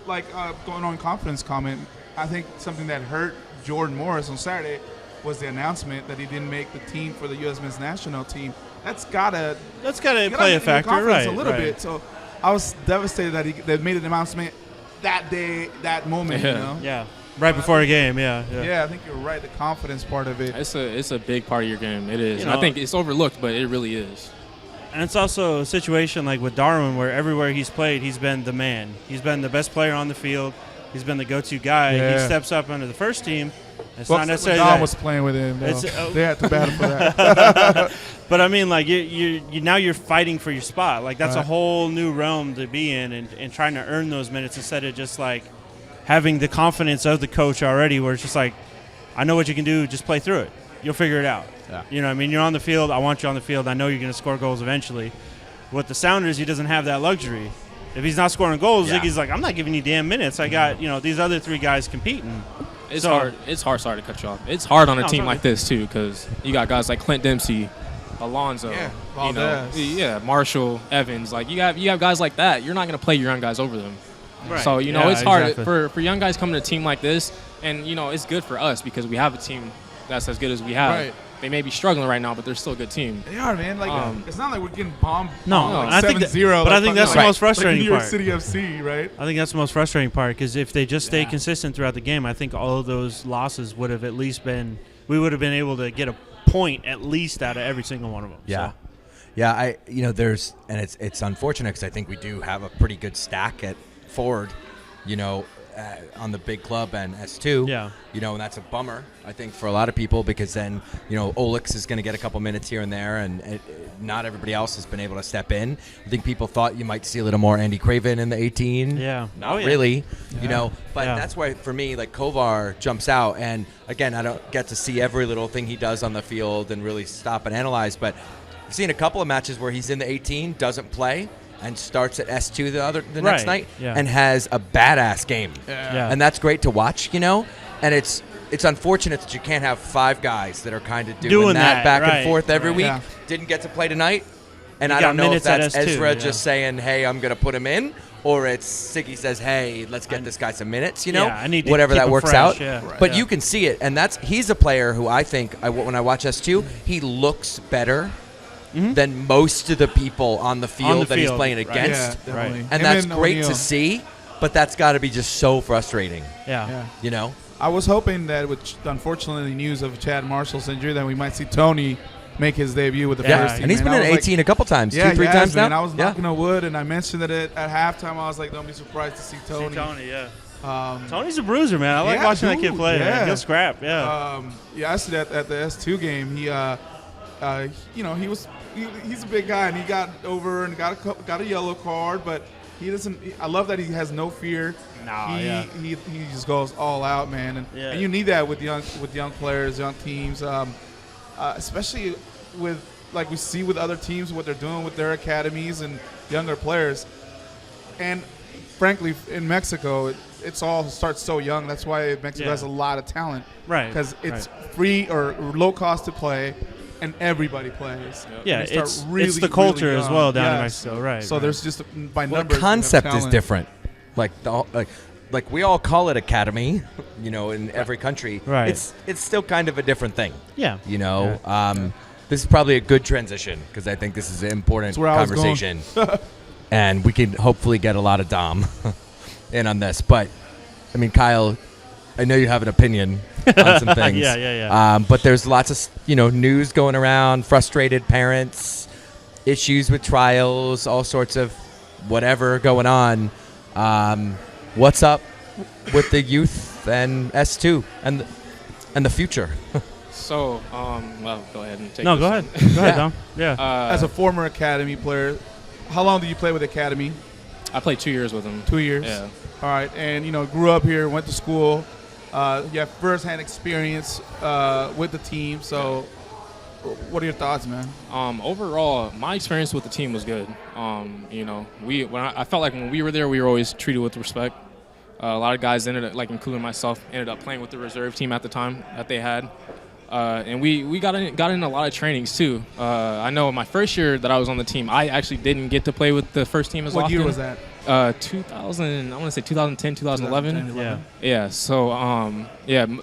Speaker 5: Going on confidence comment, I think something that hurt Jordan Morris on Saturday was the announcement that he didn't make the team for the U.S. men's national team. That's gotta
Speaker 3: play a factor, right?
Speaker 5: A little
Speaker 3: right.
Speaker 5: bit. So I was devastated that they made an announcement that day, that moment.
Speaker 6: Yeah.
Speaker 3: Yeah. Right before a game. Yeah.
Speaker 5: Yeah, I think you're right. The confidence part of it.
Speaker 6: It's a big part of your game. It is.
Speaker 3: You
Speaker 6: And I
Speaker 3: know-
Speaker 6: think it's overlooked, but it really is.
Speaker 3: And it's also a situation like with Darwin where everywhere he's played, he's been the man. He's been the best player on the field. He's been the go-to guy.
Speaker 5: Yeah.
Speaker 3: He steps up under the first team. It's
Speaker 5: Well,
Speaker 3: not necessarily
Speaker 5: Dom
Speaker 3: that.
Speaker 5: was playing with him. Though.
Speaker 3: It's-
Speaker 5: They had to battle for that.
Speaker 3: But I mean, like you now you're fighting for your spot. Like that's a
Speaker 5: Right.
Speaker 3: whole new realm to be in, and trying to earn those minutes instead of just like having the confidence of the coach already, where it's just like, I know what you can do. Just play through it. You'll figure it out.
Speaker 5: Yeah.
Speaker 3: You know what I mean? You're on the field. I want you on the field. I know you're going to score goals eventually. With the Sounders, he doesn't have that luxury. If he's not scoring goals,
Speaker 4: Yeah.
Speaker 3: Ziggy's like, I'm not giving you damn minutes. I got these other three guys competing.
Speaker 6: It's
Speaker 3: So-
Speaker 6: hard. It's hard. Sorry to cut you off. It's hard on a
Speaker 3: No,
Speaker 6: team
Speaker 3: totally.
Speaker 6: like this too, because you got guys like Clint Dempsey, Alonzo,
Speaker 5: Yeah, Valdez.
Speaker 6: Marshall, Evans. Like you have guys like that. You're not gonna play your young guys over them.
Speaker 3: Right.
Speaker 6: So
Speaker 3: Yeah,
Speaker 6: it's hard
Speaker 3: exactly.
Speaker 6: for young guys coming to a team like this, and it's good for us because we have a team that's as good as we have.
Speaker 5: Right.
Speaker 6: They may be struggling right now, but they're still a good team.
Speaker 5: They are, man. Like it's not like we're getting bombed.
Speaker 3: No,
Speaker 5: like
Speaker 3: I think that-
Speaker 5: 7-0.
Speaker 3: but I think that's the most frustrating
Speaker 5: like New York
Speaker 3: part.
Speaker 5: City FC, right?
Speaker 3: I think that's the most frustrating part because if they just stay
Speaker 5: Yeah.
Speaker 3: consistent throughout the game, I think all of those losses would have at least been – we would have been able to get a point at least out of every single one of them.
Speaker 4: Yeah.
Speaker 3: So,
Speaker 4: Yeah, there's, and it's unfortunate because I think we do have a pretty good stack at forward, on the big club and S2.
Speaker 3: Yeah.
Speaker 4: And that's a bummer, I think, for a lot of people because then, Olix is going to get a couple minutes here and there, and not everybody else has been able to step in. I think people thought you might see a little more Andy Craven in the 18.
Speaker 3: Yeah.
Speaker 4: Not
Speaker 3: Oh, yeah.
Speaker 4: really, but
Speaker 3: Yeah.
Speaker 4: that's why, for me, like, Kovar jumps out. And, again, I don't get to see every little thing he does on the field and really stop and analyze, but I've seen a couple of matches where he's in the 18, doesn't play, and starts at S2 the next
Speaker 3: Right,
Speaker 4: night
Speaker 3: yeah.
Speaker 4: and has a badass game.
Speaker 3: Yeah.
Speaker 4: And that's great to watch, and it's unfortunate that you can't have five guys that are kind of doing that back
Speaker 3: right,
Speaker 4: and forth every
Speaker 3: right.
Speaker 4: week.
Speaker 5: Yeah.
Speaker 4: Didn't get to play tonight, and
Speaker 3: You
Speaker 4: I
Speaker 3: got
Speaker 4: don't know if
Speaker 3: minutes at
Speaker 4: that's
Speaker 3: S2,
Speaker 4: Ezra
Speaker 3: yeah.
Speaker 4: just saying, hey, I'm going to put him in, or it's Siggy says, hey, let's get this guy some minutes,
Speaker 3: Yeah, I need to
Speaker 4: whatever
Speaker 3: keep
Speaker 4: that
Speaker 3: him
Speaker 4: works
Speaker 3: fresh,
Speaker 4: out.
Speaker 3: yeah.
Speaker 4: But
Speaker 5: Yeah.
Speaker 4: you can see it, and he's a player who I think, when I watch S2, he looks better than most of the people on the field that he's
Speaker 3: field,
Speaker 4: playing
Speaker 3: right.
Speaker 4: against.
Speaker 5: Yeah, definitely.
Speaker 4: And
Speaker 5: Him
Speaker 4: that's great
Speaker 5: O'Neal.
Speaker 4: to see, but that's got to be just so frustrating,
Speaker 3: Yeah.
Speaker 5: Yeah. I was hoping that with unfortunately news of Chad Marshall's injury, that we might see Tony make his debut with the
Speaker 3: Yeah.
Speaker 5: first team.
Speaker 4: and he's
Speaker 5: man.
Speaker 4: been
Speaker 5: I
Speaker 4: in
Speaker 5: was
Speaker 4: 18 a couple times,
Speaker 5: yeah,
Speaker 4: 2-3
Speaker 5: he
Speaker 4: times
Speaker 5: has, man.
Speaker 4: now.
Speaker 5: I was knocking on wood, and I mentioned it at halftime. I was like, don't be surprised to see Tony.
Speaker 3: Yeah. Tony's a bruiser, man. I like
Speaker 5: Yeah,
Speaker 3: watching that kid
Speaker 5: dude,
Speaker 3: play.
Speaker 5: yeah.
Speaker 3: He'll scrap. Yeah.
Speaker 5: Yesterday at the S2 game, he's a big guy, and he got over and got a yellow card, but he doesn't. I love that he has no fear. He just goes all out, man, and you need that with young players, young teams, especially with like we see with other teams what they're doing with their academies and younger players, and frankly in Mexico it's all starts so young. That's why Mexico has a lot of talent,
Speaker 3: Right.
Speaker 5: Because it's free or low cost to play, and everybody plays.
Speaker 3: Yeah,
Speaker 5: And they start
Speaker 3: it's
Speaker 5: really,
Speaker 3: the culture
Speaker 5: really
Speaker 3: as
Speaker 5: young.
Speaker 3: well down in
Speaker 5: Yes.
Speaker 3: Mexico, right?
Speaker 5: So
Speaker 3: right.
Speaker 5: there's just by
Speaker 4: Well,
Speaker 5: numbers.
Speaker 4: the concept is
Speaker 5: talent.
Speaker 4: different. Like we all call it academy, in every country.
Speaker 3: Right.
Speaker 4: It's still kind of a different thing.
Speaker 3: Yeah.
Speaker 4: This is probably a good transition because I think this is an important
Speaker 5: That's where I was going.
Speaker 4: conversation, and we can hopefully get a lot of Dom in on this. But I mean, Kyle, I know you have an opinion on some things.
Speaker 3: Yeah.
Speaker 4: But there's lots of news going around, frustrated parents, issues with trials, all sorts of whatever going on. what's up with the youth and S2 and the future.
Speaker 6: So, well, go ahead and take
Speaker 3: No,
Speaker 6: this
Speaker 3: go
Speaker 6: one.
Speaker 3: ahead. Go ahead,
Speaker 4: Yeah.
Speaker 3: Dom. Yeah.
Speaker 5: As a former academy player, how long did you play with Academy?
Speaker 6: I played 2 years with him.
Speaker 5: 2 years.
Speaker 6: Yeah.
Speaker 5: All right, and grew up here, went to school. You have firsthand experience with the team. So, what are your thoughts, man?
Speaker 6: Overall, my experience with the team was good. I felt like when we were there, we were always treated with respect. A lot of guys ended up, like including myself, ended up playing with the reserve team at the time that they had. And we got in a lot of trainings too. I know my first year that I was on the team, I actually didn't get to play with the first team as often.
Speaker 5: What year was that?
Speaker 6: 2000. I want to say 2010, 2011.
Speaker 3: Yeah.
Speaker 6: Yeah. So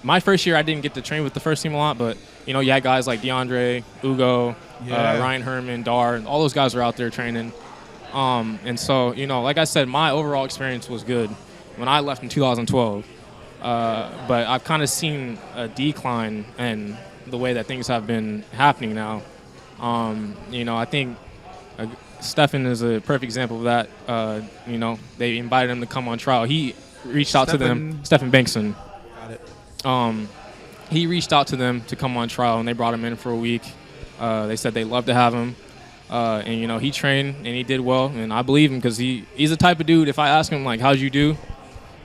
Speaker 6: my first year I didn't get to train with the first team a lot, but you had guys like DeAndre, Ugo, Ryan Herman, Dar, all those guys were out there training. And so like I said, my overall experience was good when I left in 2012. But I've kind of seen a decline in the way that things have been happening now. I think Stefan is a perfect example of that. They invited him to come on trial. He reached out to them. Stefan Bankson.
Speaker 5: Got it.
Speaker 6: He reached out to them to come on trial, and they brought him in for a week. They said they'd love to have him. And he trained, and he did well. And I believe him because he's the type of dude, if I ask him, like, how'd you do?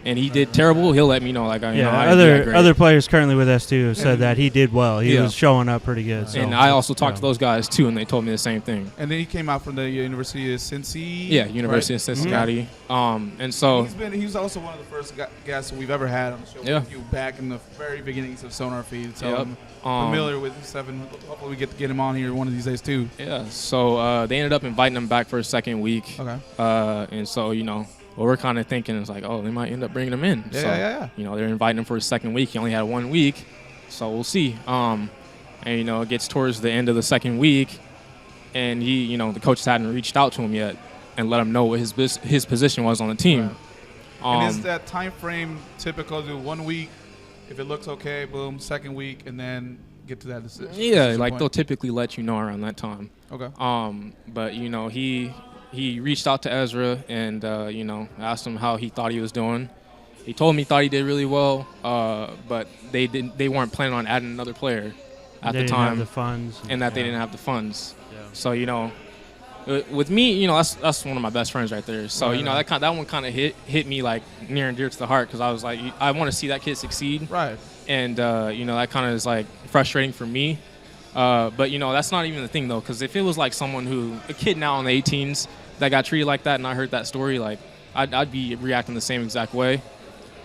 Speaker 6: And he did terrible, he'll let me know. Like, I did great.
Speaker 3: Other players currently with S2 have said that he did well. He
Speaker 6: Yeah.
Speaker 3: was showing up pretty good. So.
Speaker 6: And I also talked to those guys, too, and they told me the same thing.
Speaker 5: And then he came out from the University of Cincy.
Speaker 6: Yeah, University of Cincinnati. And so
Speaker 5: He's also one of the first guests we've ever had on the show with you back in the very beginnings of SonarFeed. So
Speaker 6: Yep.
Speaker 5: I'm familiar with Stefan. Hopefully we get to get him on here one of these days too.
Speaker 6: yeah, so they ended up inviting him back for a second week.
Speaker 5: Okay.
Speaker 6: And so, what we're kind of thinking is like, oh, they might end up bringing him in.
Speaker 5: Yeah,
Speaker 6: so,
Speaker 5: yeah.
Speaker 6: They're inviting him for his second week. He only had 1 week, so we'll see. And it gets towards the end of the second week, and he, the coaches hadn't reached out to him yet and let him know what his position was on the team.
Speaker 5: Right. And is that time frame typical to 1 week? If it looks okay, boom, second week, and then get to that decision.
Speaker 6: Yeah, like they'll typically let you know around that time.
Speaker 5: Okay.
Speaker 6: But he reached out to Ezra and asked him how he thought he was doing. He told me he thought he did really well, but they weren't planning on adding another player at
Speaker 3: They
Speaker 6: the
Speaker 3: didn't have
Speaker 6: time,
Speaker 3: the funds,
Speaker 6: and that they didn't have the funds.
Speaker 3: Yeah.
Speaker 6: So with me, that's one of my best friends right there. So that one kind of hit me like near and dear to the heart because I was like, I want to see that kid succeed.
Speaker 5: Right.
Speaker 6: And that kind of is like frustrating for me. But that's not even the thing though, because if it was like a kid now in the 18s that got treated like that, and I heard that story, like I'd be reacting the same exact way.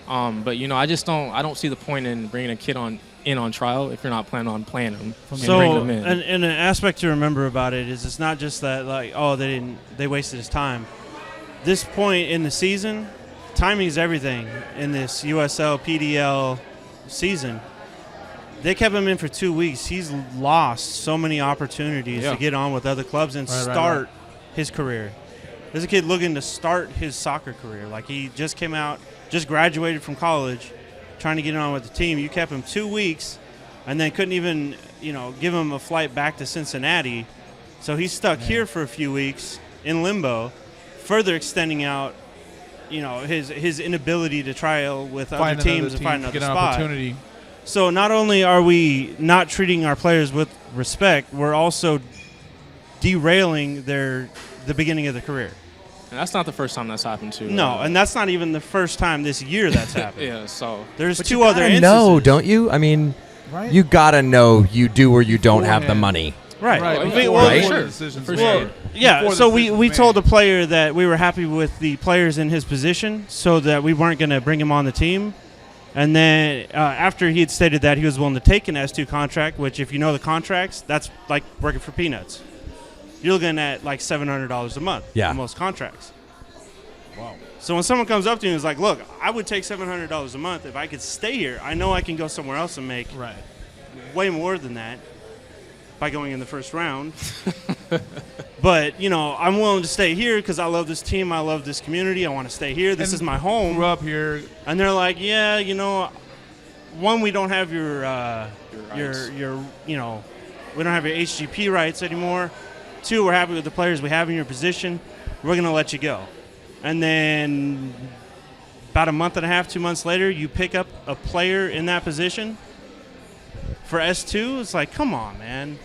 Speaker 6: But I don't see the point in bringing a kid in on trial if you're not planning on playing him and bringing him in.
Speaker 3: And an aspect to remember about it is it's not just that like, oh, they wasted his time. This point in the season, timing is everything in this USL PDL season. They kept him in for 2 weeks. He's lost so many opportunities to get on with other clubs and start his career. There's a kid looking to start his soccer career. Like he just came out, just graduated from college, trying to get on with the team. You kept him 2 weeks and then couldn't even, give him a flight back to Cincinnati. So he's stuck here for a few weeks in limbo, further extending out, his inability to trial with other teams and find another spot.
Speaker 5: Opportunity.
Speaker 3: So not only are we not treating our players with respect, we're also derailing the beginning of the career.
Speaker 6: And that's not the first time that's happened too.
Speaker 3: No, and that's not even the first time this year that's happened.
Speaker 6: Yeah, so
Speaker 3: there's
Speaker 4: But
Speaker 3: two
Speaker 4: you
Speaker 3: other
Speaker 4: gotta
Speaker 3: instances.
Speaker 4: know, don't you? I mean,
Speaker 5: Right.
Speaker 4: you gotta know you do or you don't have the money.
Speaker 3: Right.
Speaker 5: Right.
Speaker 6: Well,
Speaker 5: Before,
Speaker 4: right?
Speaker 5: before the
Speaker 6: Sure.
Speaker 5: decisions
Speaker 6: For
Speaker 5: made.
Speaker 6: sure.
Speaker 3: Yeah,
Speaker 5: Before the
Speaker 3: so
Speaker 5: decisions
Speaker 3: we
Speaker 5: made.
Speaker 3: told the player that we were happy with the players in his position so that we weren't going to bring him on the team. And then after he had stated that he was willing to take an S2 contract, which if you know the contracts, that's like working for peanuts. You're looking at like $700 a month for most contracts.
Speaker 5: Wow.
Speaker 3: So when someone comes up to you and is like, look, I would take $700 a month if I could stay here. I know I can go somewhere else and make way more than that by going in the first round. But, I'm willing to stay here because I love this team. I love this community. I want to stay here. This is my home.
Speaker 5: Grew up here.
Speaker 3: And they're like, yeah, one, we don't have your we don't have your HGP rights anymore. Two, we're happy with the players we have in your position. We're going to let you go. And then about a month and a half, 2 months later, you pick up a player in that position for S2. It's like, come on, man.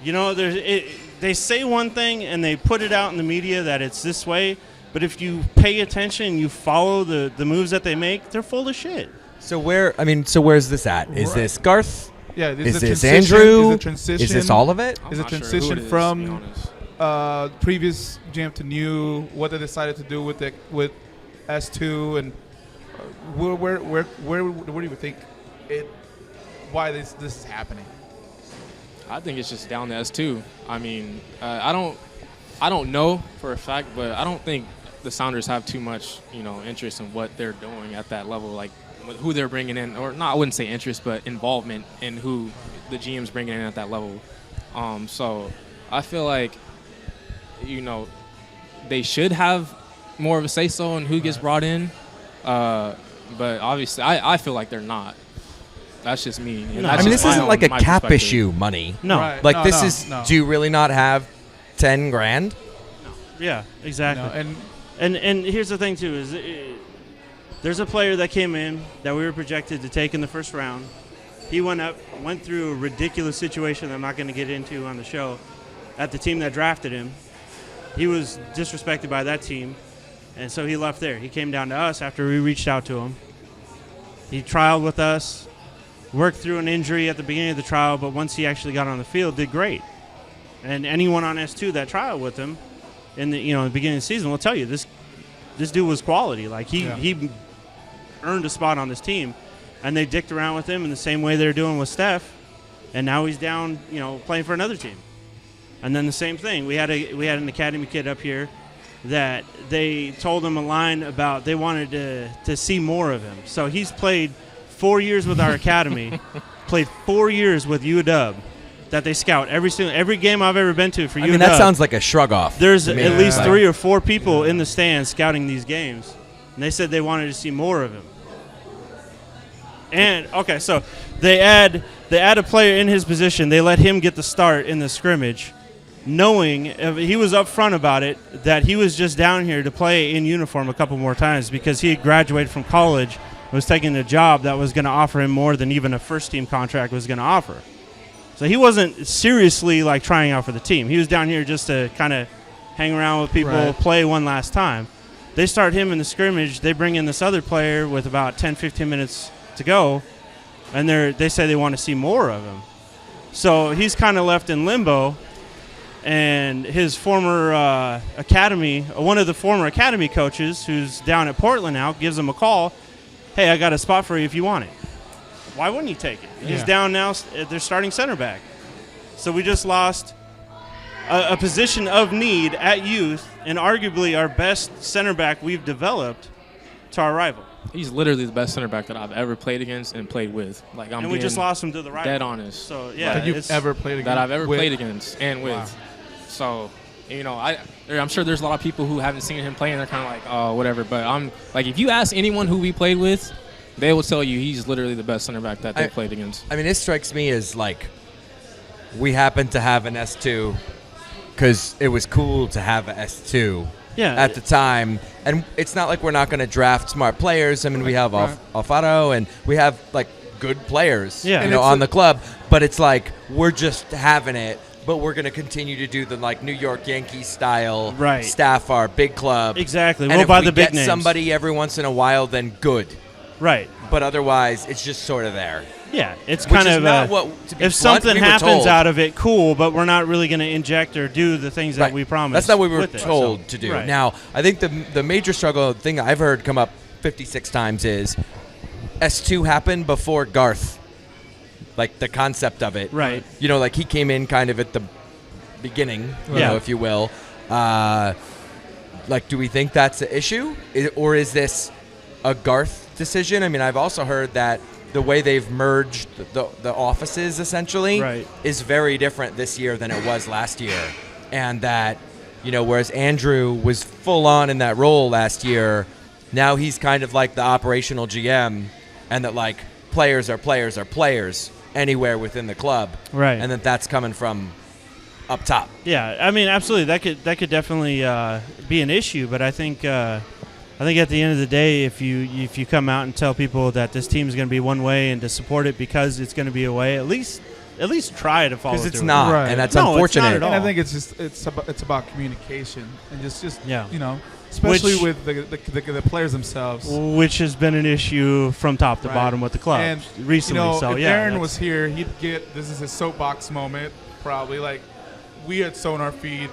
Speaker 3: You know, they say one thing and they put it out in the media that it's this way, but if you pay attention and you follow the moves that they make, they're full of shit.
Speaker 4: So where's this at? Is this Garth?
Speaker 5: Yeah,
Speaker 4: Is this
Speaker 5: transition,
Speaker 4: Andrew?
Speaker 5: Is a transition?
Speaker 4: Is this all of it?
Speaker 6: I'm
Speaker 5: Is a
Speaker 6: not sure
Speaker 5: transition
Speaker 6: who it is,
Speaker 5: from
Speaker 6: to be honest.
Speaker 5: previous GM to new? What they decided to do with S2, and where do you think it? Why this is happening?
Speaker 6: I think it's just down to S2. I mean, I don't know for a fact, but I don't think the Sounders have too much, interest in what they're doing at that level, like who they're bringing in, or not. I wouldn't say interest, but involvement in who the GM's bringing in at that level. So I feel like, they should have more of a say so in who gets brought in, but obviously I feel like they're not. That's just me. And
Speaker 3: No.
Speaker 6: that's
Speaker 4: I mean,
Speaker 6: just
Speaker 4: this isn't
Speaker 6: my
Speaker 4: like a
Speaker 6: own- my
Speaker 4: cap
Speaker 6: perspective.
Speaker 4: issue money.
Speaker 3: No.
Speaker 5: Right.
Speaker 4: Like
Speaker 5: No,
Speaker 4: this
Speaker 5: no,
Speaker 4: is.
Speaker 5: no.
Speaker 4: Do you really not have 10 grand?
Speaker 3: Yeah, exactly.
Speaker 5: No, and
Speaker 3: And here's the thing, too, is there's a player that came in that we were projected to take in the first round. He went through a ridiculous situation that I'm not going to get into on the show at the team that drafted him. He was disrespected by that team, and so he left there. He came down to us after we reached out to him. He trialed with us, worked through an injury at the beginning of the trial, but once he actually got on the field, did great. And anyone on S2 that trialed with him in the beginning of the season will tell you this dude was quality. Like he earned a spot on this team, and they dicked around with him in the same way they're doing with Steph, and now he's down, playing for another team. And then the same thing. We had an academy kid up here that they told him a line about they wanted to see more of him. So he's played 4 years with our academy, played 4 years with UW, that they scout every game I've ever been to for UW.
Speaker 4: I mean, that sounds like a shrug off.
Speaker 3: There's
Speaker 4: to me.
Speaker 3: at least
Speaker 4: Like,
Speaker 3: 3 or 4 people in the stands scouting these games, and they said they wanted to see more of him. And okay, so they add a player in his position. They let him get the start in the scrimmage, knowing he was upfront about it that he was just down here to play in uniform a couple more times because he had graduated from college, was taking a job that was going to offer him more than even a first-team contract was going to offer. So he wasn't seriously like trying out for the team. He was down here just to kind of hang around with people,
Speaker 5: Right.
Speaker 3: play one last time. They start him in the scrimmage. They bring in this other player with about 10, 15 minutes to go, and they say they want to see more of him. So he's kind of left in limbo, and his former one of the former academy coaches who's down at Portland now gives him a call. Hey, I got a spot for you if you want it. Why wouldn't you take it? He's
Speaker 5: Yeah.
Speaker 3: down now. They're starting center back. So we just lost a position of need at youth and arguably our best center back we've developed to our rival.
Speaker 6: He's literally the best center back that I've ever played against and played with. Like
Speaker 3: And we just lost him to the rival.
Speaker 6: dead honest.
Speaker 3: So, yeah.
Speaker 5: that you've
Speaker 3: it's-
Speaker 5: ever played against?
Speaker 6: that I've ever
Speaker 5: with?
Speaker 6: played against and with.
Speaker 5: Wow.
Speaker 6: So, I'm sure there's a lot of people who haven't seen him play and they're kind of like, oh, whatever. But I'm like, if you ask anyone who we played with, they will tell you he's literally the best center back that they played against.
Speaker 4: I mean, it strikes me as like we happen to have an S2 because it was cool to have an S2 at the time. And it's not like we're not going to draft smart players. I mean, we have Alfaro and we have like good players on the club. But it's like we're just having it. But we're going to continue to do the like New York Yankees style staff, our big club.
Speaker 3: Exactly.
Speaker 4: And
Speaker 3: We'll
Speaker 4: if
Speaker 3: buy
Speaker 4: we
Speaker 3: the big
Speaker 4: get
Speaker 3: names.
Speaker 4: somebody every once in a while, then good.
Speaker 3: Right.
Speaker 4: But otherwise, it's just sort of there.
Speaker 3: Yeah, it's
Speaker 4: Which
Speaker 3: kind
Speaker 4: is
Speaker 3: of
Speaker 4: not what, to be
Speaker 3: if
Speaker 4: blunt,
Speaker 3: something
Speaker 4: we were
Speaker 3: happens
Speaker 4: told.
Speaker 3: out of it, cool, but we're not really going to inject or do the things that
Speaker 4: Right.
Speaker 3: we promised.
Speaker 4: That's not what we were
Speaker 3: with it.
Speaker 4: told
Speaker 3: So,
Speaker 4: to do.
Speaker 3: right.
Speaker 4: Now, I think the major struggle thing I've heard come up 56 times is S2 happened before Garth. Like the concept of it.
Speaker 3: Right.
Speaker 4: You know, like he came in kind of at the beginning, you
Speaker 3: Yeah.
Speaker 4: know, if you will. Like, do we think that's an issue? Or is this a Garth decision? I mean, I've also heard that the way they've merged the offices essentially is very different this year than it was last year. And that, you know, whereas Andrew was full on in that role last year, now he's kind of like the operational GM, and that like players are players anywhere within the club.
Speaker 3: Right.
Speaker 4: And that's coming from up top.
Speaker 3: Yeah, I mean, absolutely. That could definitely be an issue, but I think I think at the end of the day, if you come out and tell people that this team is going to be one way and to support it because it's going to be a way, at least try to follow through.
Speaker 4: Because it's not,
Speaker 5: Right.
Speaker 4: and that's
Speaker 3: No, it's
Speaker 4: unfortunate.
Speaker 3: not at all.
Speaker 5: And I think it's about communication and just
Speaker 3: Yeah.
Speaker 5: especially
Speaker 3: Which-
Speaker 5: with the players themselves.
Speaker 3: Which has been an issue from top to
Speaker 5: Right.
Speaker 3: bottom with the club
Speaker 5: And
Speaker 3: recently. So
Speaker 5: if
Speaker 3: yeah,
Speaker 5: Aaron
Speaker 3: that's-
Speaker 5: was here, he'd get this is his soapbox moment. Probably like we at SonarFeed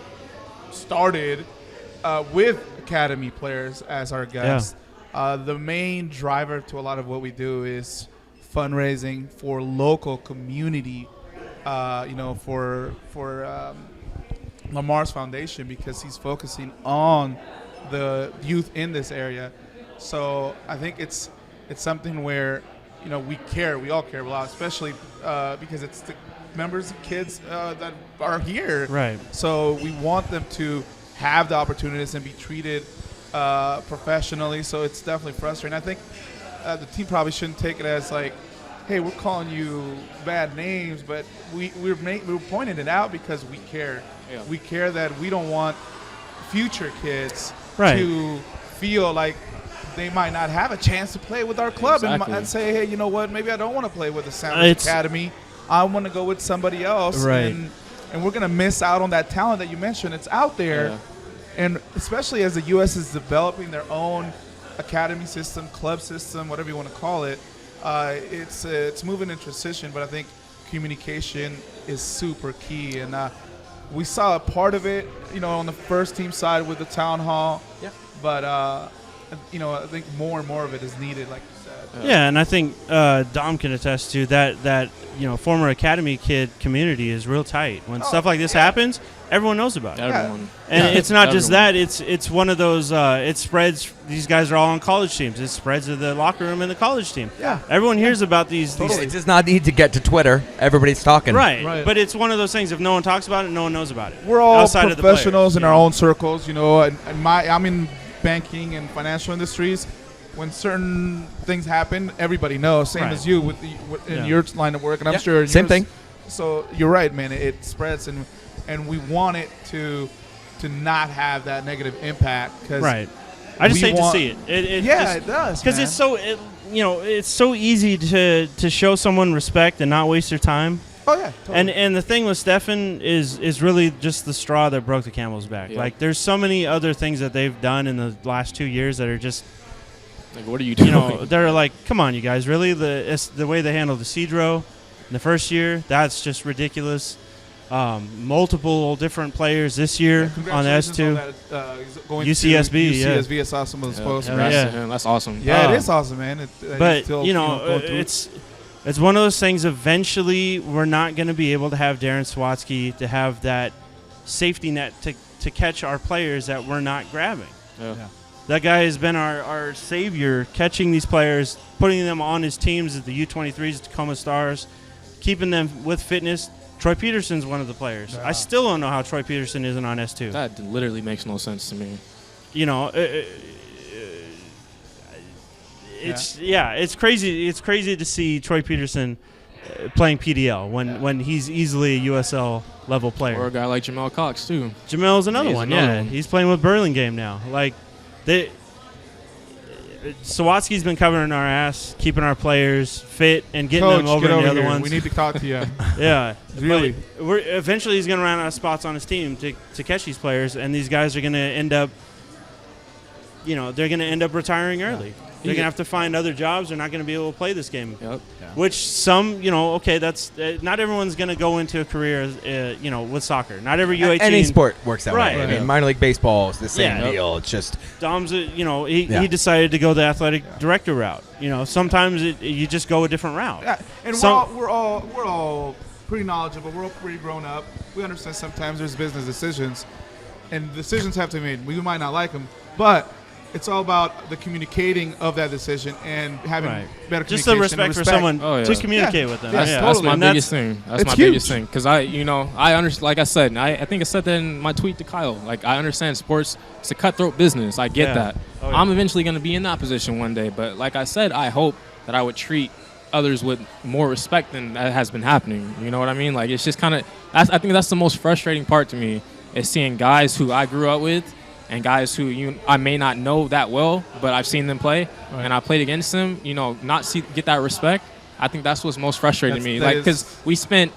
Speaker 5: started with academy players as our guests. The main driver to a lot of what we do is fundraising for local community. For Lamar's foundation because he's focusing on the youth in this area. So I think it's something where we care. We all care a lot, especially because it's the members of kids that are here.
Speaker 3: Right.
Speaker 5: So we want them to have the opportunities and be treated professionally. So it's definitely frustrating. I think the team probably shouldn't take it as like, hey, we're calling you bad names, but we're pointing it out because we care.
Speaker 6: Yeah.
Speaker 5: We care that we don't want future kids
Speaker 3: Right.
Speaker 5: to feel like they might not have a chance to play with our club
Speaker 6: Exactly.
Speaker 5: and say, hey, you know what? Maybe I don't want to play with the Sound
Speaker 3: It's-
Speaker 5: Academy. I want to go with somebody else.
Speaker 3: Right.
Speaker 5: And we're going to miss out on that talent that you mentioned. It's out there.
Speaker 6: Yeah.
Speaker 5: And especially as the U.S. is developing their own academy system, club system, whatever you want to call it, it's moving in transition. But I think communication is super key. And we saw a part of it, on the first team side with the town hall.
Speaker 6: Yeah.
Speaker 5: But, I think more and more of it is needed, like you said.
Speaker 3: Yeah, and I think Dom can attest to that former academy kid community is real tight. When stuff like this happens, everyone knows about it.
Speaker 6: Everyone.
Speaker 3: And it's not just
Speaker 6: Everyone.
Speaker 3: that; it's one of those. It spreads. These guys are all on college teams. It spreads to the locker room and the college team.
Speaker 5: Yeah.
Speaker 3: Everyone hears about these.
Speaker 4: It does not need to get to Twitter. Everybody's talking.
Speaker 3: Right. But it's one of those things. If no one talks about it, no one knows about it.
Speaker 5: We're all
Speaker 3: outside of the
Speaker 5: professionals
Speaker 3: players,
Speaker 5: in our own circles, and I'm in banking and financial industries. When certain things happen, everybody knows. Same
Speaker 3: Right.
Speaker 5: as you in your line of work, and I'm
Speaker 4: Yeah,
Speaker 5: sure
Speaker 4: same
Speaker 5: yours.
Speaker 4: thing.
Speaker 5: So you're right, man. It spreads, and we want it to not have that negative impact. Cause
Speaker 3: Right. I just
Speaker 5: we
Speaker 3: hate
Speaker 5: want-
Speaker 3: to see it. It
Speaker 5: does,
Speaker 3: because
Speaker 5: man.
Speaker 3: it's so it's so easy to show someone respect and not waste their time.
Speaker 5: Oh yeah, totally.
Speaker 3: And the thing with Stefan is really just the straw that broke the camel's back.
Speaker 6: Yeah.
Speaker 3: Like there's so many other things that they've done in the last 2 years that are just
Speaker 6: Like, what are you doing?
Speaker 3: they're like, come on, you guys, really? The way they handled the Cedro in the first year, that's just ridiculous. Multiple different players this year on the
Speaker 5: Congratulations
Speaker 3: S2.
Speaker 5: on that, he's going
Speaker 3: UCSB,
Speaker 5: to
Speaker 3: yeah.
Speaker 5: UCSB. I saw some of those posts.
Speaker 3: Hell
Speaker 5: man.
Speaker 3: yeah.
Speaker 6: That's awesome.
Speaker 5: Yeah,
Speaker 3: Um,
Speaker 5: it is awesome, man. He's
Speaker 3: But
Speaker 5: still, going through it.
Speaker 3: it's one of those things. Eventually, we're not going to be able to have Darren Swatsky to have that safety net to catch our players that we're not grabbing.
Speaker 6: Yeah.
Speaker 3: That guy has been our savior, catching these players, putting them on his teams at the U23s, Tacoma Stars, keeping them with fitness. Troy Peterson's one of the players.
Speaker 5: Yeah.
Speaker 3: I still don't know how Troy Peterson isn't on S2.
Speaker 6: That literally makes no sense to me.
Speaker 3: It's crazy. It's crazy to see Troy Peterson playing PDL when he's easily a USL level player.
Speaker 6: Or a guy like Jamel Cox, too.
Speaker 3: Jamel's another
Speaker 6: He's
Speaker 3: one.
Speaker 6: another
Speaker 3: Yeah,
Speaker 6: one.
Speaker 3: he's playing with Burlingame now. Like, Sawatsky's been covering our ass, keeping our players fit, and getting
Speaker 5: Coach,
Speaker 3: them over
Speaker 5: get
Speaker 3: to the
Speaker 5: over
Speaker 3: other
Speaker 5: here.
Speaker 3: ones.
Speaker 5: We need to talk to you.
Speaker 3: Yeah,
Speaker 5: Really?
Speaker 3: But eventually he's going to run out of spots on his team to catch these players, and these guys are going to end up, they're going to end up retiring early. They're going to have to find other jobs. They're not going to be able to play this game.
Speaker 6: Yep.
Speaker 3: Which some, that's not everyone's going to go into a career, with soccer. Not every U18.
Speaker 4: Any sport works that
Speaker 3: Right.
Speaker 4: way. I
Speaker 5: Right.
Speaker 4: mean, minor league baseball is the same
Speaker 3: Yeah.
Speaker 4: deal. It's just
Speaker 3: Dom's,
Speaker 4: Yeah.
Speaker 3: he decided to go the athletic director route. Sometimes you just go a different route.
Speaker 5: Yeah, and we're all pretty knowledgeable. We're all pretty grown up. We understand sometimes there's business decisions, and decisions have to be made. We might not like them, but it's all about the communicating of that decision and having
Speaker 3: Right.
Speaker 5: better
Speaker 3: Just
Speaker 5: communication.
Speaker 3: the respect for someone
Speaker 6: Oh, yeah.
Speaker 3: to communicate
Speaker 5: Yeah.
Speaker 3: with them.
Speaker 5: Yes,
Speaker 3: Yeah.
Speaker 6: That's my
Speaker 3: And
Speaker 6: biggest thing. That's
Speaker 5: it's
Speaker 6: my
Speaker 5: huge.
Speaker 6: biggest thing. Because I understand, like I said, I think I said that in my tweet to Kyle. Like, I understand sports, it's a cutthroat business. I get
Speaker 3: Yeah.
Speaker 6: that.
Speaker 3: Oh, yeah.
Speaker 6: I'm eventually going to be in that position one day. But like I said, I hope that I would treat others with more respect than that has been happening. You know what I mean? Like, it's just kind of, I think that's the most frustrating part to me is seeing guys who I grew up with and guys who I may not know that well, but I've seen them play, and I played against them. Get that respect. I think that's what's most frustrating to me. Like, because we spent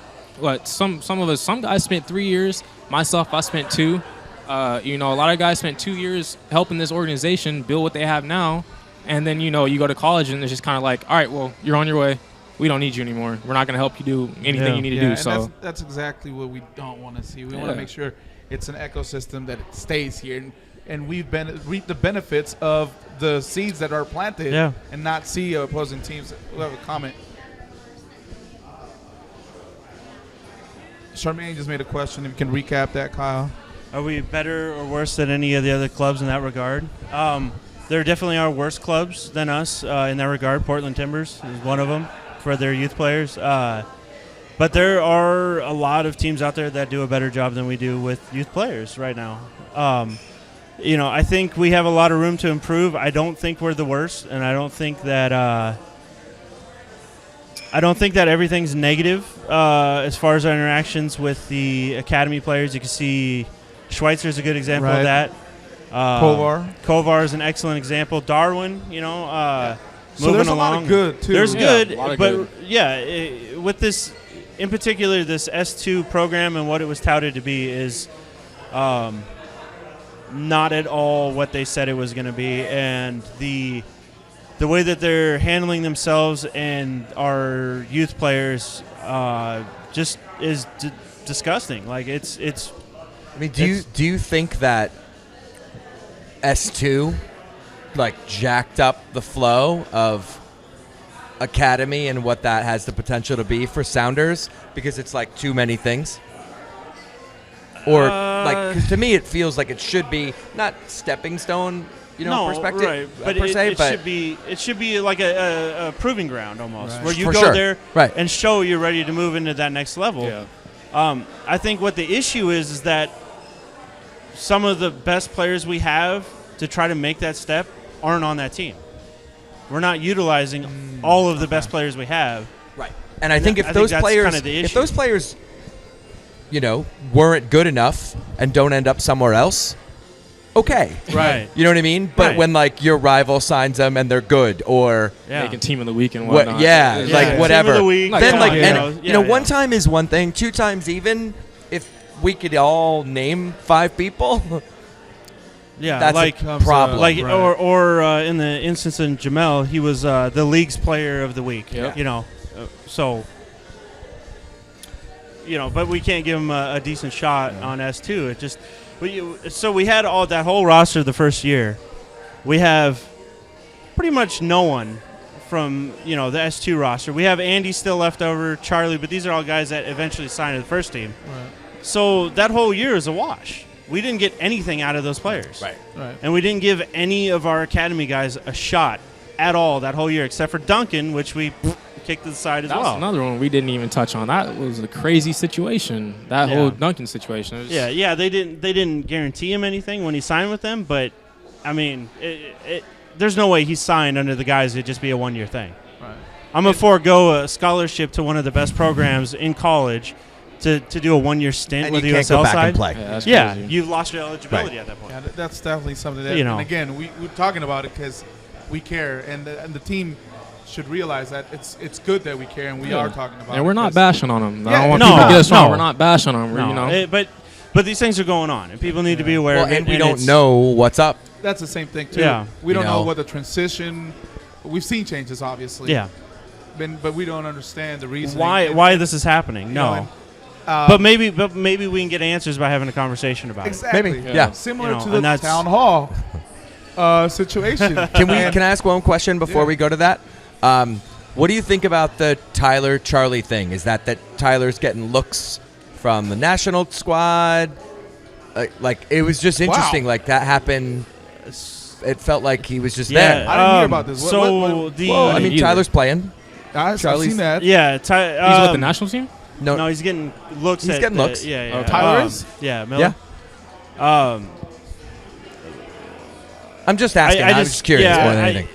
Speaker 6: some guys spent 3 years. Myself, I spent 2. A lot of guys spent 2 years helping this organization build what they have now, and then you go to college and it's just kind of like, all right, well, you're on your way. We don't need you anymore. We're not going to help you do anything you need to do.
Speaker 5: And
Speaker 6: So
Speaker 5: that's exactly what we don't want to see. We want to make sure it's an ecosystem that it stays here, and we've reaped the benefits of the seeds that are planted, and not see opposing teams. We'll have a comment. Charmaine just made a question. If you can recap that, Kyle.
Speaker 3: Are we better or worse than any of the other clubs in that regard? There definitely are worse clubs than us in that regard. Portland Timbers is one of them for their youth players. But there are a lot of teams out there that do a better job than we do with youth players right now. I think we have a lot of room to improve. I don't think we're the worst, and I don't think that everything's negative as far as our interactions with the academy players. You can see Schweitzer's a good example of that. Kovar is an excellent example. Darwin,
Speaker 5: so there's a lot of good too.
Speaker 3: There's good, but
Speaker 6: good.
Speaker 3: With this, in particular, this S2 program and what it was touted to be is not at all what they said it was going to be, and the way that they're handling themselves and our youth players just is disgusting. Like it's.
Speaker 4: I mean, do you think that S2 like jacked up the flow of academy and what that has the potential to be for Sounders because it's like too many things? Or cause to me it feels like it should be not stepping stone, perspective,
Speaker 3: right. But
Speaker 4: per se, but
Speaker 3: it should be like a proving ground almost, where you
Speaker 4: For
Speaker 3: go
Speaker 4: sure.
Speaker 3: there
Speaker 4: Right.
Speaker 3: and show you're ready to move into that next level.
Speaker 6: Yeah.
Speaker 3: I think what the issue is that some of the best players we have to try to make that step aren't on that team. We're not utilizing all of the best players we have.
Speaker 4: right. And I think if
Speaker 3: I
Speaker 4: those
Speaker 3: think that's
Speaker 4: players,
Speaker 3: kinda the
Speaker 4: if
Speaker 3: issue.
Speaker 4: those players, weren't good enough and don't end up somewhere else, okay,
Speaker 3: Right.
Speaker 4: You know what I mean? But
Speaker 3: Right.
Speaker 4: when like your rival signs them and they're good, or
Speaker 3: Yeah.
Speaker 6: making team of the week and
Speaker 4: what,
Speaker 6: whatnot.
Speaker 4: yeah,
Speaker 6: It's
Speaker 4: like
Speaker 3: Team of
Speaker 4: whatever.
Speaker 3: the week,
Speaker 4: Then
Speaker 6: come
Speaker 4: like,
Speaker 6: on,
Speaker 4: and one time is one thing, 2 times even. If we could all name 5 people,
Speaker 3: Yeah,
Speaker 4: that's
Speaker 3: like
Speaker 4: a problem.
Speaker 3: like or in the instance in Jamel, he was the league's player of the week.
Speaker 6: Yeah.
Speaker 3: But we can't give him a decent shot on S2. It just so we had all that whole roster the first year. We have pretty much no one from the S2 roster. We have Andy still left over, Charlie, but these are all guys that eventually signed to the first team.
Speaker 5: Right.
Speaker 3: So that whole year is a wash. We didn't get anything out of those players.
Speaker 4: Right.
Speaker 3: And we didn't give any of our academy guys a shot at all that whole year, except for Duncan, which we kicked to the side as
Speaker 6: That
Speaker 3: well.
Speaker 6: was another one we didn't even touch on. That was a crazy situation. That whole Duncan situation. It was
Speaker 3: They didn't guarantee him anything when he signed with them, but I mean, there's no way he signed under the guise it'd just be a 1-year thing.
Speaker 5: Right.
Speaker 3: I'm gonna forego a scholarship to one of the best programs in college to do a 1-year stint
Speaker 4: and
Speaker 3: with
Speaker 4: you
Speaker 3: the
Speaker 4: can't
Speaker 3: USL
Speaker 4: go back
Speaker 3: side.
Speaker 4: and play.
Speaker 6: Yeah, that's
Speaker 3: Yeah,
Speaker 6: crazy.
Speaker 3: you've lost your eligibility at that point.
Speaker 5: Yeah, that's definitely something that,
Speaker 3: You know.
Speaker 5: and again, we're talking about it because we care, and the team should realize that it's good that we care, and we are talking about it.
Speaker 6: And we're not
Speaker 5: 'cause-
Speaker 6: bashing on them. I
Speaker 5: Yeah,
Speaker 6: don't want
Speaker 3: no,
Speaker 6: people to get us wrong.
Speaker 3: no.
Speaker 6: We're not bashing on them.
Speaker 3: No, but these things are going on, and people need to be aware
Speaker 4: Well,
Speaker 3: of it.
Speaker 4: and we don't
Speaker 3: it's-
Speaker 4: know what's up.
Speaker 5: That's the same thing too.
Speaker 3: Yeah.
Speaker 5: We don't
Speaker 4: You
Speaker 5: know
Speaker 4: know.
Speaker 5: what the transition. We've seen changes, obviously.
Speaker 3: Yeah.
Speaker 5: But we don't understand the reason.
Speaker 3: Why this is happening? No. But maybe we can get answers by having a conversation about
Speaker 5: exactly.
Speaker 4: Maybe, yeah.
Speaker 5: Similar
Speaker 3: You know,
Speaker 5: to the
Speaker 3: and that's-
Speaker 5: town hall situation.
Speaker 4: Can I ask one question before we go to that? What do you think about the Tyler Charlie thing? Is that Tyler's getting looks from the national squad? Like it was just interesting. Like that happened. It felt like he was just
Speaker 3: it. Yeah,
Speaker 4: there.
Speaker 5: I didn't hear about this.
Speaker 3: So
Speaker 5: what-
Speaker 3: the
Speaker 4: I mean,
Speaker 6: either.
Speaker 4: Tyler's playing.
Speaker 5: I've
Speaker 4: Charlie's-
Speaker 5: seen that.
Speaker 3: yeah,
Speaker 6: He's with the national team?
Speaker 3: No, he's getting looks.
Speaker 4: He's
Speaker 3: at
Speaker 4: getting
Speaker 3: the-
Speaker 4: looks.
Speaker 3: Yeah,
Speaker 6: Oh,
Speaker 5: Tyler is?
Speaker 3: Yeah, Miller.
Speaker 4: Yeah. I'm just asking.
Speaker 3: I
Speaker 4: I'm
Speaker 3: just
Speaker 4: just curious
Speaker 3: yeah,
Speaker 4: more than anything.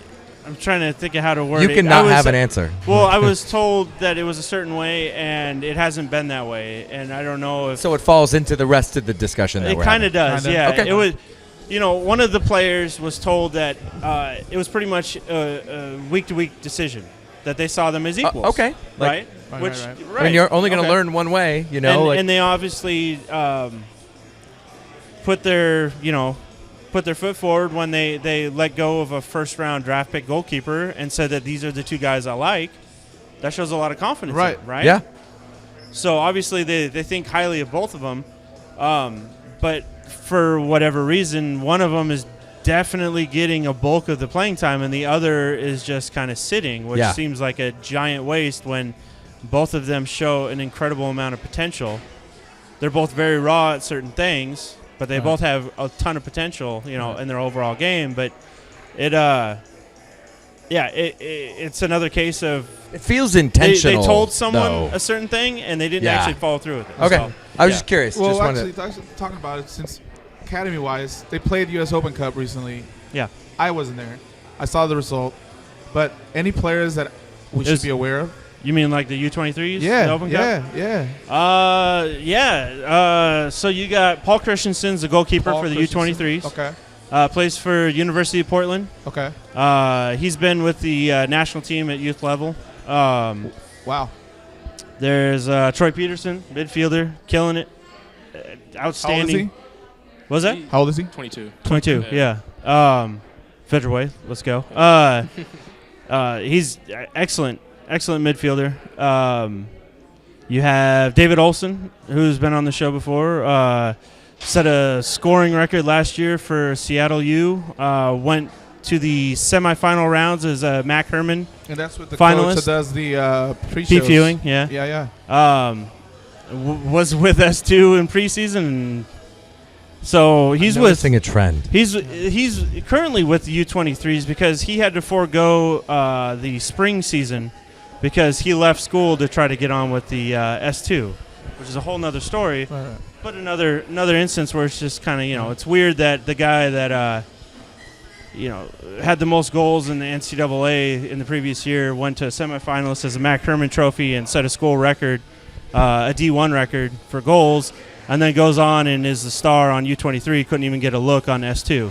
Speaker 3: I'm trying to think of how to word
Speaker 4: You
Speaker 3: it.
Speaker 4: cannot
Speaker 3: I was-
Speaker 4: have an answer.
Speaker 3: Well, I was told that it was a certain way, and it hasn't been that way, and I don't know if
Speaker 4: So it falls into the rest of the discussion that
Speaker 3: it
Speaker 4: we're
Speaker 3: kind of
Speaker 4: having.
Speaker 3: does.
Speaker 5: Kinda.
Speaker 3: Yeah,
Speaker 4: Okay.
Speaker 3: it was. one of the players was told that it was pretty much a week-to-week decision, that they saw them as equals.
Speaker 4: Okay.
Speaker 3: Right?
Speaker 2: Right,
Speaker 3: Which,
Speaker 2: right.
Speaker 3: right.
Speaker 4: I mean, you're only going to
Speaker 3: Okay.
Speaker 4: learn one way, you know.
Speaker 3: And,
Speaker 4: like,
Speaker 3: and they obviously put their foot forward when they let go of a first-round draft pick goalkeeper and said that these are the two guys I like. That shows a lot of confidence,
Speaker 5: Right.
Speaker 3: in it, right?
Speaker 4: yeah.
Speaker 3: So obviously they think highly of both of them, but for whatever reason, one of them is definitely getting a bulk of the playing time, and the other is just kind of sitting, which
Speaker 4: Yeah.
Speaker 3: seems like a giant waste when both of them show an incredible amount of potential. They're both very raw at certain things, but they both have a ton of potential, in their overall game. But it's another case of
Speaker 4: It feels
Speaker 3: they
Speaker 4: intentional.
Speaker 3: told someone
Speaker 4: though.
Speaker 3: a certain thing and they didn't
Speaker 4: Yeah.
Speaker 3: actually follow through with it.
Speaker 4: Okay.
Speaker 3: So,
Speaker 4: I was
Speaker 3: yeah.
Speaker 4: just curious.
Speaker 5: Well,
Speaker 4: just wanted
Speaker 5: actually, talking about it, since academy-wise, they played U.S. Open Cup recently.
Speaker 3: Yeah.
Speaker 5: I wasn't there. I saw the result. But any players that we should
Speaker 3: There's-
Speaker 5: be aware of?
Speaker 3: You mean like the U23s?
Speaker 5: Yeah,
Speaker 3: the Open Cup?
Speaker 5: yeah.
Speaker 3: So you got Paul Christensen's the goalkeeper
Speaker 5: Paul
Speaker 3: for the
Speaker 5: Christensen.
Speaker 3: U23s.
Speaker 5: Okay.
Speaker 3: Plays for University of Portland.
Speaker 5: Okay.
Speaker 3: He's been with the national team at youth level.
Speaker 5: Wow.
Speaker 3: There's Troy Peterson, midfielder, killing it. Outstanding.
Speaker 5: How old is he?
Speaker 3: Was that?
Speaker 5: How old is he?
Speaker 6: 22.
Speaker 3: 22, yeah. Featherweight, let's go. He's excellent midfielder. You have David Olson, who's been on the show before. Set a scoring record last year for Seattle U. Went to the semifinal rounds as Mac Herman.
Speaker 5: And that's what the
Speaker 3: Finalist.
Speaker 5: coach that does the pre-shows.
Speaker 3: Pete Fewing, yeah.
Speaker 5: Yeah.
Speaker 3: Was with S2 in preseason. And so he's with
Speaker 4: noticing a trend.
Speaker 3: He's currently with the U23s because he had to forego the spring season because he left school to try to get on with the S2, which is a whole nother story.
Speaker 5: Right.
Speaker 3: But another instance where it's just kind of, it's weird that the guy that had the most goals in the NCAA in the previous year went to a semifinalist as a Mac Herman Trophy and set a school record, a D1 record for goals, and then goes on and is the star on U23. Couldn't even get a look on S2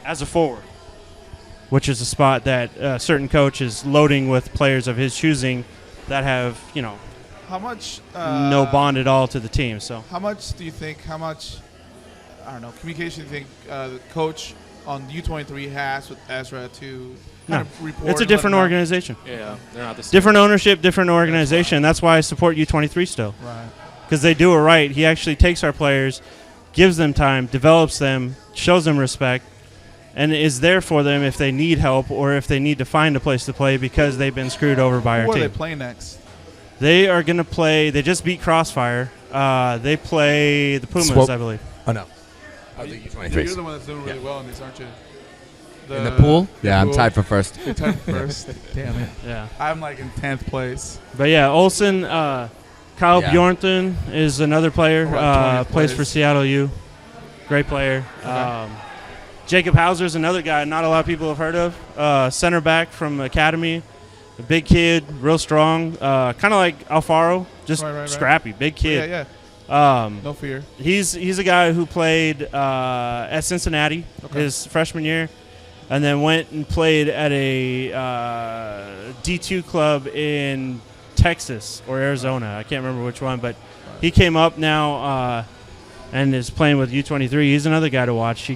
Speaker 3: as a forward, which is a spot that a certain coach is loading with players of his choosing that have,
Speaker 5: How much?
Speaker 3: no bond at all to the team. So
Speaker 5: How much do you think? Communication do you think the coach on U23 has with Ezra to kind of report?
Speaker 3: it's a
Speaker 5: and let
Speaker 3: different
Speaker 5: him know?
Speaker 3: organization.
Speaker 6: Yeah, they're not the same.
Speaker 3: Different ownership, different organization. That's why I support U23 still.
Speaker 5: Right.
Speaker 3: Because they do it right. He actually takes our players, gives them time, develops them, shows them respect, and is there for them if they need help or if they need to find a place to play because they've been screwed over by
Speaker 5: Who
Speaker 3: our
Speaker 5: are they
Speaker 3: team.
Speaker 5: playing next?
Speaker 3: They are going to play. They just beat Crossfire. They play the Pumas,
Speaker 4: Swope.
Speaker 3: I believe.
Speaker 4: Oh, no.
Speaker 5: You're the one that's doing really well in this, aren't you?
Speaker 4: In the pool? Yeah, I'm
Speaker 5: pool.
Speaker 4: tied for first.
Speaker 5: You're tied for first. Damn it.
Speaker 3: Yeah.
Speaker 5: I'm like in 10th place.
Speaker 3: But yeah, Olsen, Kyle
Speaker 4: Yeah.
Speaker 3: Bjornton is another player.
Speaker 5: About 20th
Speaker 3: Plays for
Speaker 5: place.
Speaker 3: Seattle U. Great player. Jacob Hauser's another guy not a lot of people have heard of. Center back from Academy. A big kid, real strong. Kind of like Alfaro, just
Speaker 5: Right.
Speaker 3: scrappy, big kid.
Speaker 5: Yeah. No fear.
Speaker 3: He's a guy who played at Cincinnati his freshman year, and then went and played at a D2 club in Texas or Arizona. I can't remember which one, but he came up now and is playing with U23. He's another guy to watch.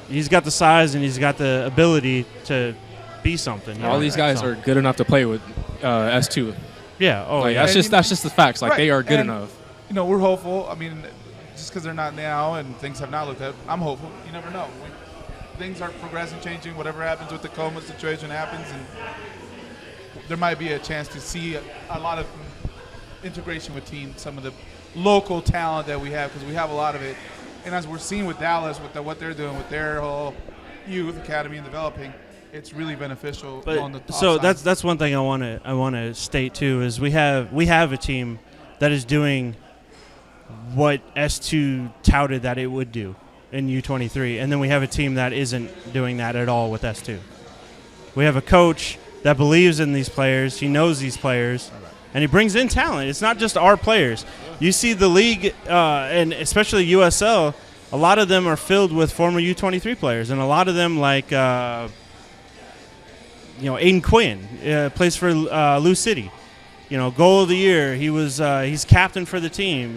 Speaker 3: He's got the size and he's got the ability to be something.
Speaker 6: All these guys are good enough to play with S2.
Speaker 3: Yeah. Oh,
Speaker 6: Like
Speaker 3: yeah.
Speaker 6: that's just the facts. Like
Speaker 5: Right,
Speaker 6: they are good
Speaker 5: and-
Speaker 6: enough.
Speaker 5: We're hopeful. I mean, just because they're not now and things have not looked up, I'm hopeful. You never know. Things are progressing, changing. Whatever happens with the coma situation happens, and there might be a chance to see a lot of integration between some of the local talent that we have, because we have a lot of it. And as we're seeing with Dallas, with what they're doing with their whole youth academy and developing, it's really beneficial on the top
Speaker 3: So
Speaker 5: side.
Speaker 3: that's one thing I want to state too is we have a team that is doing what S2 touted that it would do in U23, and then we have a team that isn't doing that at all with S2. We have a coach that believes in these players. He knows these players, and he brings in talent. It's not just our players. You see the league, and especially USL, a lot of them are filled with former U23 players, and a lot of them, like Aiden Quinn, plays for Lou City. Goal of the year. He's captain for the team.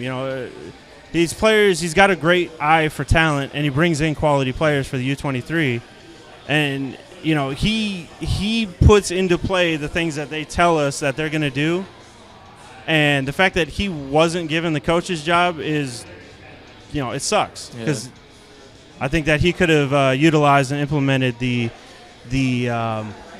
Speaker 3: These players, he's got a great eye for talent, and he brings in quality players for the U23. And he puts into play the things that they tell us that they're going to do. And the fact that he wasn't given the coach's job is, it sucks, because I think that he could have utilized and implemented the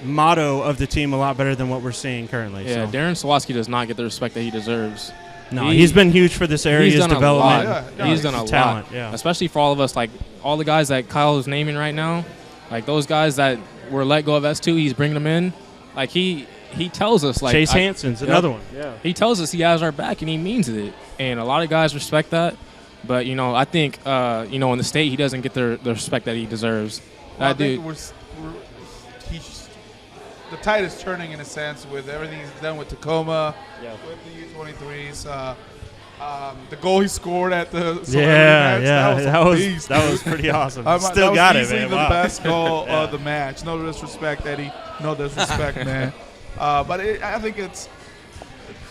Speaker 3: motto of the team a lot better than what we're seeing currently.
Speaker 6: Yeah,
Speaker 3: so.
Speaker 6: Darren Sawatsky does not get the respect that he deserves.
Speaker 3: No, he's been huge for this area's
Speaker 6: he's done
Speaker 3: development.
Speaker 6: A lot. Yeah, he's done a
Speaker 3: talent,
Speaker 6: lot,
Speaker 3: yeah.
Speaker 6: especially for all of us, like all the guys that Kyle is naming right now, like those guys that were let go of S2, he's bringing them in. Like he tells us, like
Speaker 3: Chase Hansen's another one. Yeah,
Speaker 6: he tells us he has our back and he means it, and a lot of guys respect that. But I think in the state he doesn't get the respect that he deserves.
Speaker 5: Well, I think the tide is turning in a sense with everything he's done with Tacoma, with the U23s. The goal he scored at the match,
Speaker 3: that was pretty awesome. Still got it, man.
Speaker 5: The best goal of the match. No disrespect, Eddie. No disrespect, man. But I think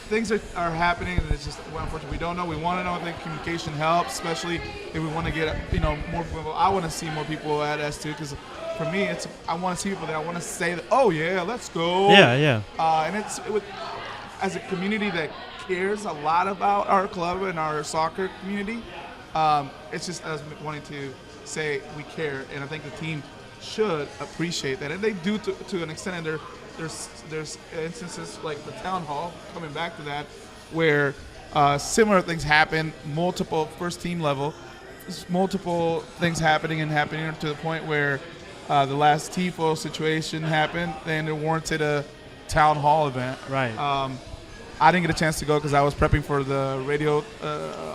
Speaker 5: things are happening, and it's just unfortunate. We don't know. We want to know. I think communication helps, especially if we want to get more people. I want to see more people at S2 because for me, I want to see people that I want to say that. Oh yeah, let's go.
Speaker 3: Yeah.
Speaker 5: And as a community that cares a lot about our club and our soccer community, it's just us wanting to say we care, and I think the team should appreciate that, and they do to an extent. And there's instances like the town hall, coming back to that, where similar things happen, multiple first team level, multiple things happening to the point where the last TIFO situation happened, and it warranted a town hall event.
Speaker 3: Right.
Speaker 5: I didn't get a chance to go because I was prepping for the radio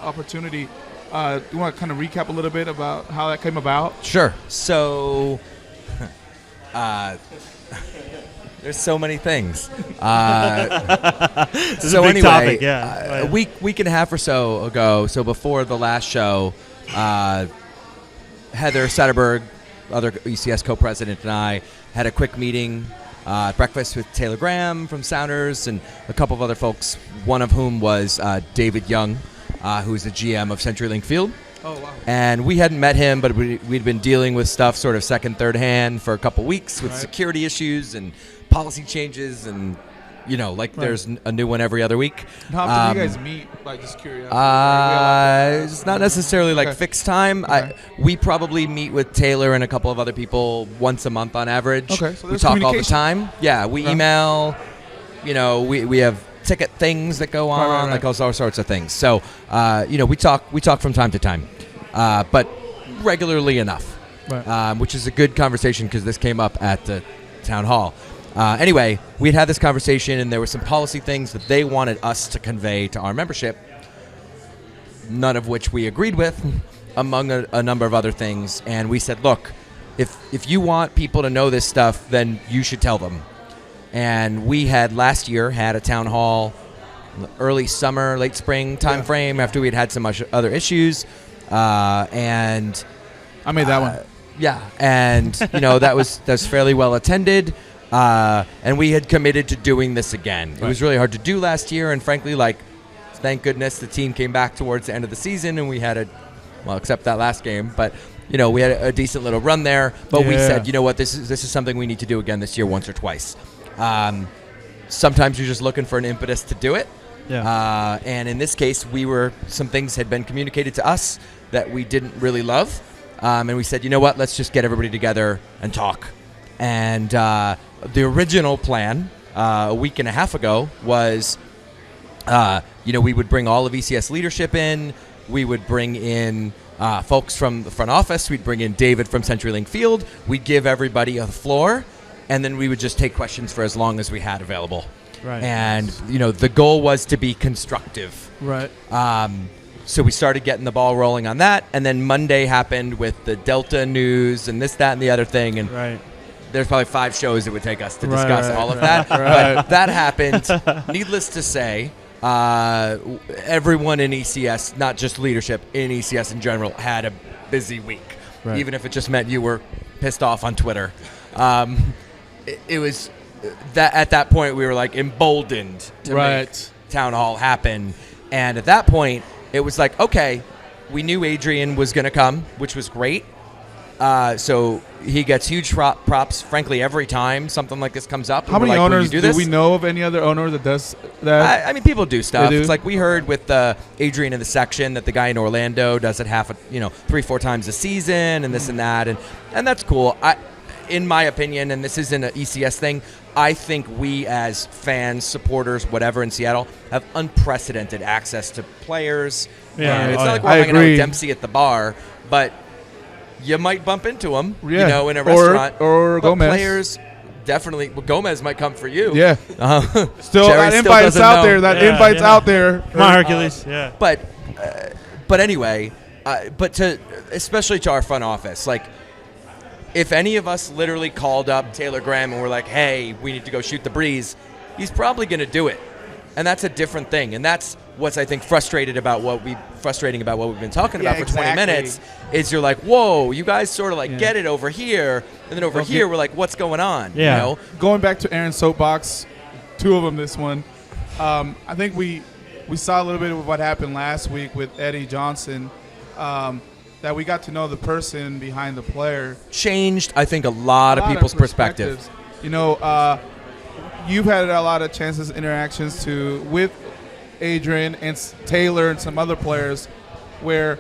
Speaker 5: opportunity. Do you want to kind of recap a little bit about how that came about?
Speaker 4: Sure. So, there's so many things.
Speaker 3: This is a big topic, yeah.
Speaker 4: A week and a half or so ago, so before the last show, Heather Satterberg, other ECS co-president, and I had a quick meeting, breakfast with Taylor Graham from Sounders and a couple of other folks, one of whom was David Young, who's the GM of CenturyLink Field.
Speaker 5: Oh, wow.
Speaker 4: And we hadn't met him, but we'd been dealing with stuff sort of second, third hand for a couple weeks with security issues and policy changes, and there's a new one every other week.
Speaker 5: How often do you guys meet? Like, just curiosity.
Speaker 4: It's not necessarily like fixed time.
Speaker 5: Okay.
Speaker 4: We probably meet with Taylor and a couple of other people once a month on average.
Speaker 5: Okay, so
Speaker 4: we
Speaker 5: there's
Speaker 4: talk all the
Speaker 5: communication.
Speaker 4: time. Yeah, we email. We have ticket things that go on,
Speaker 5: Right.
Speaker 4: like all sorts of things. So, we talk from time to time, but regularly enough, which is a good conversation because this came up at the town hall. Anyway, we had this conversation, and there were some policy things that they wanted us to convey to our membership, none of which we agreed with, among a number of other things. And we said, look, if you want people to know this stuff, then you should tell them. And we had last year had a town hall, early summer, late spring time frame, after we'd had some other issues, and
Speaker 5: I made that one.
Speaker 4: Yeah, and that was fairly well attended. And we had committed to doing this again. It was really hard to do last year, and frankly, thank goodness the team came back towards the end of the season, and we had except that last game, but we had a decent little run there. But we said, this is something we need to do again this year, once or twice. Sometimes you're just looking for an impetus to do it.
Speaker 3: Yeah.
Speaker 4: And in this case, some things had been communicated to us that we didn't really love, and we said, let's just get everybody together and talk. And the original plan a week and a half ago was, we would bring all of ECS leadership in. We would bring in folks from the front office. We'd bring in David from CenturyLink Field. We'd give everybody a floor, and then we would just take questions for as long as we had available.
Speaker 3: Right.
Speaker 4: And, the goal was to be constructive.
Speaker 3: Right.
Speaker 4: So we started getting the ball rolling on that, and then Monday happened with the Delta news and this, that, and the other thing. And there's probably 5 shows it would take us to discuss all of that. But that happened. Needless to say, everyone in ECS, not just leadership, in ECS in general, had busy week,
Speaker 3: Right.
Speaker 4: even if it just meant you were pissed off on Twitter. It was that at that point we were like emboldened to make town hall happen, and at that point it was like, okay, we knew Adrian was going to come, which was great. So he gets huge props, frankly, every time something like this comes up.
Speaker 5: How many owners
Speaker 4: do
Speaker 5: we know of? Any other owner that does that?
Speaker 4: I mean, people do stuff.
Speaker 5: They do?
Speaker 4: It's like we heard with Adrian in the section that the guy in Orlando does it 3-4 times a season and this and that, and that's cool. In my opinion, and this isn't an ECS thing, I think we as fans, supporters, whatever in Seattle have unprecedented access to players.
Speaker 3: Yeah,
Speaker 4: And it's
Speaker 3: oh,
Speaker 4: not like
Speaker 3: yeah.
Speaker 4: we're
Speaker 5: I
Speaker 4: hanging out
Speaker 5: agree.
Speaker 4: with Dempsey at the bar, but you might bump into him,
Speaker 5: Yeah.
Speaker 4: in a
Speaker 5: Or-
Speaker 4: restaurant.
Speaker 5: or
Speaker 4: But
Speaker 5: Gomez.
Speaker 4: players definitely. Well, Gomez might come for you.
Speaker 5: Yeah. Still,
Speaker 4: Jerry
Speaker 5: that
Speaker 4: still
Speaker 5: invite's
Speaker 4: doesn't
Speaker 5: out
Speaker 4: know.
Speaker 5: there. That
Speaker 3: Yeah,
Speaker 5: invite's
Speaker 3: yeah.
Speaker 5: out there.
Speaker 3: Come on, Hercules. Yeah.
Speaker 4: But anyway, especially to our front office, like if any of us literally called up Taylor Graham and we're like, hey, we need to go shoot the breeze, he's probably going to do it. And that's a different thing. And that's what's, I think, frustrating about what we've been talking about
Speaker 5: Yeah,
Speaker 4: for 20
Speaker 5: exactly.
Speaker 4: minutes is you're like, whoa, you guys sort of like
Speaker 5: Yeah.
Speaker 4: get it over here. And then over
Speaker 5: Okay.
Speaker 4: here, we're like, what's going on?
Speaker 3: Yeah.
Speaker 4: You know?
Speaker 5: Going back to Aaron's soapbox, 2 of them this one. I think we saw a little bit of what happened last week with Eddie Johnson, that we got to know the person behind the player.
Speaker 4: Changed, I think, a lot of people's perspective.
Speaker 5: perspectives. You've had a lot of chances, interactions with Adrian and Taylor and some other players, where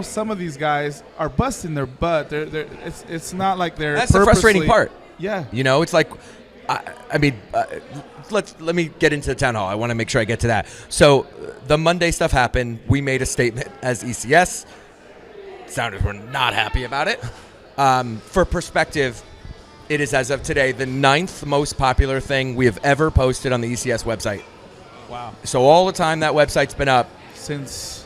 Speaker 5: some of these guys are busting their butt. It's not like they're.
Speaker 4: That's the frustrating
Speaker 5: purposely-
Speaker 4: part.
Speaker 5: Yeah.
Speaker 4: It's like, let me get into the town hall. I want to make sure I get to that. So the Monday stuff happened. We made a statement as ECS. Sounders were not happy about it. For perspective, it is, as of today, the 9th most popular thing we have ever posted on the ECS website.
Speaker 5: Wow.
Speaker 4: So all the time that website's been up,
Speaker 5: Since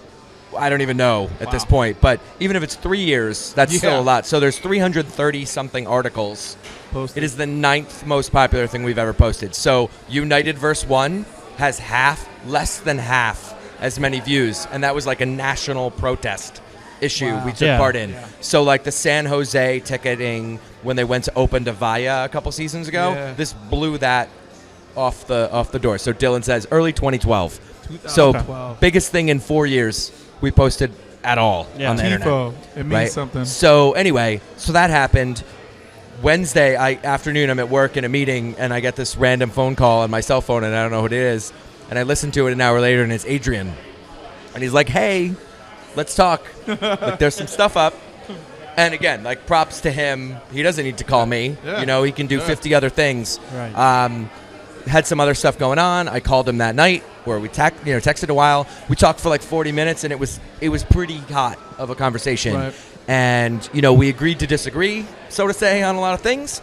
Speaker 4: I don't even know at this point. But even if it's 3 years, that's still a lot. So there's 330-something articles.
Speaker 5: posted.
Speaker 4: It is the 9th most popular thing we've ever posted. So United vs. One has less than half as many views, and that was like a national protest issue we took
Speaker 3: Yeah.
Speaker 4: part in.
Speaker 5: Yeah.
Speaker 4: So like the San Jose ticketing when they went to Open to Via a couple seasons ago,
Speaker 5: Yeah.
Speaker 4: this blew that off the door. So Dylan says early 2012. So
Speaker 5: 2012.
Speaker 4: biggest thing in 4 years we posted at all
Speaker 3: Yeah.
Speaker 4: on the internet.
Speaker 5: Tifo. It means
Speaker 4: Right?
Speaker 5: something.
Speaker 4: So anyway, so that happened. Wednesday afternoon, I'm at work in a meeting, and I get this random phone call on my cell phone, and I don't know who it is. And I listen to it an hour later, and it's Adrian. And he's like, hey, let's talk. Like, there's some stuff up. And again, like, props to him. He doesn't need to call me.
Speaker 5: Yeah.
Speaker 4: He can do 50 other things.
Speaker 3: Right.
Speaker 4: Had some other stuff going on. I called him that night, where we texted a while. We talked for like 40 minutes, and it was pretty hot of a conversation.
Speaker 5: Right.
Speaker 4: And we agreed to disagree, so to say, on a lot of things.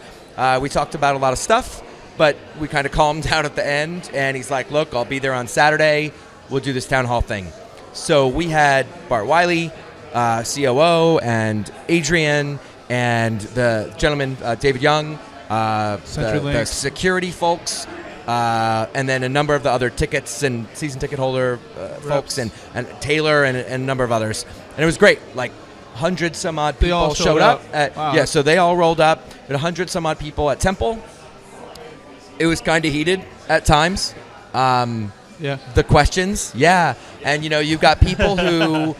Speaker 4: We talked about a lot of stuff, but we kind of calmed down at the end. And he's like, "Look, I'll be there on Saturday. We'll do this town hall thing." So we had Bart Wiley, COO, and Adrian, and the gentleman David Young, the security folks, and then a number of the other tickets and season ticket holder folks, and Taylor and a number of others. And it was great. Like 100 some odd
Speaker 5: They all
Speaker 4: people
Speaker 5: showed up.
Speaker 4: Wow.
Speaker 5: Wow.
Speaker 4: Yeah, so they all rolled up. But 100 some odd people at Temple. It was kind of heated at times.
Speaker 5: Yeah.
Speaker 4: The questions, yeah. And, you've got people who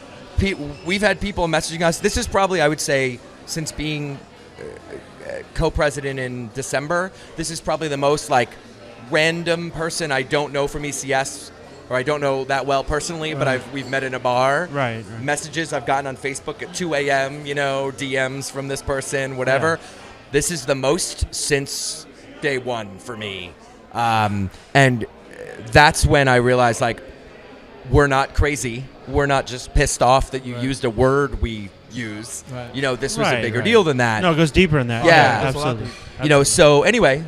Speaker 4: we've had people messaging us. This is probably, I would say, since being co-president in December, this is probably the most, like, random person I don't know from ECS, or I don't know that well personally, but we've met in a bar.
Speaker 3: Right.
Speaker 4: Messages I've gotten on Facebook at 2 a.m., DMs from this person, whatever.
Speaker 3: Yeah.
Speaker 4: This is the most since day one for me. And that's when I realized, like, we're not crazy. We're not just pissed off that you used a word we use.
Speaker 5: Right.
Speaker 4: This was a
Speaker 3: Right,
Speaker 4: bigger
Speaker 3: right.
Speaker 4: deal than that.
Speaker 3: No, it goes deeper than that.
Speaker 4: Yeah.
Speaker 3: Absolutely.
Speaker 4: So anyway,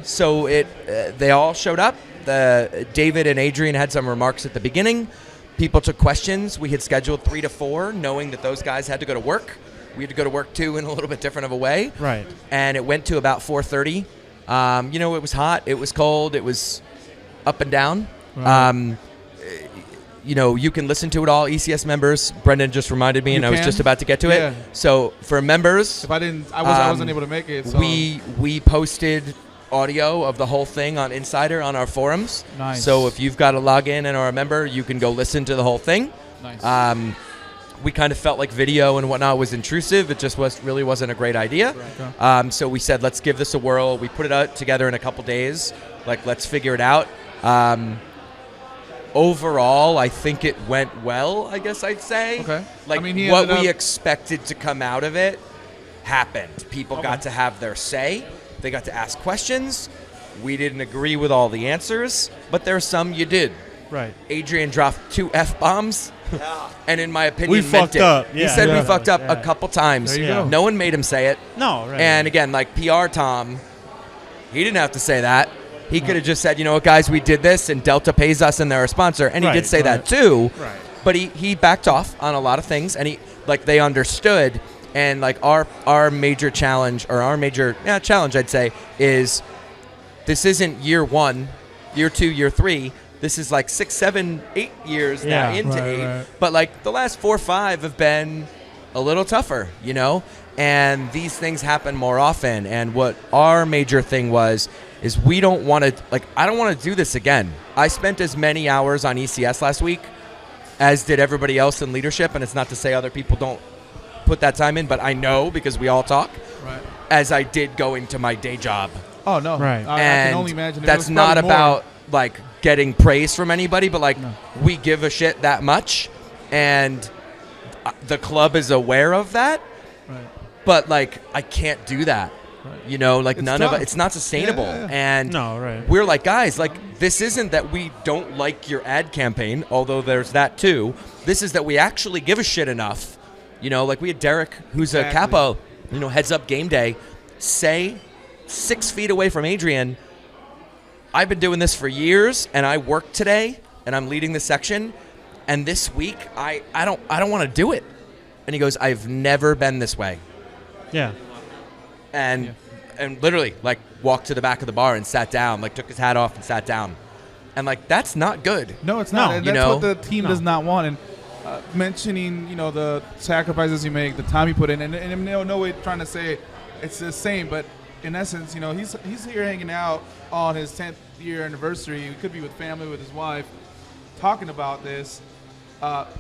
Speaker 4: they all showed up. David and Adrian had some remarks at the beginning. People took questions. We had scheduled 3 to 4, knowing that those guys had to go to work. We had to go to work too in a little bit different of a way.
Speaker 3: Right.
Speaker 4: And it went to about 4:30. It was hot. It was cold. It was up and down.
Speaker 5: Right.
Speaker 4: you can listen to it all. ECS members, Brendan just reminded me,
Speaker 5: You
Speaker 4: and I was
Speaker 5: can?
Speaker 4: just about to get to
Speaker 5: Yeah.
Speaker 4: it. So for members,
Speaker 5: If I didn't, I wasn't able to make it. So.
Speaker 4: we posted audio of the whole thing on Insider on our forums.
Speaker 5: Nice.
Speaker 4: So if you've got to log in and are a member, you can go listen to the whole thing.
Speaker 5: Nice.
Speaker 4: We kind of felt like video and whatnot was intrusive. It just really wasn't a great idea.
Speaker 5: Okay.
Speaker 4: So we said, let's give this a whirl. We put it out together in a couple days. Like, let's figure it out. Overall, I think it went well, I guess I'd say.
Speaker 5: Okay.
Speaker 4: Like,
Speaker 5: I mean, he
Speaker 4: what
Speaker 5: ended
Speaker 4: we
Speaker 5: up-
Speaker 4: expected to come out of it happened. People got to have their say. They got to ask questions. We didn't agree with all the answers, but there are some you did.
Speaker 3: Right.
Speaker 4: Adrian dropped 2 F-bombs, and in my opinion,
Speaker 3: We
Speaker 4: meant
Speaker 3: fucked
Speaker 4: it.
Speaker 3: up.
Speaker 4: He
Speaker 3: Yeah.
Speaker 4: said
Speaker 3: Yeah.
Speaker 4: we fucked up
Speaker 3: Yeah.
Speaker 4: a couple times.
Speaker 5: There you
Speaker 3: go.
Speaker 4: No one made him say it.
Speaker 3: No, right.
Speaker 4: And again, like PR Tom, he didn't have to say that. He could have just said, you know what, guys, we did this, and Delta pays us, and they're a sponsor. And he did
Speaker 3: Right,
Speaker 4: say that
Speaker 3: right.
Speaker 4: too.
Speaker 3: Right.
Speaker 4: But he backed off on a lot of things, and they understood. And like our major challenge, or our major challenge, I'd say, is this isn't year 1, year 2, year 3. This is like 6, 7, 8 years now
Speaker 3: Yeah.
Speaker 4: into
Speaker 5: Right,
Speaker 4: 8.
Speaker 5: right.
Speaker 4: But like the last 4 or 5 have been a little tougher, and these things happen more often. And what our major thing is we don't want to, I don't want to do this again. I spent as many hours on ECS last week as did everybody else in leadership, and it's not to say other people don't put that time in, but I know because we all talk,
Speaker 5: Right.
Speaker 4: as I did going to my day job.
Speaker 5: Oh no.
Speaker 3: Right.
Speaker 5: I
Speaker 4: And
Speaker 5: can only imagine. It
Speaker 4: that's
Speaker 5: was
Speaker 4: not
Speaker 5: probably more.
Speaker 4: about like getting praise from anybody, but like
Speaker 5: No.
Speaker 4: we give a shit that much, and the club is aware of that.
Speaker 5: Right.
Speaker 4: But like I can't do that.
Speaker 5: Right.
Speaker 4: Like
Speaker 5: It's
Speaker 4: none of
Speaker 5: tough.
Speaker 4: it. It's not sustainable.
Speaker 5: Yeah.
Speaker 4: And
Speaker 3: No, right.
Speaker 4: we're like, guys, like this isn't that we don't like your ad campaign, although there's that too. This is that we actually give a shit enough. Like we had Derek, who's
Speaker 5: Exactly.
Speaker 4: a capo, heads up game day, say 6 feet away from Adrian, I've been doing this for years, and I work today, and I'm leading the section, and this week I don't want to do it. And he goes, I've never been this way.
Speaker 3: Yeah.
Speaker 4: And literally like walked to the back of the bar and sat down, like took his hat off and sat down. And like that's not good.
Speaker 5: No, it's not.
Speaker 3: No.
Speaker 5: And
Speaker 4: You
Speaker 5: that's
Speaker 4: know?
Speaker 5: what the team
Speaker 3: No.
Speaker 5: does not want. And mentioning, the sacrifices you make, the time you put in, and in no way trying to say it's the same, but in essence, he's here hanging out on his 10th year anniversary. He could be with family, with his wife, talking about this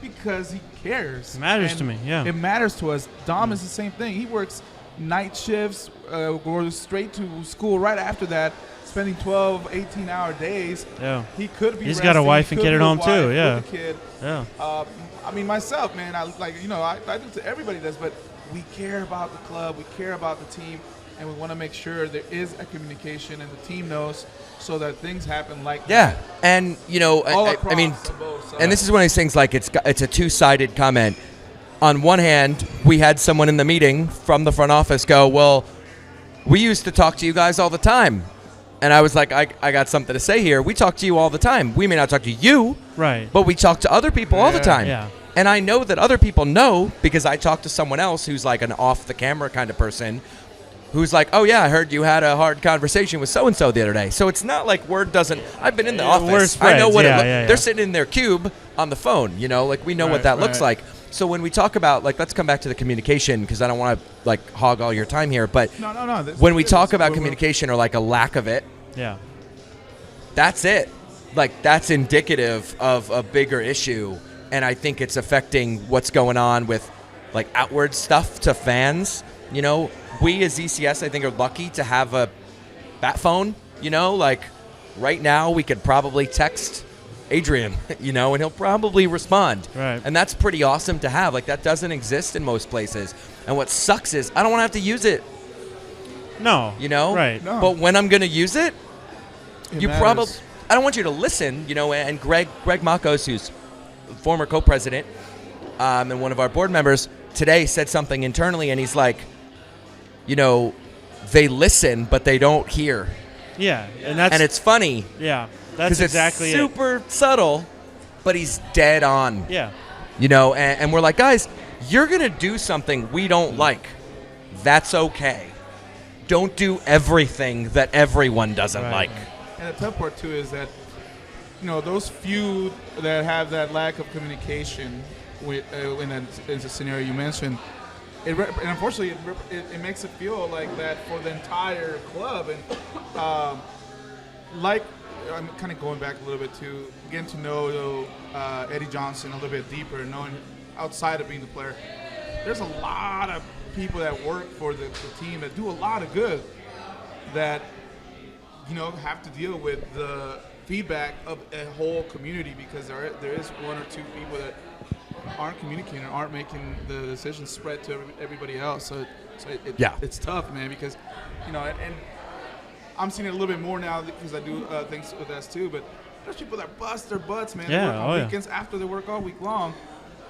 Speaker 5: because he cares.
Speaker 3: It matters
Speaker 5: And
Speaker 3: to me, yeah.
Speaker 5: It matters to us. Dom is the same thing. He works night shifts, goes straight to school right after that, spending 12, 18-hour days.
Speaker 3: Yeah.
Speaker 5: He could be
Speaker 3: He's got a
Speaker 5: resting,
Speaker 3: wife and
Speaker 5: could
Speaker 3: kid
Speaker 5: be
Speaker 3: at
Speaker 5: a
Speaker 3: home
Speaker 5: wife
Speaker 3: too,
Speaker 5: with
Speaker 3: yeah.
Speaker 5: a kid.
Speaker 3: Yeah.
Speaker 5: I mean, myself, man, I do to everybody does, but we care about the club, we care about the team, and we want to make sure there is a communication and the team knows so that things happen like
Speaker 4: Yeah. And
Speaker 5: all
Speaker 4: I
Speaker 5: across
Speaker 4: mean,
Speaker 5: on both sides.
Speaker 4: and this is one of these things, like it's a two-sided comment. On one hand, we had someone in the meeting from the front office go, well, we used to talk to you guys all the time. And I was like, I got something to say here. We talk to you all the time. We may not talk to you,
Speaker 3: Right.
Speaker 4: but we talk to other people all the
Speaker 5: Yeah.
Speaker 4: time.
Speaker 3: Yeah.
Speaker 4: And I know that other people know because I talked to someone else who's like an off-the-camera kind of person who's like, oh, yeah, I heard you had a hard conversation with so-and-so the other day. So it's not like word doesn't – I've been in the
Speaker 3: Yeah, word
Speaker 4: office. I know
Speaker 3: spreads.
Speaker 4: what
Speaker 3: Yeah,
Speaker 4: it looks
Speaker 3: yeah.
Speaker 4: They're sitting in their cube on the phone, like we know what
Speaker 5: Right,
Speaker 4: that looks
Speaker 5: right.
Speaker 4: like. So when we talk about – like let's come back to the communication because I don't want to like hog all your time here. But
Speaker 5: No.
Speaker 4: when we talk about communication or like a lack of it,
Speaker 3: Yeah.
Speaker 4: that's it. Like that's indicative of a bigger issue, and I think it's affecting what's going on with like outward stuff to fans. We as ECS, I think, are lucky to have a bat phone. Like right now we could probably text Adrian, and he'll probably respond.
Speaker 3: Right.
Speaker 4: And that's pretty awesome to have. Like that doesn't exist in most places. And what sucks is I don't want to have to use it.
Speaker 3: No. Right.
Speaker 5: No.
Speaker 4: But when I'm going to use it,
Speaker 5: It
Speaker 4: you
Speaker 5: matters.
Speaker 4: probably I don't want you to listen, and Greg Makos, who's former co-president and one of our board members, today said something internally, and he's like, they listen, but they don't hear.
Speaker 3: Yeah. And
Speaker 4: It's funny
Speaker 3: yeah. That's
Speaker 4: because
Speaker 3: exactly
Speaker 4: it's super subtle, but he's dead on.
Speaker 3: it. Yeah.
Speaker 4: And we're like, guys, you're going to do something we don't like. That's okay. Don't do everything that everyone doesn't
Speaker 3: Right.
Speaker 4: like.
Speaker 5: And the tough part too is that, those few that have that lack of communication with, in the scenario you mentioned, and unfortunately, it makes it feel like that for the entire club. And I'm kind of going back a little bit to getting to know Eddie Johnson a little bit deeper, knowing outside of being the player. There's a lot of people that work for the team that do a lot of good that have to deal with the feedback of a whole community, because there is one or two people that aren't communicating, aren't making the decisions spread to everybody else. So it's tough, man, because and I'm seeing it a little bit more now because I do things with us too. But there's people that bust their butts, man. They work on weekends after they work all week long,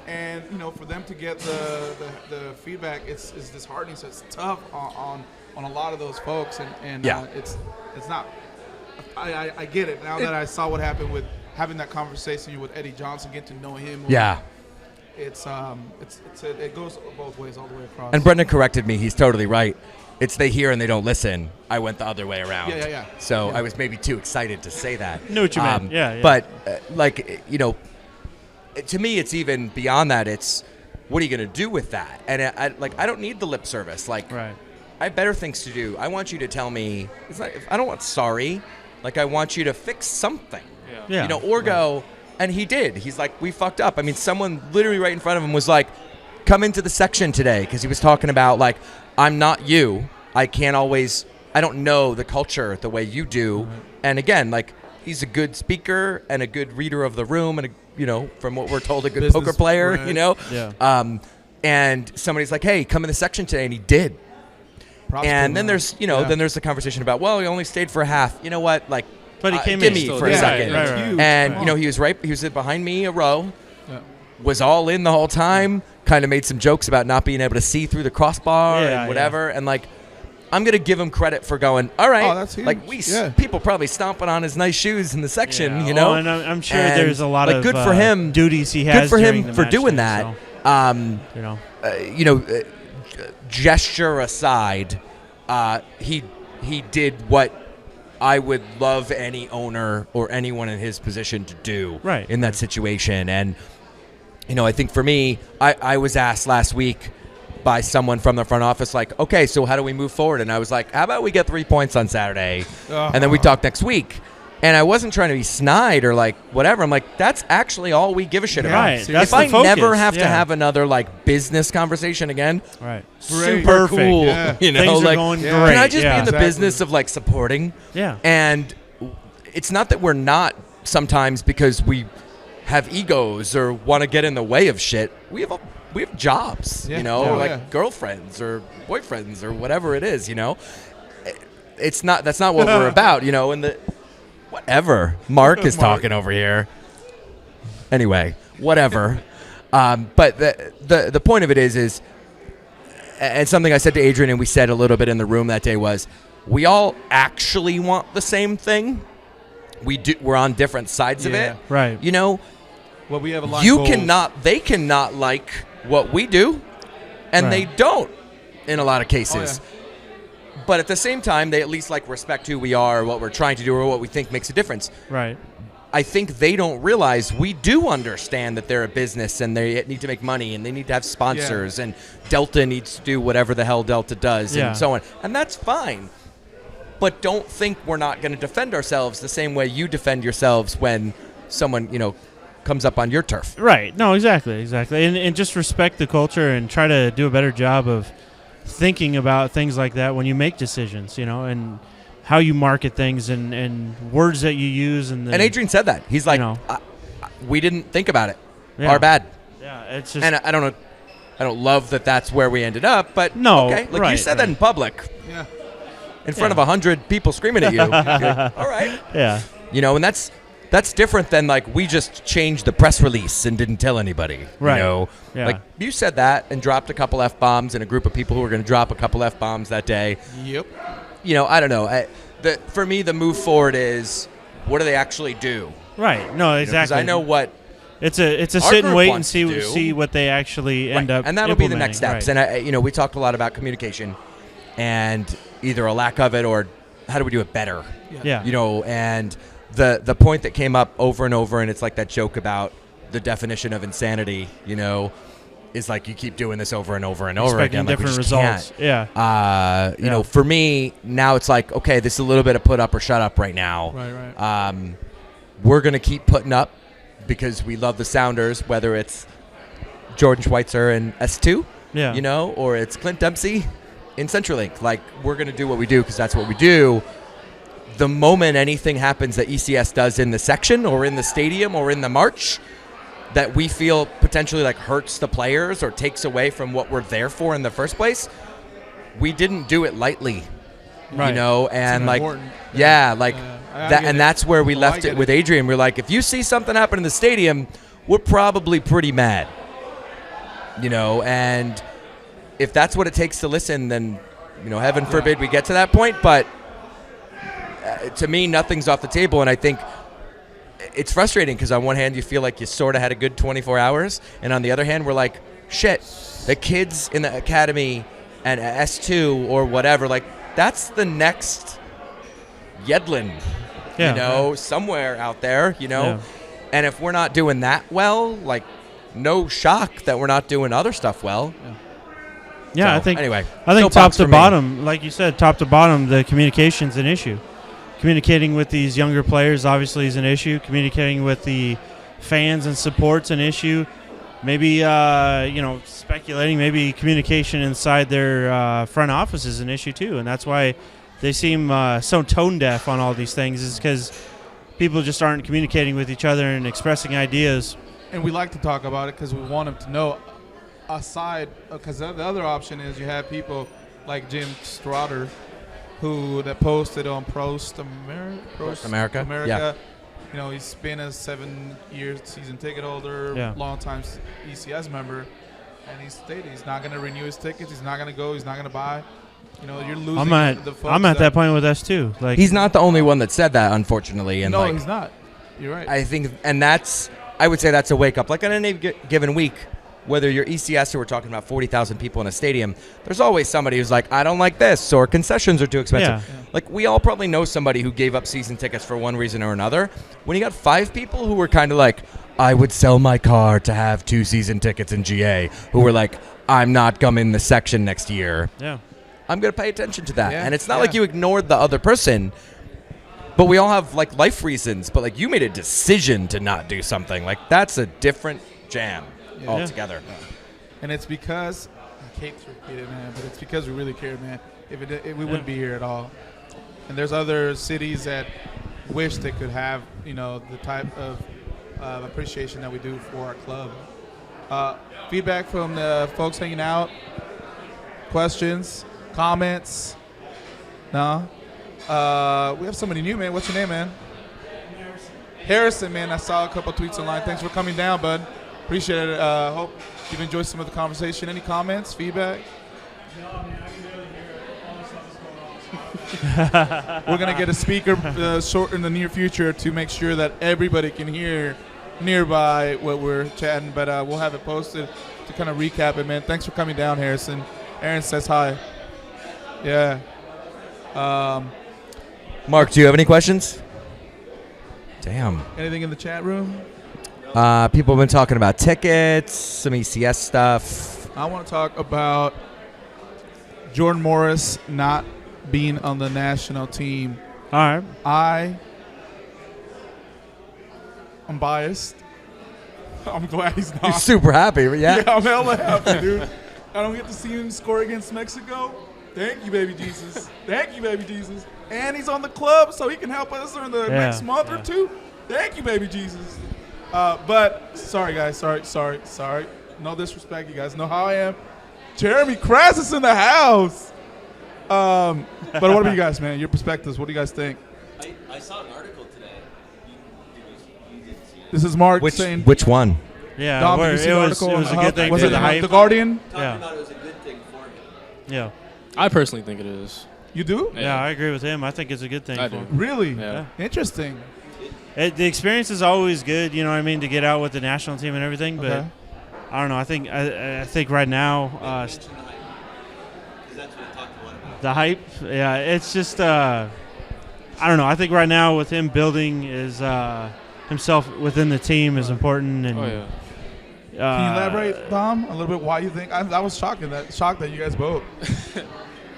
Speaker 5: and for them to get the feedback, it's disheartening. So it's tough on a lot of those folks, and it's not. I get it now that I saw what happened with having that conversation with Eddie Johnson, getting to know him.
Speaker 4: Yeah.
Speaker 5: It goes both ways, all the way across.
Speaker 4: And Brendan corrected me. He's totally right. It's they hear and they don't listen. I went the other way around.
Speaker 5: Yeah.
Speaker 4: So I was maybe too excited to say that.
Speaker 3: Know what you meant. Yeah.
Speaker 4: But to me, it's even beyond that. It's what are you going to do with that? And I don't need the lip service. Like,
Speaker 3: right.
Speaker 4: I have better things to do. I want you to tell me. It's not, I don't want sorry. Like, I want you to fix something.
Speaker 3: Yeah.
Speaker 4: Or go. And he did. He's like, we fucked up. I mean, someone literally right in front of him was like, come into the section today, because he was talking about, like, I'm not you. I don't know the culture the way you do. Mm-hmm. And again, like, he's a good speaker and a good reader of the room and, from what we're told, a good poker player,
Speaker 5: right.
Speaker 3: Yeah.
Speaker 4: And somebody's like, hey, come in the section today. And he did.
Speaker 5: Props
Speaker 4: and then
Speaker 5: to him,
Speaker 4: there's, then there's the conversation about, well, he only stayed for a half. You know what? Like,
Speaker 3: but he came
Speaker 4: give
Speaker 3: in
Speaker 4: me
Speaker 3: still,
Speaker 4: for a second.
Speaker 3: Right.
Speaker 4: And, he was right. He was behind me a row. Yeah. Was all in the whole time. Kind of made some jokes about not being able to see through the crossbar and whatever. And, like, I'm going to give him credit for going, all right.
Speaker 5: Oh, that's huge.
Speaker 4: Like, people probably stomping on his nice shoes in the section,
Speaker 3: and I'm sure there's a lot of
Speaker 4: good for him,
Speaker 3: duties he has.
Speaker 4: Good for him for
Speaker 3: match
Speaker 4: doing
Speaker 3: day,
Speaker 4: that. So. Gesture aside, he did what I would love any owner or anyone in his position to do in that situation. And, I think for me, I was asked last week by someone from the front office, like, okay, so how do we move forward? And I was like, how about we get 3 points on Saturday? And then we talk next week. And I wasn't trying to be snide or, like, whatever. I'm like, that's actually all we give a shit about.
Speaker 3: Right. That's
Speaker 4: if I
Speaker 3: the
Speaker 4: never
Speaker 3: focus.
Speaker 4: have to have another, like, business conversation again, super
Speaker 3: Perfect.
Speaker 4: cool.
Speaker 3: Yeah.
Speaker 4: Things
Speaker 3: are going great.
Speaker 4: Can I just be in the
Speaker 5: Exactly.
Speaker 4: business of, like, supporting?
Speaker 3: Yeah.
Speaker 4: And it's not that we're not sometimes because we have egos or want to get in the way of shit. We have jobs, girlfriends or boyfriends or whatever it is, It's not. That's not what we're about, And the whatever. Mark is talking over here. Anyway, whatever. But the point of it is, and something I said to Adrian and we said a little bit in the room that day was, we all actually want the same thing. We're on different sides of it.
Speaker 3: Right.
Speaker 5: Well, we have a lot.
Speaker 4: They cannot like what we do, and they don't in a lot of cases.
Speaker 5: Oh, yeah.
Speaker 4: But at the same time, they at least like respect who we are, what we're trying to do, or what we think makes a difference.
Speaker 3: Right.
Speaker 4: I think they don't realize we do understand that they're a business and they need to make money and they need to have sponsors and Delta needs to do whatever the hell Delta does and so on. And that's fine. But don't think we're not going to defend ourselves the same way you defend yourselves when someone, comes up on your turf.
Speaker 3: Right. No, exactly. And just respect the culture and try to do a better job of thinking about things like that when you make decisions, and how you market things and words that you use. And
Speaker 4: Adrian said that. He's like, we didn't think about it. Our bad.
Speaker 3: Yeah, it's just...
Speaker 4: And I don't know. I don't love that that's where we ended up, but
Speaker 3: no,
Speaker 4: okay. Like you said that in public.
Speaker 5: Yeah.
Speaker 4: In front of 100 people screaming at you. You're like, all right.
Speaker 3: Yeah.
Speaker 4: And that's different than like we just changed the press release and didn't tell anybody.
Speaker 3: Right.
Speaker 4: Yeah. Like you said that and dropped a couple F-bombs and a group of people who were going to drop a couple F-bombs that day.
Speaker 5: Yep.
Speaker 4: I don't know. For me, the move forward is what do they actually do?
Speaker 3: Right. No, exactly.
Speaker 4: Because I know what
Speaker 3: it's a sit and wait and see what they actually end up.
Speaker 4: And that'll be the next steps.
Speaker 3: Right.
Speaker 4: And we talked a lot about communication and either a lack of it or how do we do it better?
Speaker 3: Yeah.
Speaker 4: And the point that came up over and over, and it's like that joke about the definition of insanity, is like you keep doing this over and over and over
Speaker 3: Expecting
Speaker 4: again. Like, we
Speaker 3: different
Speaker 4: just
Speaker 3: results.
Speaker 4: can't.
Speaker 3: Yeah.
Speaker 4: You know, for me, now it's like, okay, this is a little bit of put up or shut up right now.
Speaker 5: Right.
Speaker 4: We're going to keep putting up because we love the Sounders, whether it's Jordan Schweitzer in S2, or it's Clint Dempsey in CenturyLink. Like, we're going to do what we do because that's what we do. The moment anything happens that ECS does in the section or in the stadium or in the march that we feel potentially like hurts the players or takes away from what we're there for in the first place, we didn't do it lightly,
Speaker 3: Right.
Speaker 4: and like,
Speaker 5: important.
Speaker 4: that, and that's where we left it with Adrian. We're like, if you see something happen in the stadium, we're probably pretty mad, and if that's what it takes to listen, then, heaven forbid we get to that point. But to me, nothing's off the table, and I think it's frustrating because on one hand you feel like you sort of had a good 24 hours, and on the other hand we're like, shit, the kids in the academy and S2 or whatever, like, that's the next Yedlin, somewhere out there, and if we're not doing that well, like, no shock that we're not doing other stuff well.
Speaker 3: Yeah,
Speaker 4: So,
Speaker 3: I think
Speaker 4: anyway,
Speaker 3: top
Speaker 4: soapbox
Speaker 3: to
Speaker 4: for me.
Speaker 3: bottom, like you said, top to bottom, the communication's an issue. Communicating with these younger players obviously is an issue. Communicating with the fans and support's an issue. Maybe, speculating, maybe communication inside their front office is an issue too. And that's why they seem so tone deaf on all these things, is because people just aren't communicating with each other and expressing ideas.
Speaker 5: And we like to talk about it because we want them to know. Aside, because the other option is you have people like Jim Strotter, that posted on Prost America.
Speaker 4: Yeah.
Speaker 5: He's been a 7-year season ticket holder, long-time ECS member, and he stated he's not going to renew his tickets. He's not going to go. He's not going to buy. You're losing.
Speaker 3: I'm at that point with us too. Like,
Speaker 4: He's not the only one that said that, unfortunately. And
Speaker 5: no, he's not. You're right.
Speaker 4: I think, and I would say that's a wake up. Like, on any given week, whether you're ECS or we're talking about 40,000 people in a stadium, there's always somebody who's like, I don't like this, or concessions are too expensive.
Speaker 3: Yeah.
Speaker 4: Like, we all probably know somebody who gave up season tickets for one reason or another. When you got 5 people who were kind of like, I would sell my car to have 2 season tickets in GA, who were like, I'm not coming the section next year.
Speaker 3: Yeah.
Speaker 4: I'm going to pay attention to that.
Speaker 5: Yeah,
Speaker 4: And it's not like you ignored the other person, but we all have, like, life reasons. But, like, you made a decision to not do something. Like, that's a different jam altogether.
Speaker 5: Yeah. And it's because, I hate to repeat it, man, but it's because we really care, man. If we wouldn't be here at all. And there's other cities that wish they could have, the type of appreciation that we do for our club. Feedback from the folks hanging out, questions, comments. No? We have somebody new, man. What's your name, man? Harrison, man. I saw a couple tweets online. Thanks for coming down, bud. Appreciate it. Hope you've enjoyed some of the conversation. Any comments, feedback?
Speaker 7: No, I mean, I can really hear all the stuff that's going on.
Speaker 5: We're going to get a speaker short in the near future to make sure that everybody can hear nearby what we're chatting, but we'll have it posted to kind of recap it, man. Thanks for coming down, Harrison. Aaron says hi. Yeah.
Speaker 4: Mark, do you have any questions? Damn.
Speaker 5: Anything in the chat room?
Speaker 4: People have been talking about tickets, some ECS stuff.
Speaker 5: I want to talk about Jordan Morris not being on the national team.
Speaker 3: All right.
Speaker 5: I'm biased. I'm glad he's
Speaker 4: You're
Speaker 5: not.
Speaker 4: super happy, yeah?
Speaker 5: Yeah, I'm hella happy, dude. I don't get to see him score against Mexico. Thank you, baby Jesus. Thank you, baby Jesus. And he's on the club, so he can help us in the next month or two. Thank you, baby Jesus. But sorry, guys. Sorry. No disrespect. You guys know how I am. Jeremy Krass is in the house. But what about you guys, man? Your perspectives. What do you guys think?
Speaker 1: I saw an article today. You didn't see it.
Speaker 5: This is Mark saying.
Speaker 4: Which one?
Speaker 3: Yeah,
Speaker 5: Dom,
Speaker 3: where
Speaker 5: did you see
Speaker 3: it
Speaker 5: the
Speaker 3: was
Speaker 5: article?
Speaker 3: a good thing
Speaker 5: Was
Speaker 3: for
Speaker 5: it
Speaker 3: the hype.
Speaker 5: The Guardian?
Speaker 1: Talking
Speaker 3: Yeah.
Speaker 1: about it was a good thing for him.
Speaker 3: Yeah.
Speaker 6: I personally think it is.
Speaker 5: You do?
Speaker 3: Yeah, I agree with him. I think it's a good thing
Speaker 6: I
Speaker 3: for
Speaker 6: do.
Speaker 3: him.
Speaker 5: Really?
Speaker 6: Yeah.
Speaker 5: Interesting.
Speaker 3: The experience is always good, you know what I mean, to get out with the national team and everything. But
Speaker 5: Okay.
Speaker 3: I don't know. I think right now
Speaker 1: Mention the hype. 'Cause that's what I talked a lot about.
Speaker 3: the hype. Yeah, it's just I don't know. I think right now with him building his himself within the team is important. And,
Speaker 6: Oh yeah.
Speaker 5: Can you elaborate, Dom, a little bit why you think? I was shocked that you guys vote.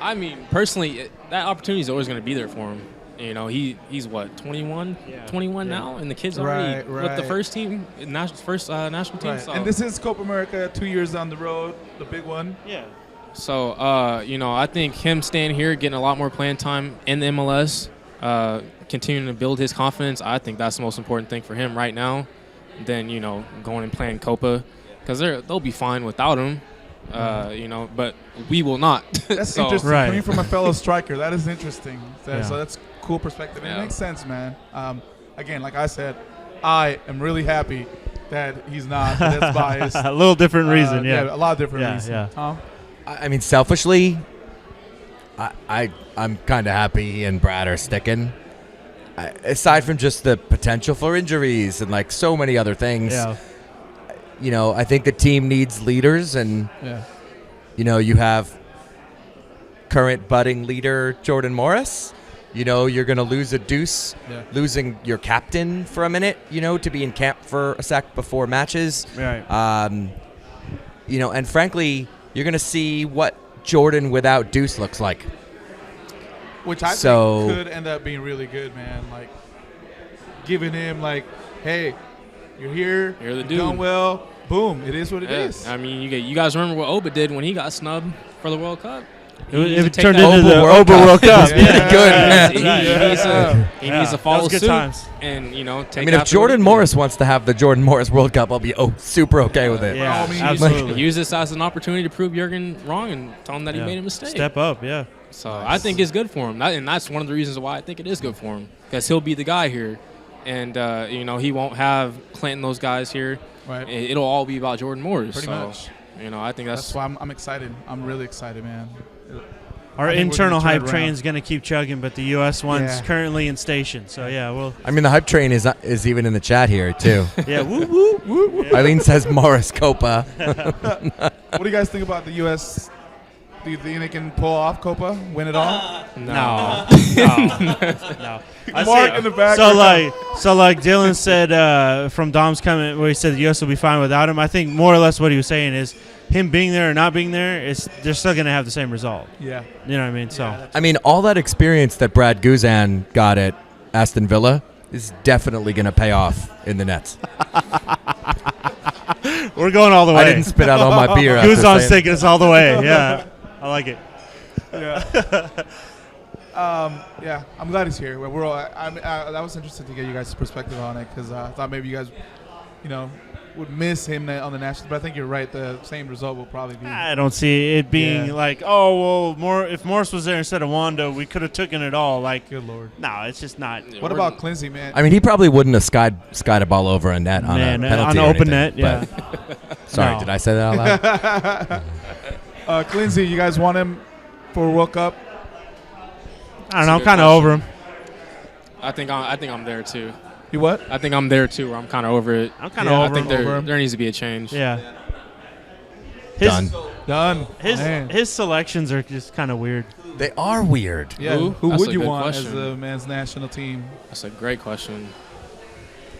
Speaker 6: I mean, personally, that opportunity is always going to be there for him. You know, he's what, 21,
Speaker 3: Yeah.
Speaker 6: 21 now, and the kid's already
Speaker 5: Right,
Speaker 6: with the
Speaker 5: right.
Speaker 6: first team, national team.
Speaker 5: Right.
Speaker 6: So,
Speaker 5: And this is Copa America 2 years down the road, the big one.
Speaker 3: Yeah.
Speaker 6: so you know, I think him staying here, getting a lot more playing time in the MLS, continuing to build his confidence. I think that's the most important thing for him right now. Than, you know, going and playing Copa, because they'll be fine without him. You know, but we will not.
Speaker 5: That's
Speaker 6: So-
Speaker 5: interesting.
Speaker 3: Right.
Speaker 5: Coming from a fellow striker, that is interesting.
Speaker 3: Yeah.
Speaker 5: So that's cool perspective.
Speaker 6: Yeah.
Speaker 5: It makes sense, man. Again, like I said, I am really happy that he's not. That's biased.
Speaker 3: A little different reason. Yeah.
Speaker 5: A lot of different
Speaker 3: Yeah,
Speaker 5: reasons.
Speaker 3: yeah.
Speaker 5: Tom?
Speaker 4: I mean, selfishly, I'm kind of happy he and Brad are sticking. Aside from just the potential for injuries and like so many other things,
Speaker 3: Yeah.
Speaker 4: you know, I think the team needs leaders, and
Speaker 5: Yeah.
Speaker 4: you know, you have current budding leader Jordan Morris. You know, you're going to lose a deuce,
Speaker 5: Yeah.
Speaker 4: losing your captain for a minute, you know, to be in camp for a sec before matches.
Speaker 3: Right.
Speaker 4: You know, and frankly, you're going to see what Jordan without Deuce looks like.
Speaker 5: Which I
Speaker 4: So-
Speaker 5: think could end up being really good, man. Like, giving him, like, hey, you're here.
Speaker 6: You're the
Speaker 5: you've
Speaker 6: dude.
Speaker 5: done well. Boom. It is what it
Speaker 6: Yeah,
Speaker 5: is.
Speaker 6: I mean, you guys remember what Oba did when he got snubbed for the World Cup?
Speaker 3: It
Speaker 6: take
Speaker 3: turned
Speaker 6: that-
Speaker 3: into the
Speaker 4: Oba World
Speaker 3: Oba
Speaker 4: Cup.
Speaker 3: World Cup.
Speaker 4: It's pretty good, man.
Speaker 6: He needs to follow
Speaker 3: That was good
Speaker 6: suit
Speaker 3: times.
Speaker 6: and, you know, take
Speaker 4: I mean, if
Speaker 6: after what
Speaker 4: Jordan
Speaker 6: he did.
Speaker 4: Morris wants to have the Jordan Morris World Cup, I'll be super okay with it.
Speaker 3: Yeah,
Speaker 5: all means.
Speaker 3: absolutely.
Speaker 6: Use this as an opportunity to prove Jurgen wrong and tell him that
Speaker 3: Yeah.
Speaker 6: he made a mistake.
Speaker 3: Step up, yeah.
Speaker 6: So I think it's good for him, and that's one of the reasons why I think it is good for him, because he'll be the guy here, and you know, he won't have Clinton, those guys here.
Speaker 5: Right.
Speaker 6: It'll all be about Jordan Morris.
Speaker 5: Pretty
Speaker 6: so,
Speaker 5: much.
Speaker 6: You know, I think
Speaker 5: That's why I'm excited. I'm really excited, man.
Speaker 3: Our
Speaker 5: I think we're
Speaker 3: internal
Speaker 5: gonna turn
Speaker 3: hype
Speaker 5: it around.
Speaker 3: train's going to keep chugging, but the U.S. one's
Speaker 5: Yeah.
Speaker 3: currently in station. So, yeah, well,
Speaker 4: I mean, the hype train is even in the chat here, too.
Speaker 3: yeah, woo, woo, woo.
Speaker 4: Eileen says Morris Copa.
Speaker 5: What do you guys think about the U.S.? Do you think they can pull off Copa, win it all?
Speaker 3: No. No. I
Speaker 5: Mark
Speaker 3: see-
Speaker 5: in the back.
Speaker 3: So like Dylan said from Dom's comment where he said the U.S. will be fine without him, I think more or less what he was saying is him being there or not being there, they're still going to have the same result.
Speaker 5: Yeah.
Speaker 3: You know what I mean? So
Speaker 4: I mean, all that experience that Brad Guzan got at Aston Villa is definitely going to pay off in the Nets.
Speaker 3: we're going all the way.
Speaker 4: I didn't spit out all my beer. after
Speaker 3: Guzan's
Speaker 4: saying-
Speaker 3: taking us all the way. Yeah. I like it.
Speaker 5: Yeah, I'm glad he's here. We're all, I was interested to get you guys' perspective on it because I thought maybe you guys, you know, would miss him on the national. But I think you're right. The same result will probably be.
Speaker 3: I don't see it being
Speaker 5: Yeah.
Speaker 3: like, oh, well, if Morris was there instead of Wando, we could have taken it all. Like,
Speaker 5: Good Lord.
Speaker 3: no, it's just not.
Speaker 5: What about Clincy, man?
Speaker 4: I mean, he probably wouldn't have skied a ball over a net on
Speaker 3: Man,
Speaker 4: a penalty
Speaker 3: on
Speaker 4: or
Speaker 3: open
Speaker 4: anything,
Speaker 3: net,
Speaker 4: but- Sorry,
Speaker 3: No.
Speaker 4: did I say that out loud?
Speaker 5: Clincy, you guys want him for World Cup?
Speaker 3: I don't know. I'm
Speaker 6: That's a good
Speaker 3: kind of over him.
Speaker 6: I think I'm there too.
Speaker 5: You what?
Speaker 6: I think I'm there too. Where I'm kind of over it.
Speaker 3: I'm kind of
Speaker 5: Yeah,
Speaker 3: over
Speaker 6: I think
Speaker 3: him.
Speaker 5: over him.
Speaker 6: there needs to be a change.
Speaker 3: Yeah.
Speaker 4: Done.
Speaker 5: Done.
Speaker 3: His
Speaker 5: Man.
Speaker 3: his selections are just kind of weird.
Speaker 4: They are weird.
Speaker 5: Yeah. Who
Speaker 6: That's
Speaker 5: would
Speaker 6: a
Speaker 5: you
Speaker 6: good
Speaker 5: want
Speaker 6: question.
Speaker 5: as the men's national team?
Speaker 6: That's a great question.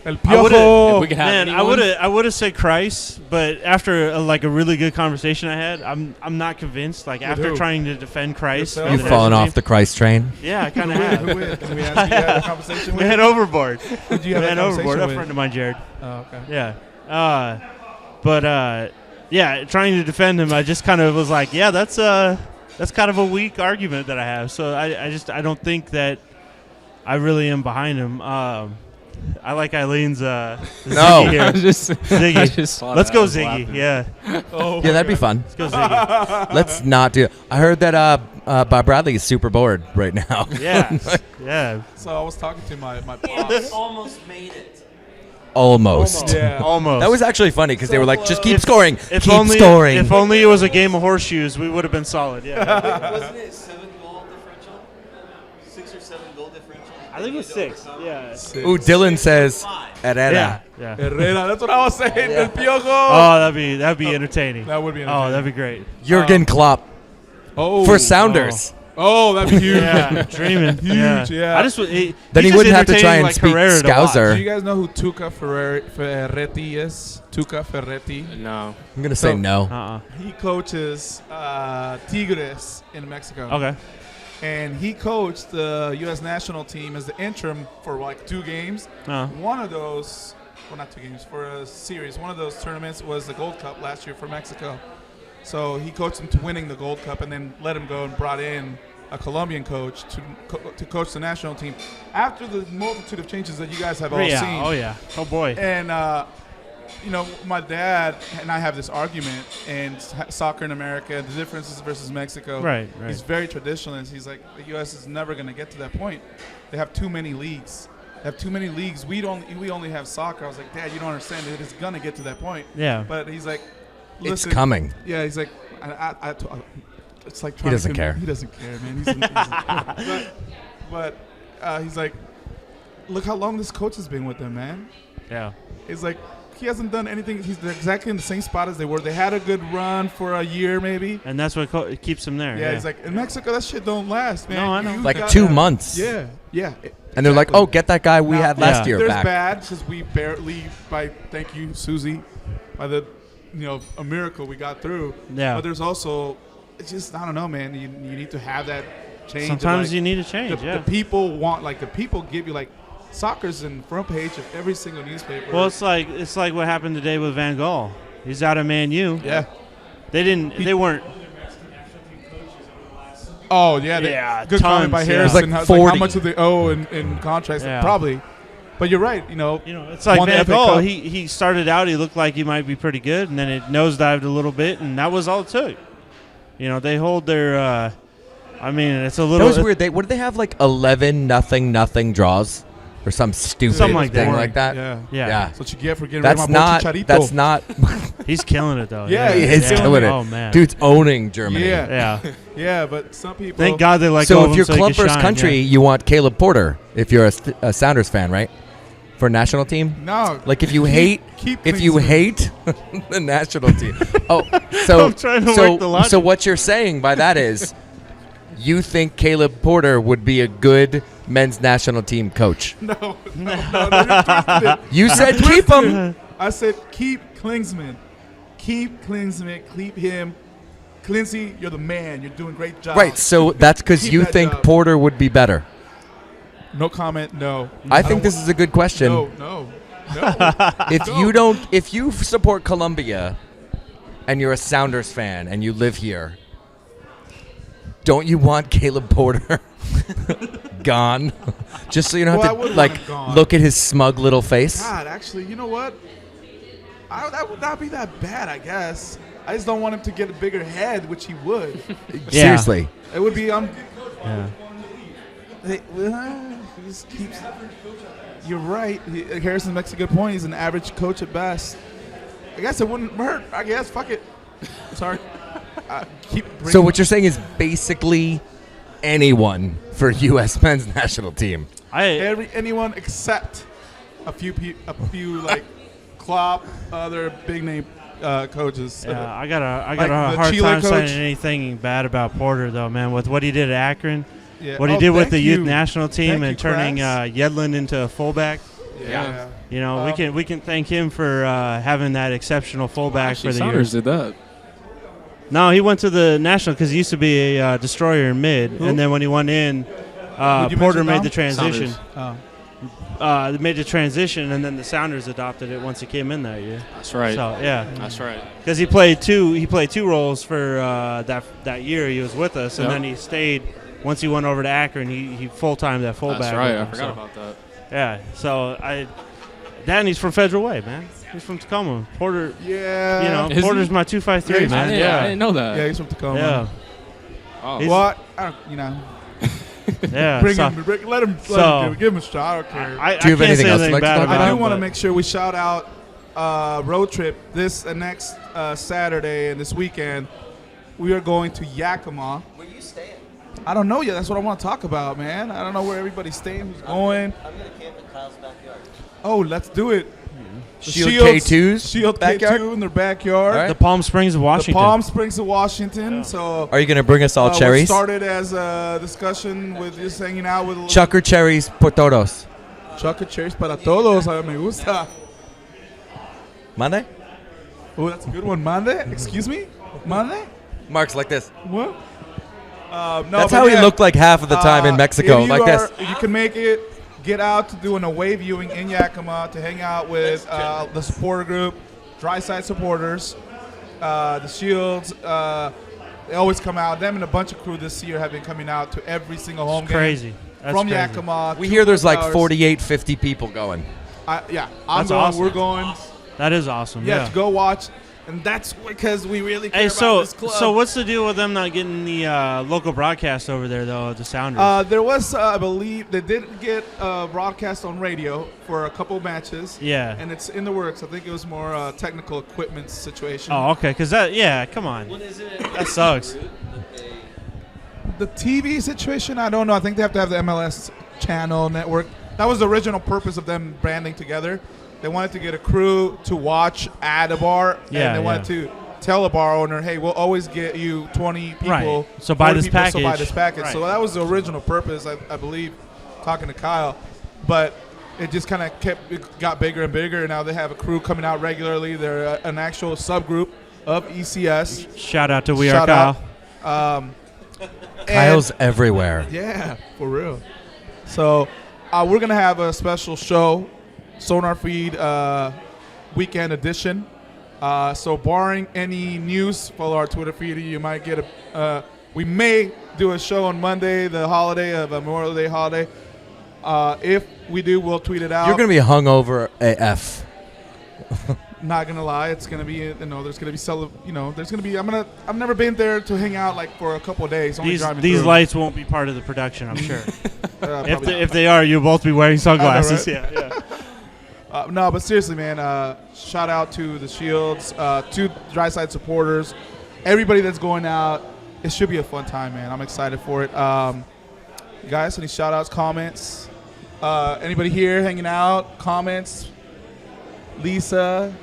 Speaker 5: El
Speaker 3: I would've-
Speaker 5: Piojo.
Speaker 6: If we could have
Speaker 3: Man,
Speaker 6: anyone,
Speaker 3: I would have said Christ, but after like a really good conversation I had, I'm not convinced. Like after
Speaker 5: who?
Speaker 3: trying to defend Christ,
Speaker 5: Yourself?
Speaker 3: for
Speaker 4: You've
Speaker 3: the
Speaker 4: fallen
Speaker 3: national
Speaker 4: off the Christ train.
Speaker 3: team. Yeah, I kind of
Speaker 5: Who
Speaker 3: have.
Speaker 5: with? Can we ask you had a conversation
Speaker 3: We
Speaker 5: with?
Speaker 3: had overboard.
Speaker 5: Who'd you
Speaker 3: We
Speaker 5: have a
Speaker 3: had
Speaker 5: conversation
Speaker 3: overboard. A
Speaker 5: with?
Speaker 3: friend of mine, Jared.
Speaker 5: Oh, okay.
Speaker 3: Yeah. But yeah, trying to defend him, I just kind of was like, yeah, that's kind of a weak argument that I have. So I don't think that I really am behind him. I like Eileen's Ziggy
Speaker 4: No.
Speaker 3: here. Ziggy.
Speaker 6: I just saw
Speaker 3: Let's
Speaker 6: that.
Speaker 3: go
Speaker 6: I was
Speaker 3: Ziggy.
Speaker 6: laughing.
Speaker 3: Yeah.
Speaker 5: Oh,
Speaker 4: Yeah, that'd be fun.
Speaker 3: Let's go Ziggy.
Speaker 4: Let's not do. I heard that Bob Bradley is super bored right now.
Speaker 3: Yeah. Yeah.
Speaker 5: So I was talking to my boss.
Speaker 1: Almost made it.
Speaker 4: Almost.
Speaker 5: Yeah.
Speaker 3: Almost.
Speaker 4: That was actually funny because they were like, just keep
Speaker 3: If-
Speaker 4: scoring,
Speaker 3: If
Speaker 4: keep
Speaker 3: only,
Speaker 4: scoring.
Speaker 3: If only it was a game of horseshoes, we would have been solid. Yeah.
Speaker 1: Wasn't it 7-goal differential? 6 or 7 goal differential?
Speaker 3: I think it was 6. Yeah.
Speaker 4: Ooh, Dylan says Herrera.
Speaker 3: Yeah. Yeah.
Speaker 5: Herrera, that's what I was saying. El Piojo.
Speaker 3: Oh, that'd be entertaining.
Speaker 5: That would be
Speaker 3: Oh,
Speaker 5: entertaining.
Speaker 3: that'd be great.
Speaker 4: Jurgen Klopp
Speaker 5: Oh,
Speaker 4: for Sounders.
Speaker 5: Oh, that'd be huge.
Speaker 3: Yeah, dreaming.
Speaker 5: Huge, yeah.
Speaker 3: I just he
Speaker 4: Then he
Speaker 3: just
Speaker 4: wouldn't have to try
Speaker 3: entertaining,
Speaker 4: and
Speaker 3: like,
Speaker 4: speak
Speaker 3: Herrera to watch.
Speaker 4: Scouser.
Speaker 5: Do you guys know who Tuca Ferretti is? Tuca Ferretti.
Speaker 6: No.
Speaker 4: I'm gonna say
Speaker 5: So-
Speaker 4: no.
Speaker 5: He coaches Tigres in Mexico.
Speaker 3: Okay.
Speaker 5: And he coached the U.S. national team as the interim for like 2 games. One of those, well, not 2 games, for a series. One of those tournaments was the Gold Cup last year for Mexico. So he coached them to winning the Gold Cup and then let him go and brought in a Colombian coach to coach the national team. After the multitude of changes that you guys have all
Speaker 3: Yeah.
Speaker 5: seen.
Speaker 3: Oh yeah. Oh boy.
Speaker 5: And, you know, my dad and I have this argument in soccer in America, the differences versus Mexico.
Speaker 3: Right.
Speaker 5: He's very traditionalist. He's like, the U.S. is never going to get to that point. They have too many leagues. They have too many leagues. We only have soccer. I was like, Dad, you don't understand. It is going to get to that point.
Speaker 3: Yeah.
Speaker 5: But he's like,
Speaker 4: It's
Speaker 5: listen.
Speaker 4: coming.
Speaker 5: Yeah, he's like, it's like
Speaker 4: He doesn't care.
Speaker 5: He doesn't care, man. But he's like, look how long this coach has been with them, man.
Speaker 3: Yeah.
Speaker 5: It's like, he hasn't done anything. He's exactly in the same spot as they were. They had a good run for a year, maybe.
Speaker 3: And that's what keeps him there.
Speaker 5: Yeah, he's like, in Mexico, that shit don't last, man.
Speaker 3: No, I know.
Speaker 5: You
Speaker 4: Like
Speaker 5: got
Speaker 4: 2
Speaker 5: that.
Speaker 4: months.
Speaker 5: Yeah.
Speaker 4: And they're like,
Speaker 5: exactly.
Speaker 4: oh, get that guy we
Speaker 5: Now,
Speaker 4: had last year
Speaker 5: there's
Speaker 4: back.
Speaker 5: bad because we barely, thank you, Susie, by the, a miracle we got through.
Speaker 3: Yeah.
Speaker 5: But there's also, it's just, I don't know, man. You need to have that change.
Speaker 3: Sometimes
Speaker 5: like,
Speaker 3: you need a change.
Speaker 5: the people want, like, the people give you, like, soccer's in front page of every single newspaper.
Speaker 3: Well, it's like what happened today with Van Gaal. He's out of Man U.
Speaker 5: yeah.
Speaker 3: They weren't.
Speaker 5: Oh, yeah.
Speaker 3: Yeah,
Speaker 5: good comment by
Speaker 3: tons, yeah.
Speaker 5: Harrison.
Speaker 4: It was like
Speaker 5: How
Speaker 4: 40.
Speaker 5: much do they owe in contracts?
Speaker 3: Yeah.
Speaker 5: Probably. But you're right.
Speaker 3: It's like
Speaker 5: won the
Speaker 3: Van
Speaker 5: FA
Speaker 3: Gaal.
Speaker 5: Cup.
Speaker 3: He started out. He looked like he might be pretty good, and then it nosedived a little bit, and that was all it took. They hold their. I mean, it's a
Speaker 4: That
Speaker 3: little.
Speaker 4: was weird. What did they have, like 11-0 draws? Or some stupid
Speaker 3: Something like
Speaker 4: thing
Speaker 3: that.
Speaker 4: like that?
Speaker 5: Yeah.
Speaker 3: Yeah.
Speaker 5: That's what you get for getting
Speaker 4: That's
Speaker 5: rid of my boy
Speaker 4: not.
Speaker 5: Chicharito.
Speaker 4: That's not.
Speaker 3: He's killing it though.
Speaker 5: Yeah,
Speaker 4: he is killing it.
Speaker 3: Oh man.
Speaker 4: Dude's owning Germany.
Speaker 5: Yeah.
Speaker 3: Yeah.
Speaker 5: Yeah, but some people.
Speaker 3: Thank God they let go
Speaker 4: So
Speaker 3: of
Speaker 4: if
Speaker 3: him
Speaker 4: you're
Speaker 3: so he
Speaker 4: club
Speaker 3: could
Speaker 4: first
Speaker 3: shine,
Speaker 4: country,
Speaker 3: yeah.
Speaker 4: you want Caleb Porter. If you're a Sounders fan, right? For national team.
Speaker 5: No.
Speaker 4: Like if you hate
Speaker 5: keep
Speaker 4: if you
Speaker 5: things-
Speaker 4: hate the national team. Oh, so
Speaker 3: I'm trying to work the logic.
Speaker 4: so what you're saying by that is you think Caleb Porter would be a good men's national team coach.
Speaker 5: No, they twisted it.
Speaker 4: You said keep him.
Speaker 5: I said keep Klinsmann. Keep Klinsmann. Keep him. Clincy, you're the man. You're doing a great job.
Speaker 4: Right, so that's because
Speaker 5: Keep
Speaker 4: you
Speaker 5: that
Speaker 4: think
Speaker 5: job.
Speaker 4: Porter would be better.
Speaker 5: No comment. No.
Speaker 4: I think this is a good question.
Speaker 5: No.
Speaker 4: If you support Colombia and you're a Sounders fan and you live here, don't you want Caleb Porter gone? Just so you don't
Speaker 5: Well, I
Speaker 4: have
Speaker 5: would
Speaker 4: to
Speaker 5: want him gone.
Speaker 4: look at his smug little face.
Speaker 5: God, actually, you know what? That would not be that bad, I guess. I just don't want him to get a bigger head, which he would.
Speaker 3: Yeah.
Speaker 4: Seriously.
Speaker 5: It would be
Speaker 3: Yeah.
Speaker 5: He just keeps. You're right. Harrison makes a good point. He's an average coach at best. I guess it wouldn't hurt. I guess. Fuck it. Sorry. Keep.
Speaker 4: So what you're saying is basically anyone for U.S. men's national team.
Speaker 5: anyone except a few like Klopp, other big name coaches.
Speaker 3: Yeah, I got a
Speaker 5: Like the
Speaker 3: hard
Speaker 5: Chile
Speaker 3: time
Speaker 5: coach.
Speaker 3: saying anything bad about Porter though, man. With what he did at Akron,
Speaker 5: Yeah.
Speaker 3: what he
Speaker 5: Oh,
Speaker 3: did with
Speaker 5: thank
Speaker 3: the
Speaker 5: you.
Speaker 3: youth national team
Speaker 5: Thank
Speaker 3: and
Speaker 5: you,
Speaker 3: turning
Speaker 5: Kras.
Speaker 3: Yedlin into a fullback.
Speaker 5: Yeah.
Speaker 3: We can thank him for having that exceptional fullback
Speaker 6: Actually,
Speaker 3: for the
Speaker 6: Saunders
Speaker 3: year.
Speaker 6: did that.
Speaker 3: No, he went to the national because he used to be a destroyer in mid,
Speaker 5: Who?
Speaker 3: and then when he went in,
Speaker 5: Who'd you
Speaker 3: Porter
Speaker 5: mention
Speaker 3: made
Speaker 5: now?
Speaker 3: the transition.
Speaker 5: Oh.
Speaker 3: They made the transition, and then the Sounders adopted it once he came in that year.
Speaker 6: That's right.
Speaker 3: So yeah,
Speaker 6: That's right.
Speaker 3: because he played two roles for that year he was with us, and
Speaker 6: Yep.
Speaker 3: then he stayed. Once he went over to Akron, he full-timed that fullback.
Speaker 6: That's right.
Speaker 3: with
Speaker 6: I
Speaker 3: him,
Speaker 6: forgot
Speaker 3: so.
Speaker 6: about that.
Speaker 3: Yeah, so Danny's from Federal Way, man. He's from Tacoma. Porter,
Speaker 5: Yeah.
Speaker 6: Is
Speaker 3: Porter's
Speaker 6: he?
Speaker 3: my 253,
Speaker 5: Yeah,
Speaker 3: man.
Speaker 6: I didn't know that.
Speaker 5: Yeah, he's from Tacoma.
Speaker 3: yeah,
Speaker 6: Oh.
Speaker 3: He's-
Speaker 5: What?
Speaker 3: yeah.
Speaker 5: Bring
Speaker 3: so-
Speaker 5: him. Let him give him a shot. I don't care.
Speaker 3: I
Speaker 4: Do you have
Speaker 3: can't
Speaker 4: anything
Speaker 3: say
Speaker 4: else
Speaker 3: anything
Speaker 4: you'd like to
Speaker 3: bad
Speaker 4: talk
Speaker 3: about
Speaker 4: about?
Speaker 5: I do
Speaker 3: him,
Speaker 5: want to
Speaker 3: but-
Speaker 5: make sure we shout out road trip this next Saturday and this weekend. We are going to Yakima.
Speaker 4: Where you staying?
Speaker 5: I don't know yet. That's what I want to talk about, man. I don't know where everybody's staying, who's going.
Speaker 4: I'm gonna camp in Kyle's backyard.
Speaker 5: Oh, let's do it. The
Speaker 4: Shield
Speaker 5: Shields-
Speaker 4: K2's
Speaker 5: Shield
Speaker 4: backyard?
Speaker 5: K2 in their backyard.
Speaker 4: All right.
Speaker 3: The Palm Springs of
Speaker 5: The
Speaker 3: Washington.
Speaker 5: Palm Springs of Washington. So
Speaker 4: Are you going to bring us all
Speaker 5: what
Speaker 4: cherries?
Speaker 5: started as a discussion with just hanging out with a little
Speaker 4: Chucker cherries por todos.
Speaker 5: chocolate cherries para todos. Me gusta.
Speaker 4: Mande?
Speaker 5: Oh, that's a good one. Mande? Excuse me? Mande?
Speaker 4: Mark's like this.
Speaker 5: What? No,
Speaker 4: That's
Speaker 5: but
Speaker 4: how he
Speaker 5: yeah,
Speaker 4: looked like half of the time in Mexico,
Speaker 5: if you
Speaker 4: like this.
Speaker 5: If you can make it, get out to do an away viewing in Yakima to hang out with the supporter group, Dry Side supporters, the Shields. They always come out. Them and a bunch of crew this year have been coming out to every single home game
Speaker 3: Crazy. That's
Speaker 5: from
Speaker 3: crazy.
Speaker 5: Yakima.
Speaker 4: We
Speaker 5: 2
Speaker 4: hear there's like
Speaker 5: hours.
Speaker 4: 48, 50 people going.
Speaker 5: Yeah, I'm
Speaker 3: That's
Speaker 5: going.
Speaker 3: awesome.
Speaker 5: We're going.
Speaker 3: That is awesome.
Speaker 5: Yeah, to go watch. And that's because we really care
Speaker 3: Hey,
Speaker 5: about this club.
Speaker 3: so what's the deal with them not getting the local broadcast over there though? The Sounders.
Speaker 5: There was, I believe, they did get broadcast on radio for a couple matches.
Speaker 3: Yeah.
Speaker 5: And it's in the works. I think it was more technical equipment situation.
Speaker 3: Oh, okay. Cause come on.
Speaker 1: What is it?
Speaker 3: That sucks.
Speaker 5: The TV situation, I don't know. I think they have to have the MLS channel network. That was the original purpose of them branding together. They wanted to get a crew to watch at a bar.
Speaker 3: Yeah,
Speaker 5: And they wanted to tell a bar owner, hey, we'll always get you 20 people.
Speaker 3: Right. So buy
Speaker 5: 40
Speaker 3: this
Speaker 5: people, So buy
Speaker 3: package.
Speaker 5: this package.
Speaker 3: Right.
Speaker 5: So that was the original purpose, I believe, talking to Kyle. But it just kind of got bigger and bigger. And now they have a crew coming out regularly. They're an actual subgroup of ECS.
Speaker 3: Shout out to We Are
Speaker 5: Shout
Speaker 3: Kyle.
Speaker 5: out.
Speaker 4: Kyle's everywhere.
Speaker 5: Yeah, for real. So we're going to have a special show, SonarFeed Weekend Edition. So barring any news, follow our Twitter feed. You might get we may do a show on Monday, the holiday of Memorial Day holiday. If we do, we'll tweet it out.
Speaker 4: You're going to be hungover AF.
Speaker 5: Not gonna lie, it's gonna be there's gonna be there's gonna be I've never been there to hang out like for a couple of days. Only driving
Speaker 3: These
Speaker 5: through.
Speaker 3: lights won't be part of the production, I'm sure.
Speaker 5: Probably
Speaker 3: if they are, you'll both be wearing sunglasses.
Speaker 5: right?
Speaker 3: Yeah.
Speaker 5: No, but seriously, man, shout out to the Shields, to Dry Side supporters, everybody that's going out. It should be a fun time, man. I'm excited for it. You guys, any shout outs, comments? Anybody here hanging out? Comments? Lisa?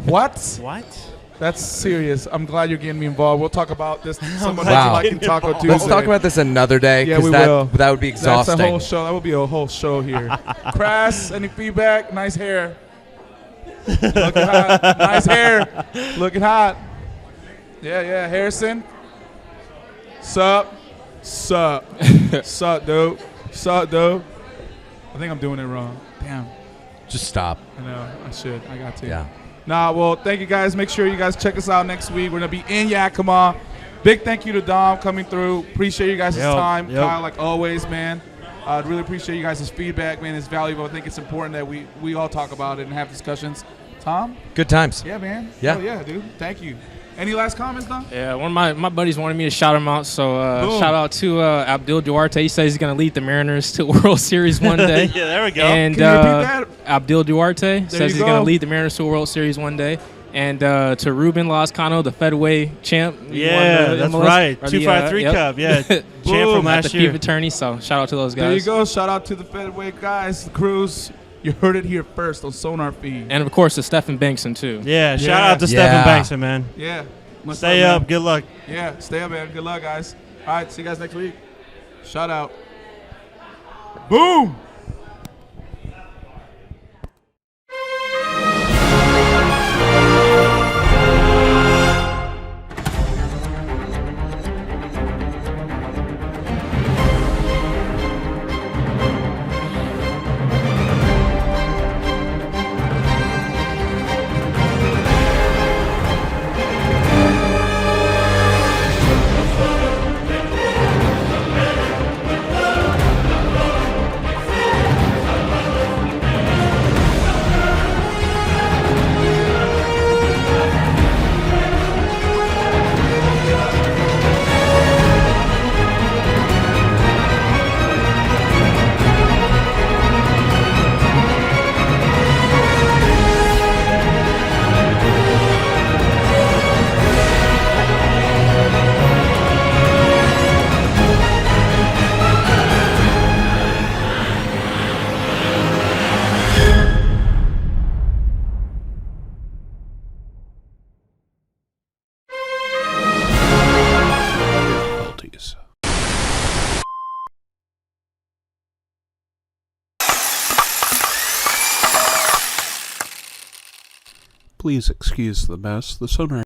Speaker 5: What?
Speaker 3: What?
Speaker 5: That's serious. I'm glad you're getting me involved. We'll talk about this. Someone
Speaker 4: glad
Speaker 5: like
Speaker 3: you're
Speaker 5: in Taco
Speaker 3: involved.
Speaker 5: Tuesday.
Speaker 4: Let's talk about this another day
Speaker 5: Yeah,
Speaker 4: because
Speaker 5: we will.
Speaker 4: that would be exhausting.
Speaker 5: That's a whole show. That would be a whole show here. Crass, any feedback? Nice hair. Looking hot. Nice hair. Looking hot. Yeah. Harrison. Sup, dude. Sup, dude. I think I'm doing it wrong. Damn.
Speaker 4: Just stop.
Speaker 5: I know. I should. I got to.
Speaker 4: Yeah.
Speaker 5: Nah, well, thank you guys. Make sure you guys check us out next week. We're going to be in Yakima. Big thank you to Dom coming through. Appreciate you guys' time.
Speaker 3: Yep.
Speaker 5: Kyle, like always, man. I'd really appreciate you guys' feedback, man. It's valuable. I think it's important that we all talk about it and have discussions. Tom?
Speaker 4: Good times.
Speaker 5: Yeah, man.
Speaker 4: Yeah.
Speaker 5: Oh, yeah, dude. Thank you. Any last comments, Dom?
Speaker 6: Yeah, one of my buddies wanted me to shout him out, so
Speaker 5: Boom.
Speaker 6: shout out to Abdul Duarte. He says he's going to lead the Mariners to World Series one day.
Speaker 3: Yeah, there we go.
Speaker 6: And
Speaker 5: Can you repeat that?
Speaker 6: Abdul Duarte says
Speaker 5: you
Speaker 6: he's
Speaker 5: go.
Speaker 6: going to lead the Mariners to a World Series one day. And to Ruben Lascano, the Fedway champ. He won
Speaker 3: Yeah,
Speaker 6: the
Speaker 3: that's
Speaker 6: MLS,
Speaker 3: right.
Speaker 6: or the,
Speaker 3: 253
Speaker 6: yep.
Speaker 3: Cup. Yeah, champ
Speaker 5: Boom.
Speaker 3: from
Speaker 6: At
Speaker 3: last
Speaker 6: the
Speaker 3: year.
Speaker 6: Chief Attorney, so shout out to those guys.
Speaker 5: There you go. Shout out to the Fedway guys, the crews. You heard it here first on SonarFeed.
Speaker 6: And, of course, to Stephen Bankson, too.
Speaker 3: Yeah, shout
Speaker 5: Yeah.
Speaker 3: out to
Speaker 4: Yeah.
Speaker 3: Stephen Bankson, man.
Speaker 5: Yeah. Much
Speaker 3: Stay
Speaker 5: love,
Speaker 3: up. Good luck.
Speaker 5: man. Yeah, stay up, man. Good luck, guys. All right, see you guys next week. Shout out. Boom.
Speaker 8: Please excuse the mess. The Sonar